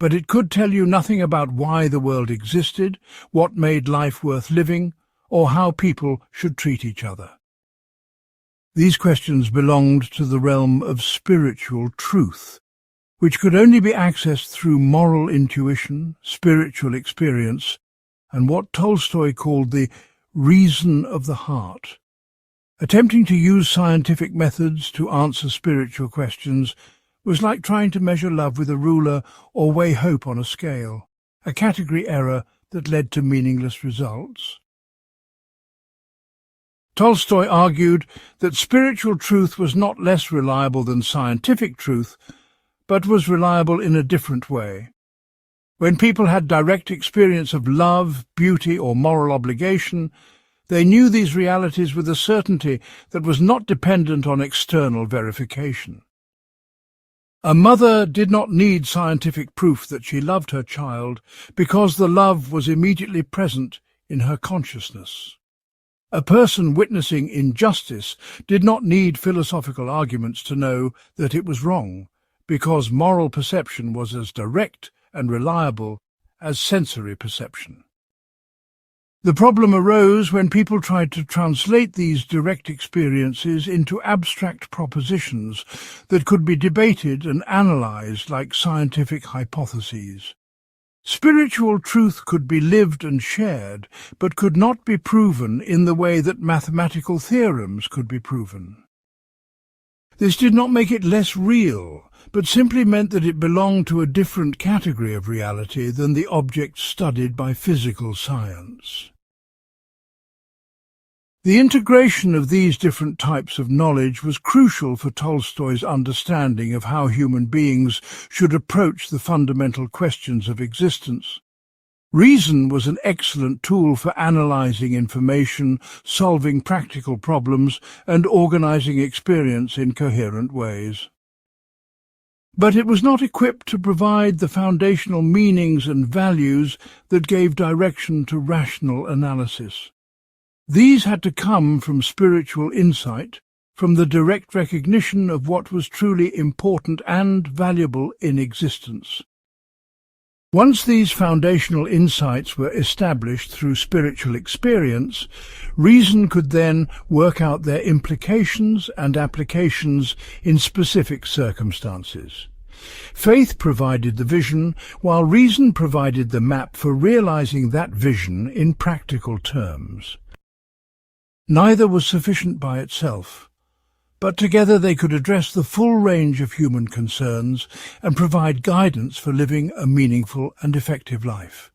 But it could tell you nothing about why the world existed, what made life worth living, or how people should treat each other. These questions belonged to the realm of spiritual truth, which could only be accessed through moral intuition, spiritual experience, and what Tolstoy called the reason of the heart. Attempting to use scientific methods to answer spiritual questions was like trying to measure love with a ruler or weigh hope on a scale, a category error that led to meaningless results. Tolstoy argued that spiritual truth was not less reliable than scientific truth, but was reliable in a different way. When people had direct experience of love, beauty, or moral obligation, they knew these realities with a certainty that was not dependent on external verification. A mother did not need scientific proof that she loved her child because the love was immediately present in her consciousness. A person witnessing injustice did not need philosophical arguments to know that it was wrong, because moral perception was as direct and reliable as sensory perception. The problem arose when people tried to translate these direct experiences into abstract propositions that could be debated and analyzed like scientific hypotheses. Spiritual truth could be lived and shared, but could not be proven in the way that mathematical theorems could be proven. This did not make it less real, but simply meant that it belonged to a different category of reality than the objects studied by physical science. The integration of these different types of knowledge was crucial for Tolstoy's understanding of how human beings should approach the fundamental questions of existence. Reason was an excellent tool for analyzing information, solving practical problems, and organizing experience in coherent ways. But it was not equipped to provide the foundational meanings and values that gave direction to rational analysis. These had to come from spiritual insight, from the direct recognition of what was truly important and valuable in existence. Once these foundational insights were established through spiritual experience, reason could then work out their implications and applications in specific circumstances. Faith provided the vision, while reason provided the map for realizing that vision in practical terms. Neither was sufficient by itself, but together they could address the full range of human concerns and provide guidance for living a meaningful and effective life.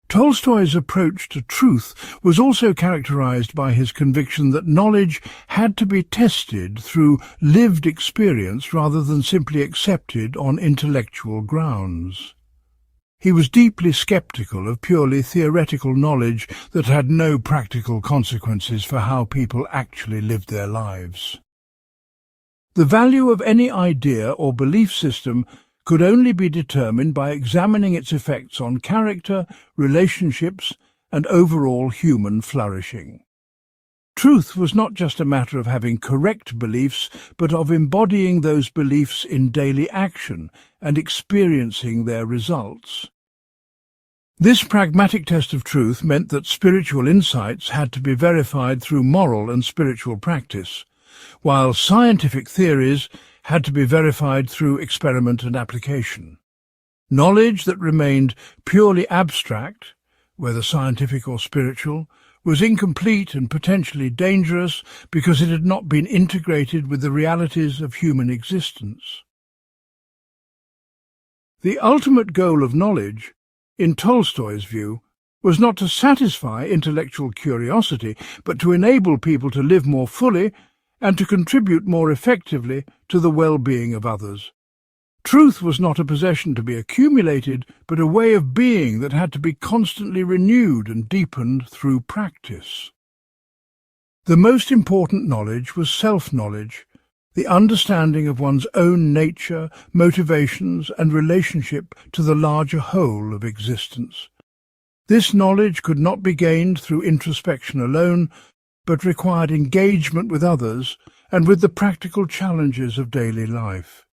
Tolstoy's approach to truth was also characterized by his conviction that knowledge had to be tested through lived experience rather than simply accepted on intellectual grounds. He was deeply skeptical of purely theoretical knowledge that had no practical consequences for how people actually lived their lives. The value of any idea or belief system could only be determined by examining its effects on character, relationships, and overall human flourishing. Truth was not just a matter of having correct beliefs, but of embodying those beliefs in daily action and experiencing their results. This pragmatic test of truth meant that spiritual insights had to be verified through moral and spiritual practice, while scientific theories had to be verified through experiment and application. Knowledge that remained purely abstract, whether scientific or spiritual, was incomplete and potentially dangerous because it had not been integrated with the realities of human existence. The ultimate goal of knowledge, in Tolstoy's view, was not to satisfy intellectual curiosity, but to enable people to live more fully and to contribute more effectively to the well-being of others. Truth was not a possession to be accumulated, but a way of being that had to be constantly renewed and deepened through practice. The most important knowledge was self-knowledge, the understanding of one's own nature, motivations, and relationship to the larger whole of existence. This knowledge could not be gained through introspection alone, but required engagement with others and with the practical challenges of daily life.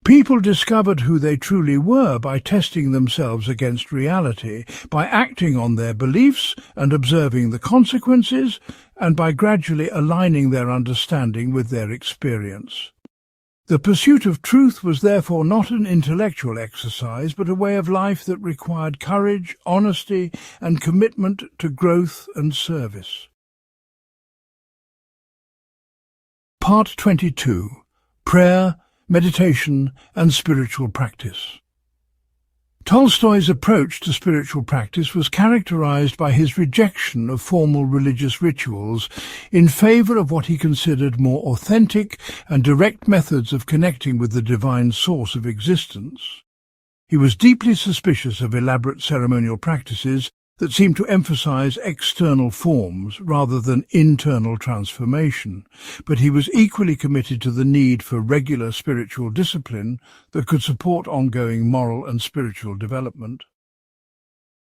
People discovered who they truly were by testing themselves against reality, by acting on their beliefs and observing the consequences, and by gradually aligning their understanding with their experience. The pursuit of truth was therefore not an intellectual exercise, but a way of life that required courage, honesty, and commitment to growth and service. Part 22. Prayer, Meditation and Spiritual Practice. Tolstoy's approach to spiritual practice was characterized by his rejection of formal religious rituals in favor of what he considered more authentic and direct methods of connecting with the divine source of existence. He was deeply suspicious of elaborate ceremonial practices that seemed to emphasize external forms rather than internal transformation, but he was equally committed to the need for regular spiritual discipline that could support ongoing moral and spiritual development.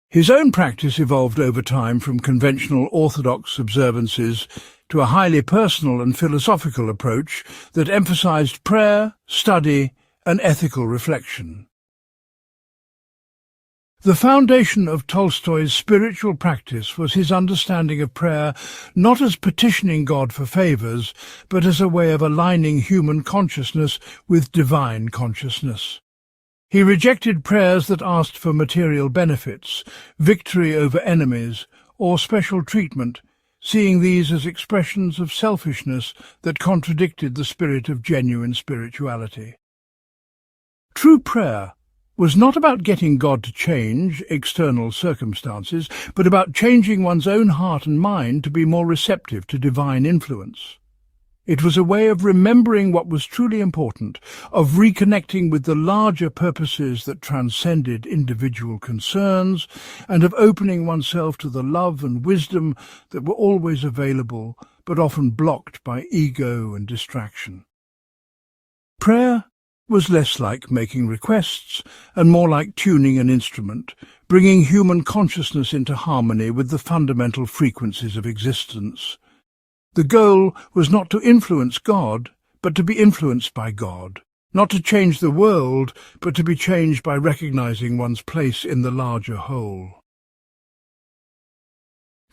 His own practice evolved over time from conventional orthodox observances to a highly personal and philosophical approach that emphasized prayer, study, and ethical reflection. The foundation of Tolstoy's spiritual practice was his understanding of prayer not as petitioning God for favors, but as a way of aligning human consciousness with divine consciousness. He rejected prayers that asked for material benefits, victory over enemies, or special treatment, seeing these as expressions of selfishness that contradicted the spirit of genuine spirituality. True prayer was not about getting God to change external circumstances, but about changing one's own heart and mind to be more receptive to divine influence. It was a way of remembering what was truly important, of reconnecting with the larger purposes that transcended individual concerns, and of opening oneself to the love and wisdom that were always available, but often blocked by ego and distraction. Prayer was less like making requests and more like tuning an instrument, bringing human consciousness into harmony with the fundamental frequencies of existence. The goal was not to influence God, but to be influenced by God, not to change the world, but to be changed by recognizing one's place in the larger whole.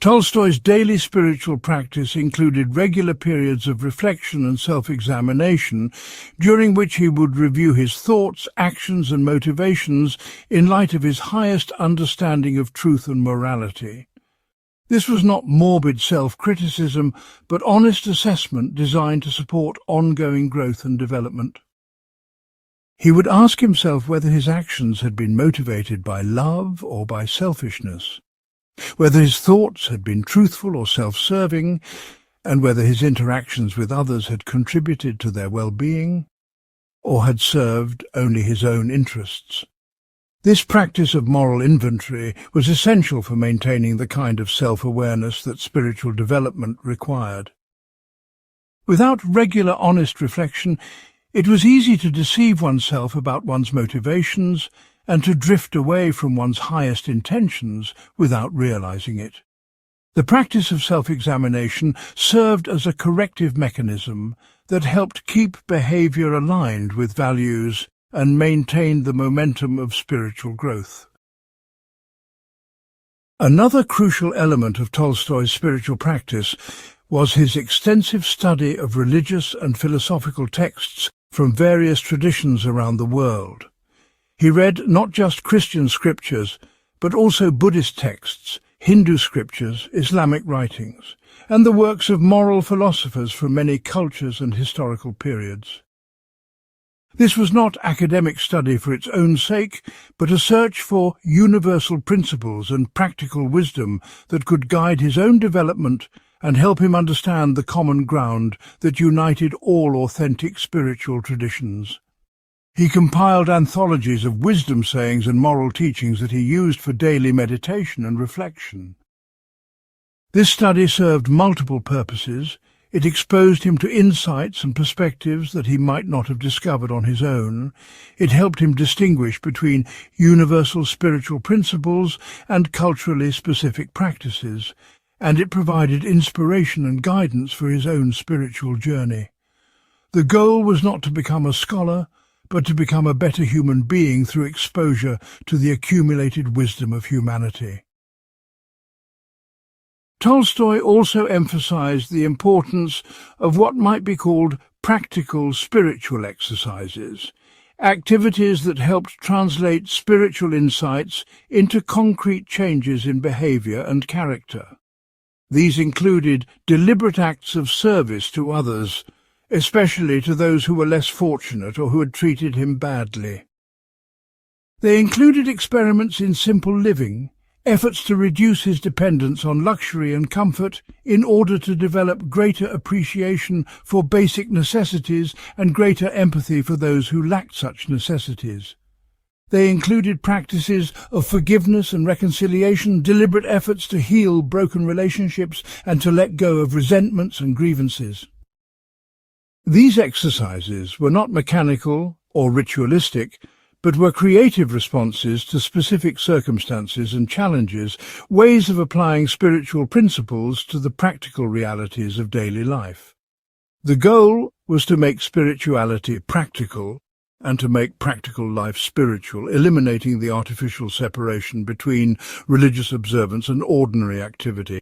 Tolstoy's daily spiritual practice included regular periods of reflection and self-examination, during which he would review his thoughts, actions and motivations in light of his highest understanding of truth and morality. This was not morbid self-criticism, but honest assessment designed to support ongoing growth and development. He would ask himself whether his actions had been motivated by love or by selfishness, whether his thoughts had been truthful or self-serving, and whether his interactions with others had contributed to their well-being or had served only his own interests. This practice of moral inventory was essential for maintaining the kind of self-awareness that spiritual development required. Without regular honest reflection, it was easy to deceive oneself about one's motivations and to drift away from one's highest intentions without realizing it. The practice of self-examination served as a corrective mechanism that helped keep behavior aligned with values and maintained the momentum of spiritual growth. Another crucial element of Tolstoy's spiritual practice was his extensive study of religious and philosophical texts from various traditions around the world. He read not just Christian scriptures, but also Buddhist texts, Hindu scriptures, Islamic writings, and the works of moral philosophers from many cultures and historical periods. This was not academic study for its own sake, but a search for universal principles and practical wisdom that could guide his own development and help him understand the common ground that united all authentic spiritual traditions. He compiled anthologies of wisdom sayings and moral teachings that he used for daily meditation and reflection. This study served multiple purposes. It exposed him to insights and perspectives that he might not have discovered on his own. It helped him distinguish between universal spiritual principles and culturally specific practices, and it provided inspiration and guidance for his own spiritual journey. The goal was not to become a scholar, but to become a better human being through exposure to the accumulated wisdom of humanity. Tolstoy also emphasized the importance of what might be called practical spiritual exercises, activities that helped translate spiritual insights into concrete changes in behavior and character. These included deliberate acts of service to others, especially to those who were less fortunate or who had treated him badly. They included experiments in simple living, efforts to reduce his dependence on luxury and comfort in order to develop greater appreciation for basic necessities and greater empathy for those who lacked such necessities. They included practices of forgiveness and reconciliation, deliberate efforts to heal broken relationships and to let go of resentments and grievances. These exercises were not mechanical or ritualistic, but were creative responses to specific circumstances and challenges, ways of applying spiritual principles to the practical realities of daily life. The goal was to make spirituality practical and to make practical life spiritual, eliminating the artificial separation between religious observance and ordinary activity.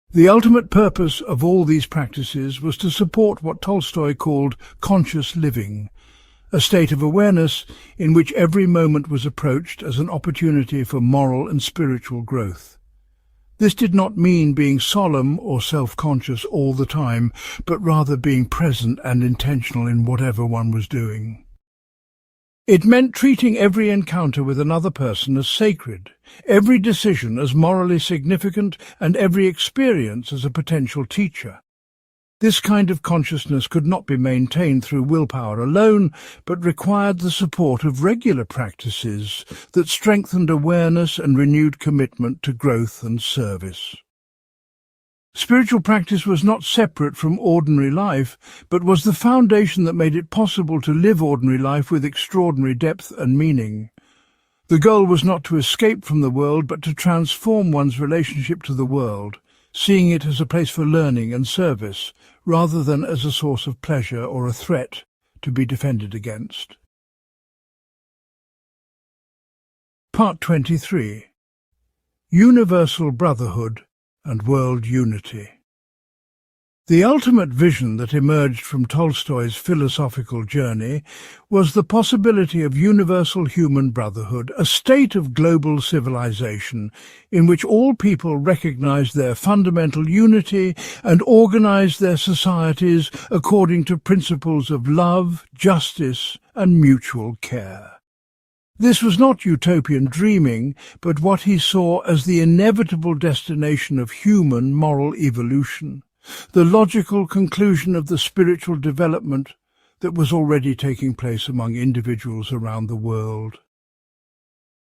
The ultimate purpose of all these practices was to support what Tolstoy called conscious living, a state of awareness in which every moment was approached as an opportunity for moral and spiritual growth. This did not mean being solemn or self-conscious all the time, but rather being present and intentional in whatever one was doing. It meant treating every encounter with another person as sacred, every decision as morally significant, and every experience as a potential teacher. This kind of consciousness could not be maintained through willpower alone, but required the support of regular practices that strengthened awareness and renewed commitment to growth and service. Spiritual practice was not separate from ordinary life, but was the foundation that made it possible to live ordinary life with extraordinary depth and meaning. The goal was not to escape from the world, but to transform one's relationship to the world, seeing it as a place for learning and service, rather than as a source of pleasure or a threat to be defended against. Part 23. Universal Brotherhood and World Unity. The ultimate vision that emerged from Tolstoy's philosophical journey was the possibility of universal human brotherhood, a state of global civilization in which all people recognized their fundamental unity and organized their societies according to principles of love, justice, and mutual care. This was not utopian dreaming, but what he saw as the inevitable destination of human moral evolution, the logical conclusion of the spiritual development that was already taking place among individuals around the world.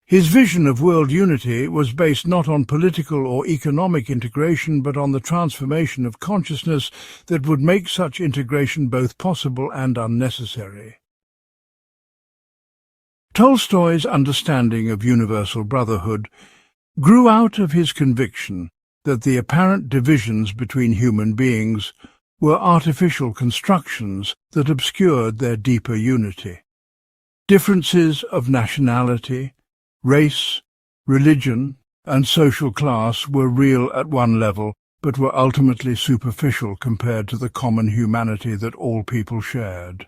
His vision of world unity was based not on political or economic integration, but on the transformation of consciousness that would make such integration both possible and unnecessary. Tolstoy's understanding of universal brotherhood grew out of his conviction that the apparent divisions between human beings were artificial constructions that obscured their deeper unity. Differences of nationality, race, religion, and social class were real at one level, but were ultimately superficial compared to the common humanity that all people shared.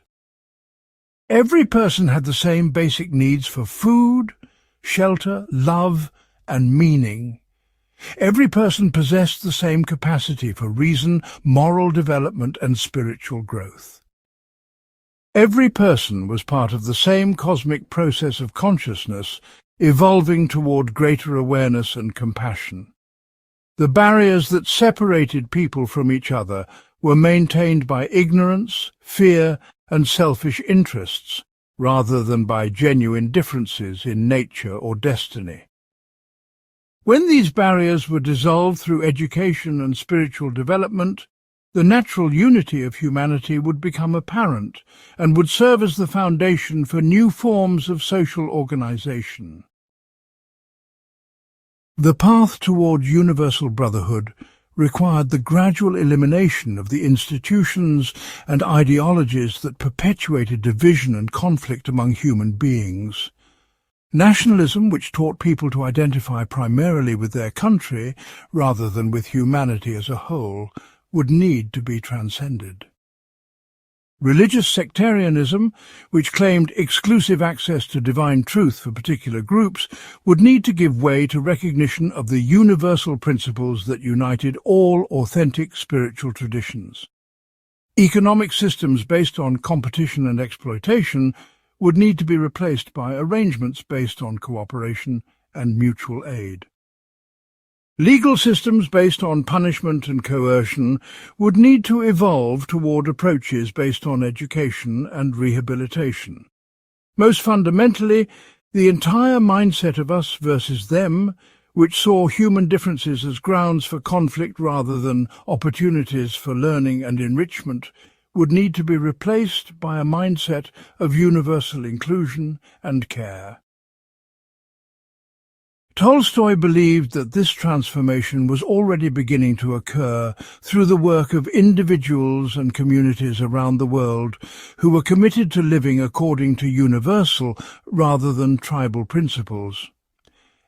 Every person had the same basic needs for food, shelter, love, and meaning. Every person possessed the same capacity for reason, moral development, and spiritual growth. Every person was part of the same cosmic process of consciousness, evolving toward greater awareness and compassion. The barriers that separated people from each other were maintained by ignorance, fear, and selfish interests, rather than by genuine differences in nature or destiny. When these barriers were dissolved through education and spiritual development, the natural unity of humanity would become apparent and would serve as the foundation for new forms of social organization. The path toward universal brotherhood required the gradual elimination of the institutions and ideologies that perpetuated division and conflict among human beings. Nationalism, which taught people to identify primarily with their country rather than with humanity as a whole, would need to be transcended. Religious sectarianism, which claimed exclusive access to divine truth for particular groups, would need to give way to recognition of the universal principles that united all authentic spiritual traditions. Economic systems based on competition and exploitation would need to be replaced by arrangements based on cooperation and mutual aid. Legal systems based on punishment and coercion would need to evolve toward approaches based on education and rehabilitation. Most fundamentally, the entire mindset of us versus them, which saw human differences as grounds for conflict rather than opportunities for learning and enrichment, would need to be replaced by a mindset of universal inclusion and care. Tolstoy believed that this transformation was already beginning to occur through the work of individuals and communities around the world who were committed to living according to universal rather than tribal principles.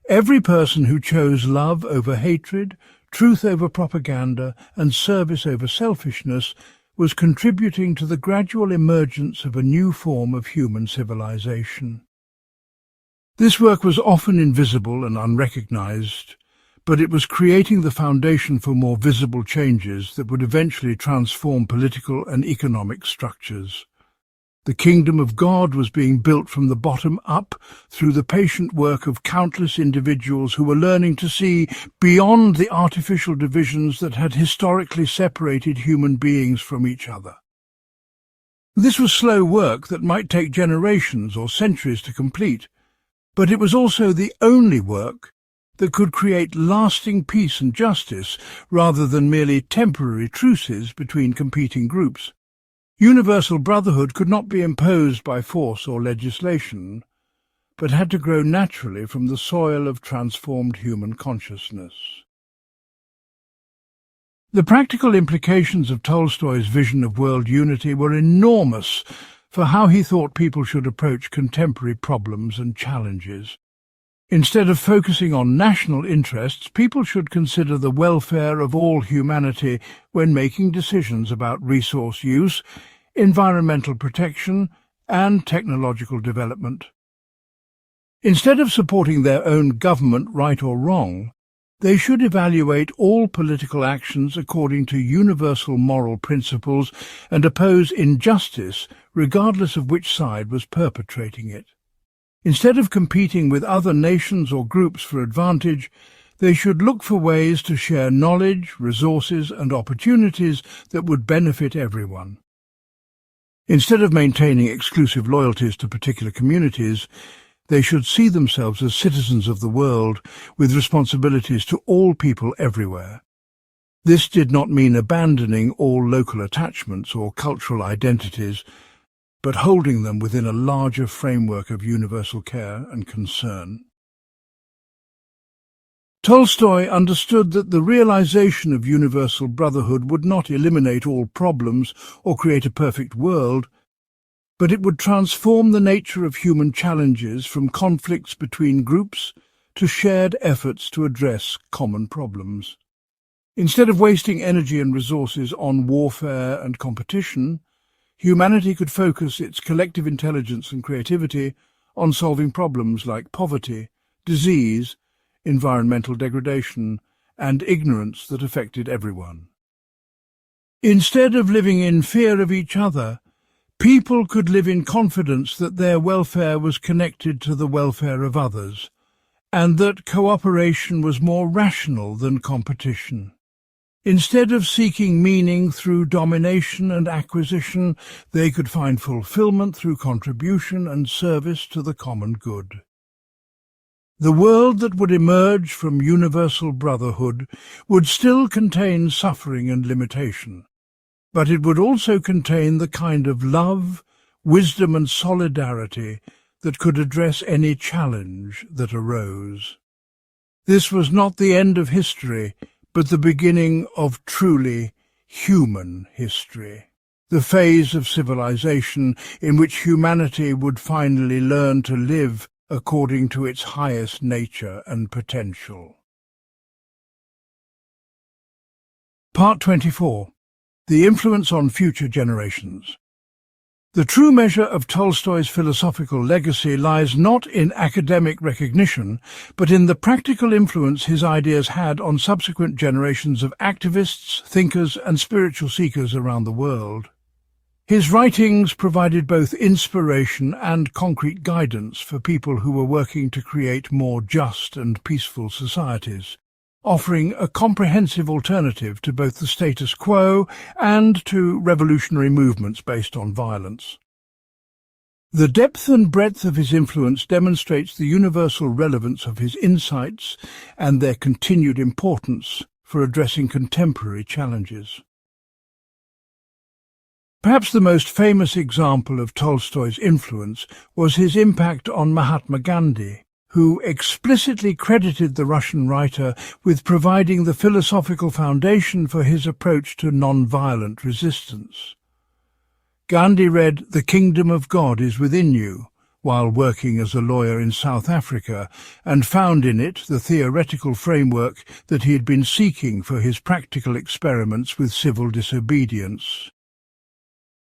Every person who chose love over hatred, truth over propaganda, and service over selfishness was contributing to the gradual emergence of a new form of human civilization. This work was often invisible and unrecognized, but it was creating the foundation for more visible changes that would eventually transform political and economic structures. The kingdom of God was being built from the bottom up through the patient work of countless individuals who were learning to see beyond the artificial divisions that had historically separated human beings from each other. This was slow work that might take generations or centuries to complete, but it was also the only work that could create lasting peace and justice rather than merely temporary truces between competing groups. Universal brotherhood could not be imposed by force or legislation, but had to grow naturally from the soil of transformed human consciousness. The practical implications of Tolstoy's vision of world unity were enormous for how he thought people should approach contemporary problems and challenges. Instead of focusing on national interests, people should consider the welfare of all humanity when making decisions about resource use, environmental protection, and technological development. Instead of supporting their own government, right or wrong, they should evaluate all political actions according to universal moral principles and oppose injustice regardless of which side was perpetrating it. Instead of competing with other nations or groups for advantage, they should look for ways to share knowledge, resources and opportunities that would benefit everyone. Instead of maintaining exclusive loyalties to particular communities, they should see themselves as citizens of the world with responsibilities to all people everywhere. This did not mean abandoning all local attachments or cultural identities, but holding them within a larger framework of universal care and concern. Tolstoy understood that the realization of universal brotherhood would not eliminate all problems or create a perfect world, but it would transform the nature of human challenges from conflicts between groups to shared efforts to address common problems. Instead of wasting energy and resources on warfare and competition, humanity could focus its collective intelligence and creativity on solving problems like poverty, disease, environmental degradation, and ignorance that affected everyone. Instead of living in fear of each other, people could live in confidence that their welfare was connected to the welfare of others, and that cooperation was more rational than competition. Instead of seeking meaning through domination and acquisition, they could find fulfillment through contribution and service to the common good. The world that would emerge from universal brotherhood would still contain suffering and limitation, but it would also contain the kind of love, wisdom and solidarity that could address any challenge that arose. This was not the end of history, but the beginning of truly human history, the phase of civilization in which humanity would finally learn to live according to its highest nature and potential. Part 24. The Influence on Future Generations. The true measure of Tolstoy's philosophical legacy lies not in academic recognition, but in the practical influence his ideas had on subsequent generations of activists, thinkers, and spiritual seekers around the world. His writings provided both inspiration and concrete guidance for people who were working to create more just and peaceful societies, offering a comprehensive alternative to both the status quo and to revolutionary movements based on violence. The depth and breadth of his influence demonstrates the universal relevance of his insights and their continued importance for addressing contemporary challenges. Perhaps the most famous example of Tolstoy's influence was his impact on Mahatma Gandhi, who explicitly credited the Russian writer with providing the philosophical foundation for his approach to non-violent resistance. Gandhi read "The Kingdom of God is Within You" while working as a lawyer in South Africa, and found in it the theoretical framework that he had been seeking for his practical experiments with civil disobedience.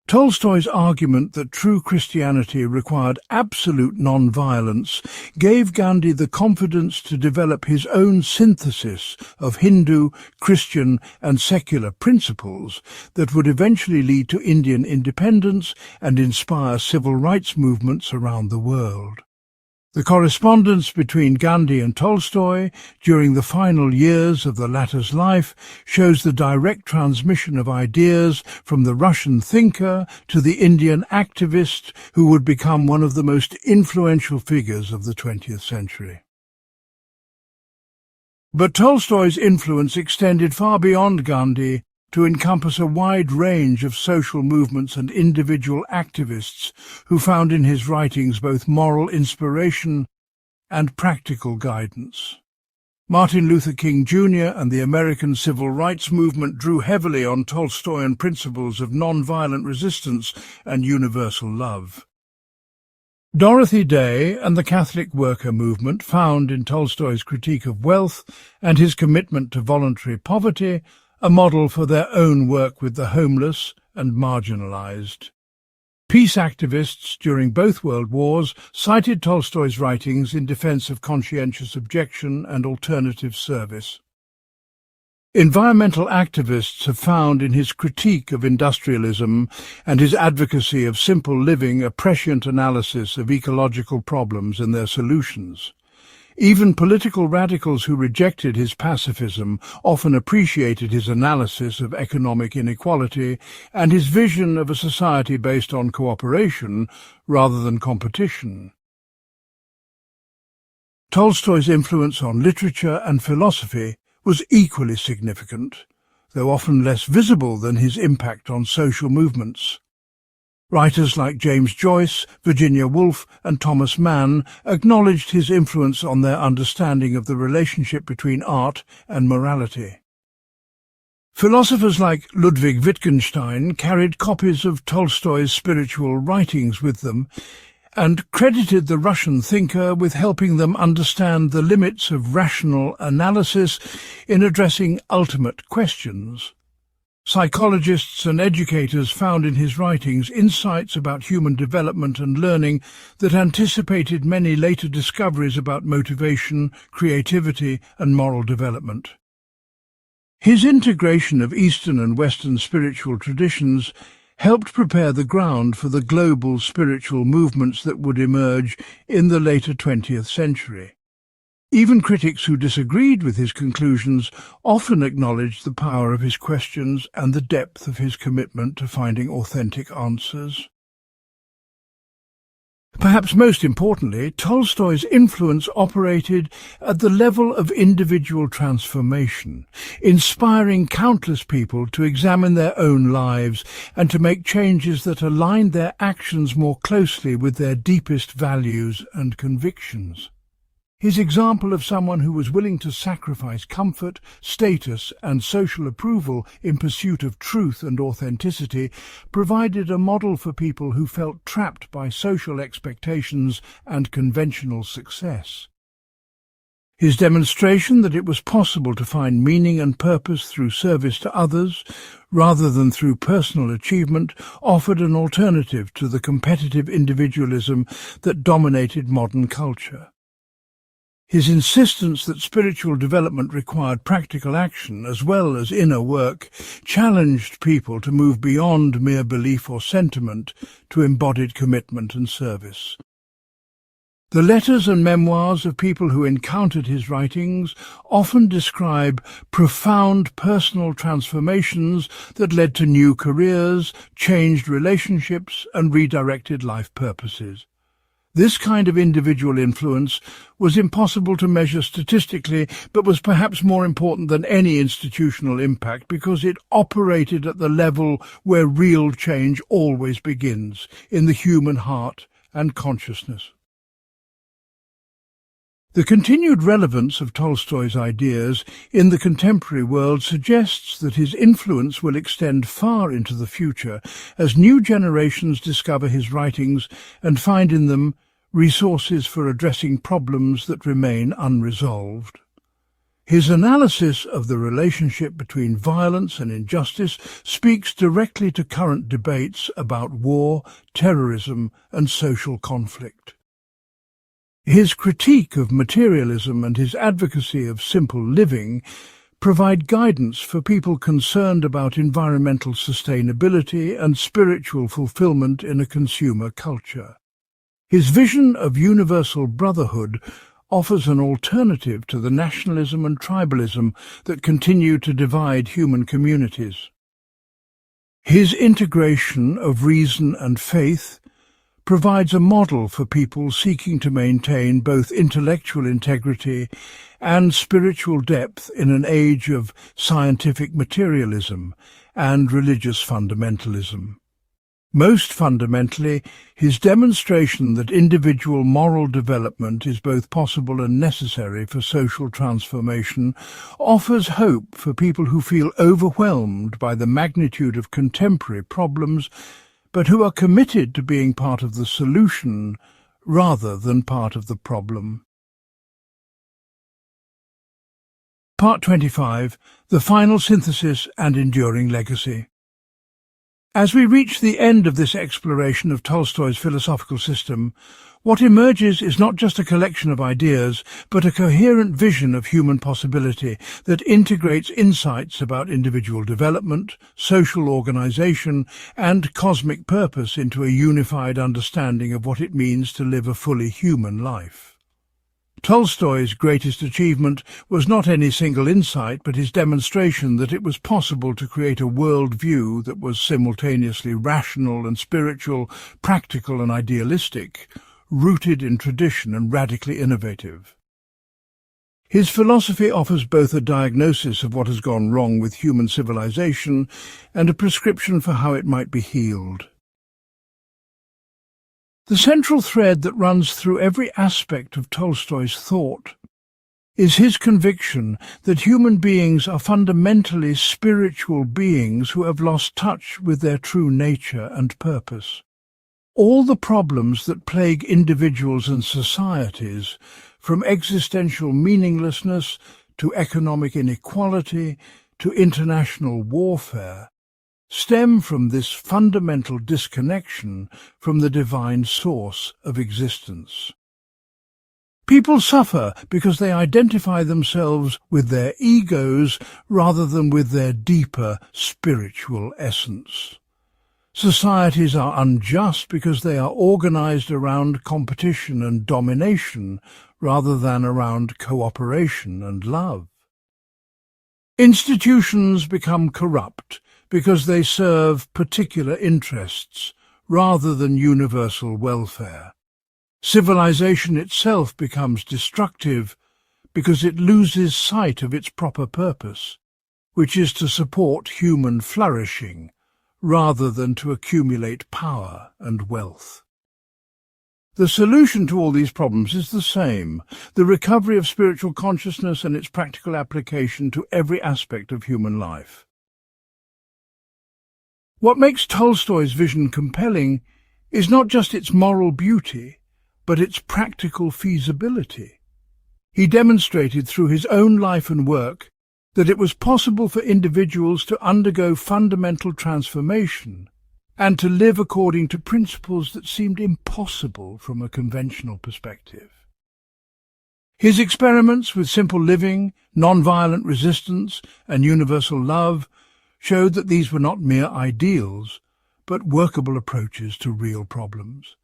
Tolstoy's argument that true Christianity required absolute non-violence gave Gandhi the confidence to develop his own synthesis of Hindu, Christian and secular principles that would eventually lead to Indian independence and inspire civil rights movements around the world. The correspondence between Gandhi and Tolstoy during the final years of the latter's life shows the direct transmission of ideas from the Russian thinker to the Indian activist who would become one of the most influential figures of the 20th century. But Tolstoy's influence extended far beyond Gandhi to encompass a wide range of social movements and individual activists who found in his writings both moral inspiration and practical guidance. Martin Luther King Jr. and the American Civil Rights Movement drew heavily on Tolstoyan principles of nonviolent resistance and universal love. Dorothy Day and the Catholic worker movement found in Tolstoy's critique of wealth and his commitment to voluntary poverty a model for their own work with the homeless and marginalized. Peace activists during both World Wars cited Tolstoy's writings in defense of conscientious objection and alternative service. Environmental activists have found in his critique of industrialism and his advocacy of simple living a prescient analysis of ecological problems and their solutions. Even political radicals who rejected his pacifism often appreciated his analysis of economic inequality and his vision of a society based on cooperation rather than competition. Tolstoy's influence on literature and philosophy was equally significant, though often less visible than his impact on social movements. Writers like James Joyce, Virginia Woolf and Thomas Mann acknowledged his influence on their understanding of the relationship between art and morality. Philosophers like Ludwig Wittgenstein carried copies of Tolstoy's spiritual writings with them and credited the Russian thinker with helping them understand the limits of rational analysis in addressing ultimate questions. Psychologists and educators found in his writings insights about human development and learning that anticipated many later discoveries about motivation, creativity, and moral development. His integration of Eastern and Western spiritual traditions helped prepare the ground for the global spiritual movements that would emerge in the later 20th century. Even critics who disagreed with his conclusions often acknowledged the power of his questions and the depth of his commitment to finding authentic answers. Perhaps most importantly, Tolstoy's influence operated at the level of individual transformation, inspiring countless people to examine their own lives and to make changes that aligned their actions more closely with their deepest values and convictions. His example of someone who was willing to sacrifice comfort, status and social approval in pursuit of truth and authenticity provided a model for people who felt trapped by social expectations and conventional success. His demonstration that it was possible to find meaning and purpose through service to others, rather than through personal achievement, offered an alternative to the competitive individualism that dominated modern culture. His insistence that spiritual development required practical action as well as inner work challenged people to move beyond mere belief or sentiment to embodied commitment and service. The letters and memoirs of people who encountered his writings often describe profound personal transformations that led to new careers, changed relationships, and redirected life purposes. This kind of individual influence was impossible to measure statistically, but was perhaps more important than any institutional impact because it operated at the level where real change always begins, in the human heart and consciousness. The continued relevance of Tolstoy's ideas in the contemporary world suggests that his influence will extend far into the future as new generations discover his writings and find in them resources for addressing problems that remain unresolved. His analysis of the relationship between violence and injustice speaks directly to current debates about war, terrorism, and social conflict. His critique of materialism and his advocacy of simple living provide guidance for people concerned about environmental sustainability and spiritual fulfillment in a consumer culture. His vision of universal brotherhood offers an alternative to the nationalism and tribalism that continue to divide human communities. His integration of reason and faith provides a model for people seeking to maintain both intellectual integrity and spiritual depth in an age of scientific materialism and religious fundamentalism. Most fundamentally, his demonstration that individual moral development is both possible and necessary for social transformation offers hope for people who feel overwhelmed by the magnitude of contemporary problems, but who are committed to being part of the solution rather than part of the problem. Part 25. The Final Synthesis and Enduring Legacy. As we reach the end of this exploration of Tolstoy's philosophical system, what emerges is not just a collection of ideas, but a coherent vision of human possibility that integrates insights about individual development, social organization, and cosmic purpose into a unified understanding of what it means to live a fully human life. Tolstoy's greatest achievement was not any single insight, but his demonstration that it was possible to create a world-view that was simultaneously rational and spiritual, practical and idealistic, rooted in tradition and radically innovative. His philosophy offers both a diagnosis of what has gone wrong with human civilization and a prescription for how it might be healed. The central thread that runs through every aspect of Tolstoy's thought is his conviction that human beings are fundamentally spiritual beings who have lost touch with their true nature and purpose. All the problems that plague individuals and societies, from existential meaninglessness to economic inequality to international warfare, stem from this fundamental disconnection from the divine source of existence. People suffer because they identify themselves with their egos rather than with their deeper spiritual essence. Societies are unjust because they are organized around competition and domination rather than around cooperation and love. Institutions become corrupt because they serve particular interests rather than universal welfare. Civilization itself becomes destructive because it loses sight of its proper purpose, which is to support human flourishing rather than to accumulate power and wealth. The solution to all these problems is the same: the recovery of spiritual consciousness and its practical application to every aspect of human life. What makes Tolstoy's vision compelling is not just its moral beauty, but its practical feasibility. He demonstrated through his own life and work that it was possible for individuals to undergo fundamental transformation and to live according to principles that seemed impossible from a conventional perspective. His experiments with simple living, non-violent resistance, and universal love showed that these were not mere ideals, but workable approaches to real problems.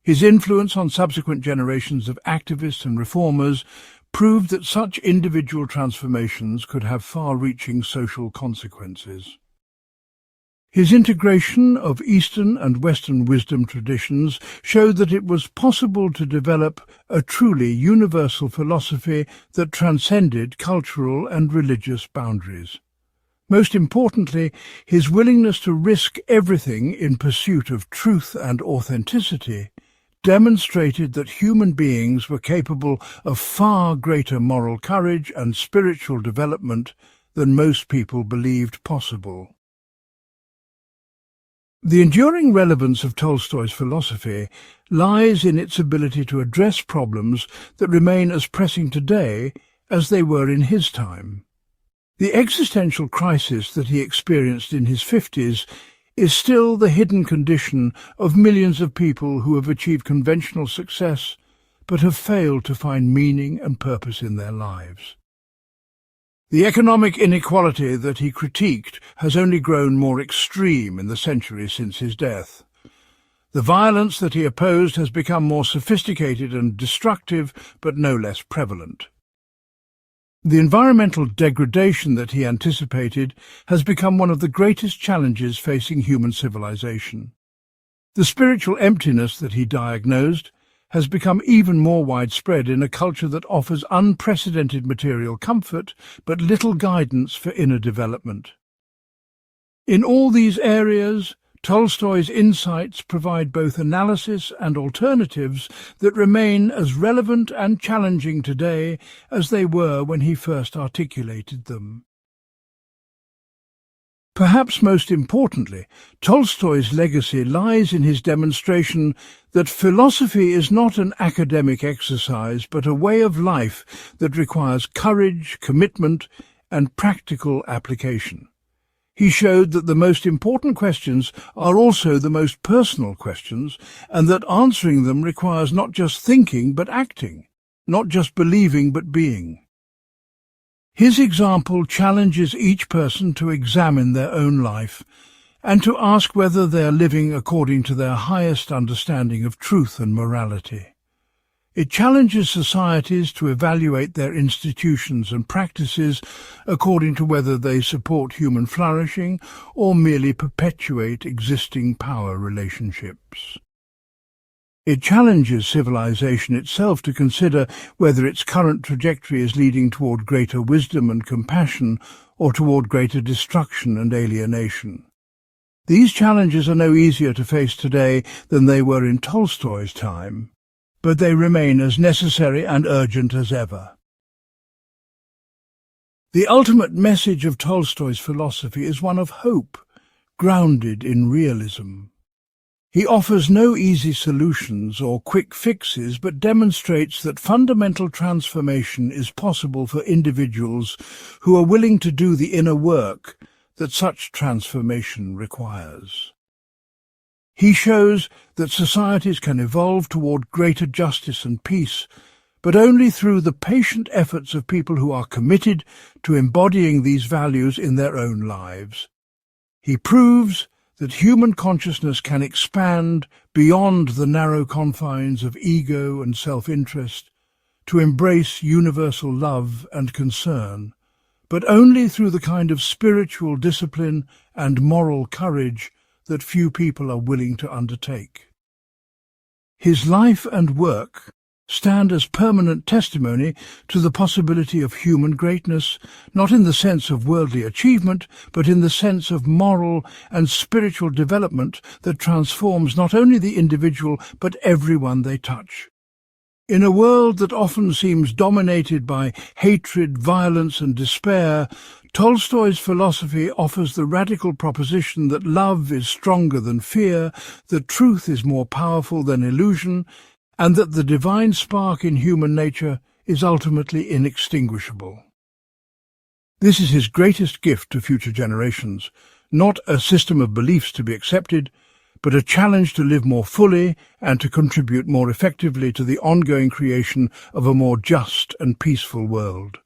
His influence on subsequent generations of activists and reformers proved that such individual transformations could have far-reaching social consequences. His integration of Eastern and Western wisdom traditions showed that it was possible to develop a truly universal philosophy that transcended cultural and religious boundaries. Most importantly, his willingness to risk everything in pursuit of truth and authenticity demonstrated that human beings were capable of far greater moral courage and spiritual development than most people believed possible. The enduring relevance of Tolstoy's philosophy lies in its ability to address problems that remain as pressing today as they were in his time. The existential crisis that he experienced in his 50s is still the hidden condition of millions of people who have achieved conventional success but have failed to find meaning and purpose in their lives. The economic inequality that he critiqued has only grown more extreme in the centuries since his death. The violence that he opposed has become more sophisticated and destructive, but no less prevalent. The environmental degradation that he anticipated has become one of the greatest challenges facing human civilization. The spiritual emptiness that he diagnosed has become even more widespread in a culture that offers unprecedented material comfort but little guidance for inner development. In all these areas, Tolstoy's insights provide both analysis and alternatives that remain as relevant and challenging today as they were when he first articulated them. Perhaps most importantly, Tolstoy's legacy lies in his demonstration that philosophy is not an academic exercise but a way of life that requires courage, commitment, and practical application. He showed that the most important questions are also the most personal questions, and that answering them requires not just thinking but acting, not just believing but being. His example challenges each person to examine their own life and to ask whether they are living according to their highest understanding of truth and morality. It challenges societies to evaluate their institutions and practices according to whether they support human flourishing or merely perpetuate existing power relationships. It challenges civilization itself to consider whether its current trajectory is leading toward greater wisdom and compassion or toward greater destruction and alienation. These challenges are no easier to face today than they were in Tolstoy's time, but they remain as necessary and urgent as ever. The ultimate message of Tolstoy's philosophy is one of hope, grounded in realism. He offers no easy solutions or quick fixes, but demonstrates that fundamental transformation is possible for individuals who are willing to do the inner work that such transformation requires. He shows that societies can evolve toward greater justice and peace, but only through the patient efforts of people who are committed to embodying these values in their own lives. He proves that human consciousness can expand beyond the narrow confines of ego and self-interest to embrace universal love and concern, but only through the kind of spiritual discipline and moral courage that few people are willing to undertake. His life and work stand as permanent testimony to the possibility of human greatness, not in the sense of worldly achievement, but in the sense of moral and spiritual development that transforms not only the individual, but everyone they touch. In a world that often seems dominated by hatred, violence, and despair, Tolstoy's philosophy offers the radical proposition that love is stronger than fear, that truth is more powerful than illusion, and that the divine spark in human nature is ultimately inextinguishable. This is his greatest gift to future generations, not a system of beliefs to be accepted, but a challenge to live more fully and to contribute more effectively to the ongoing creation of a more just and peaceful world.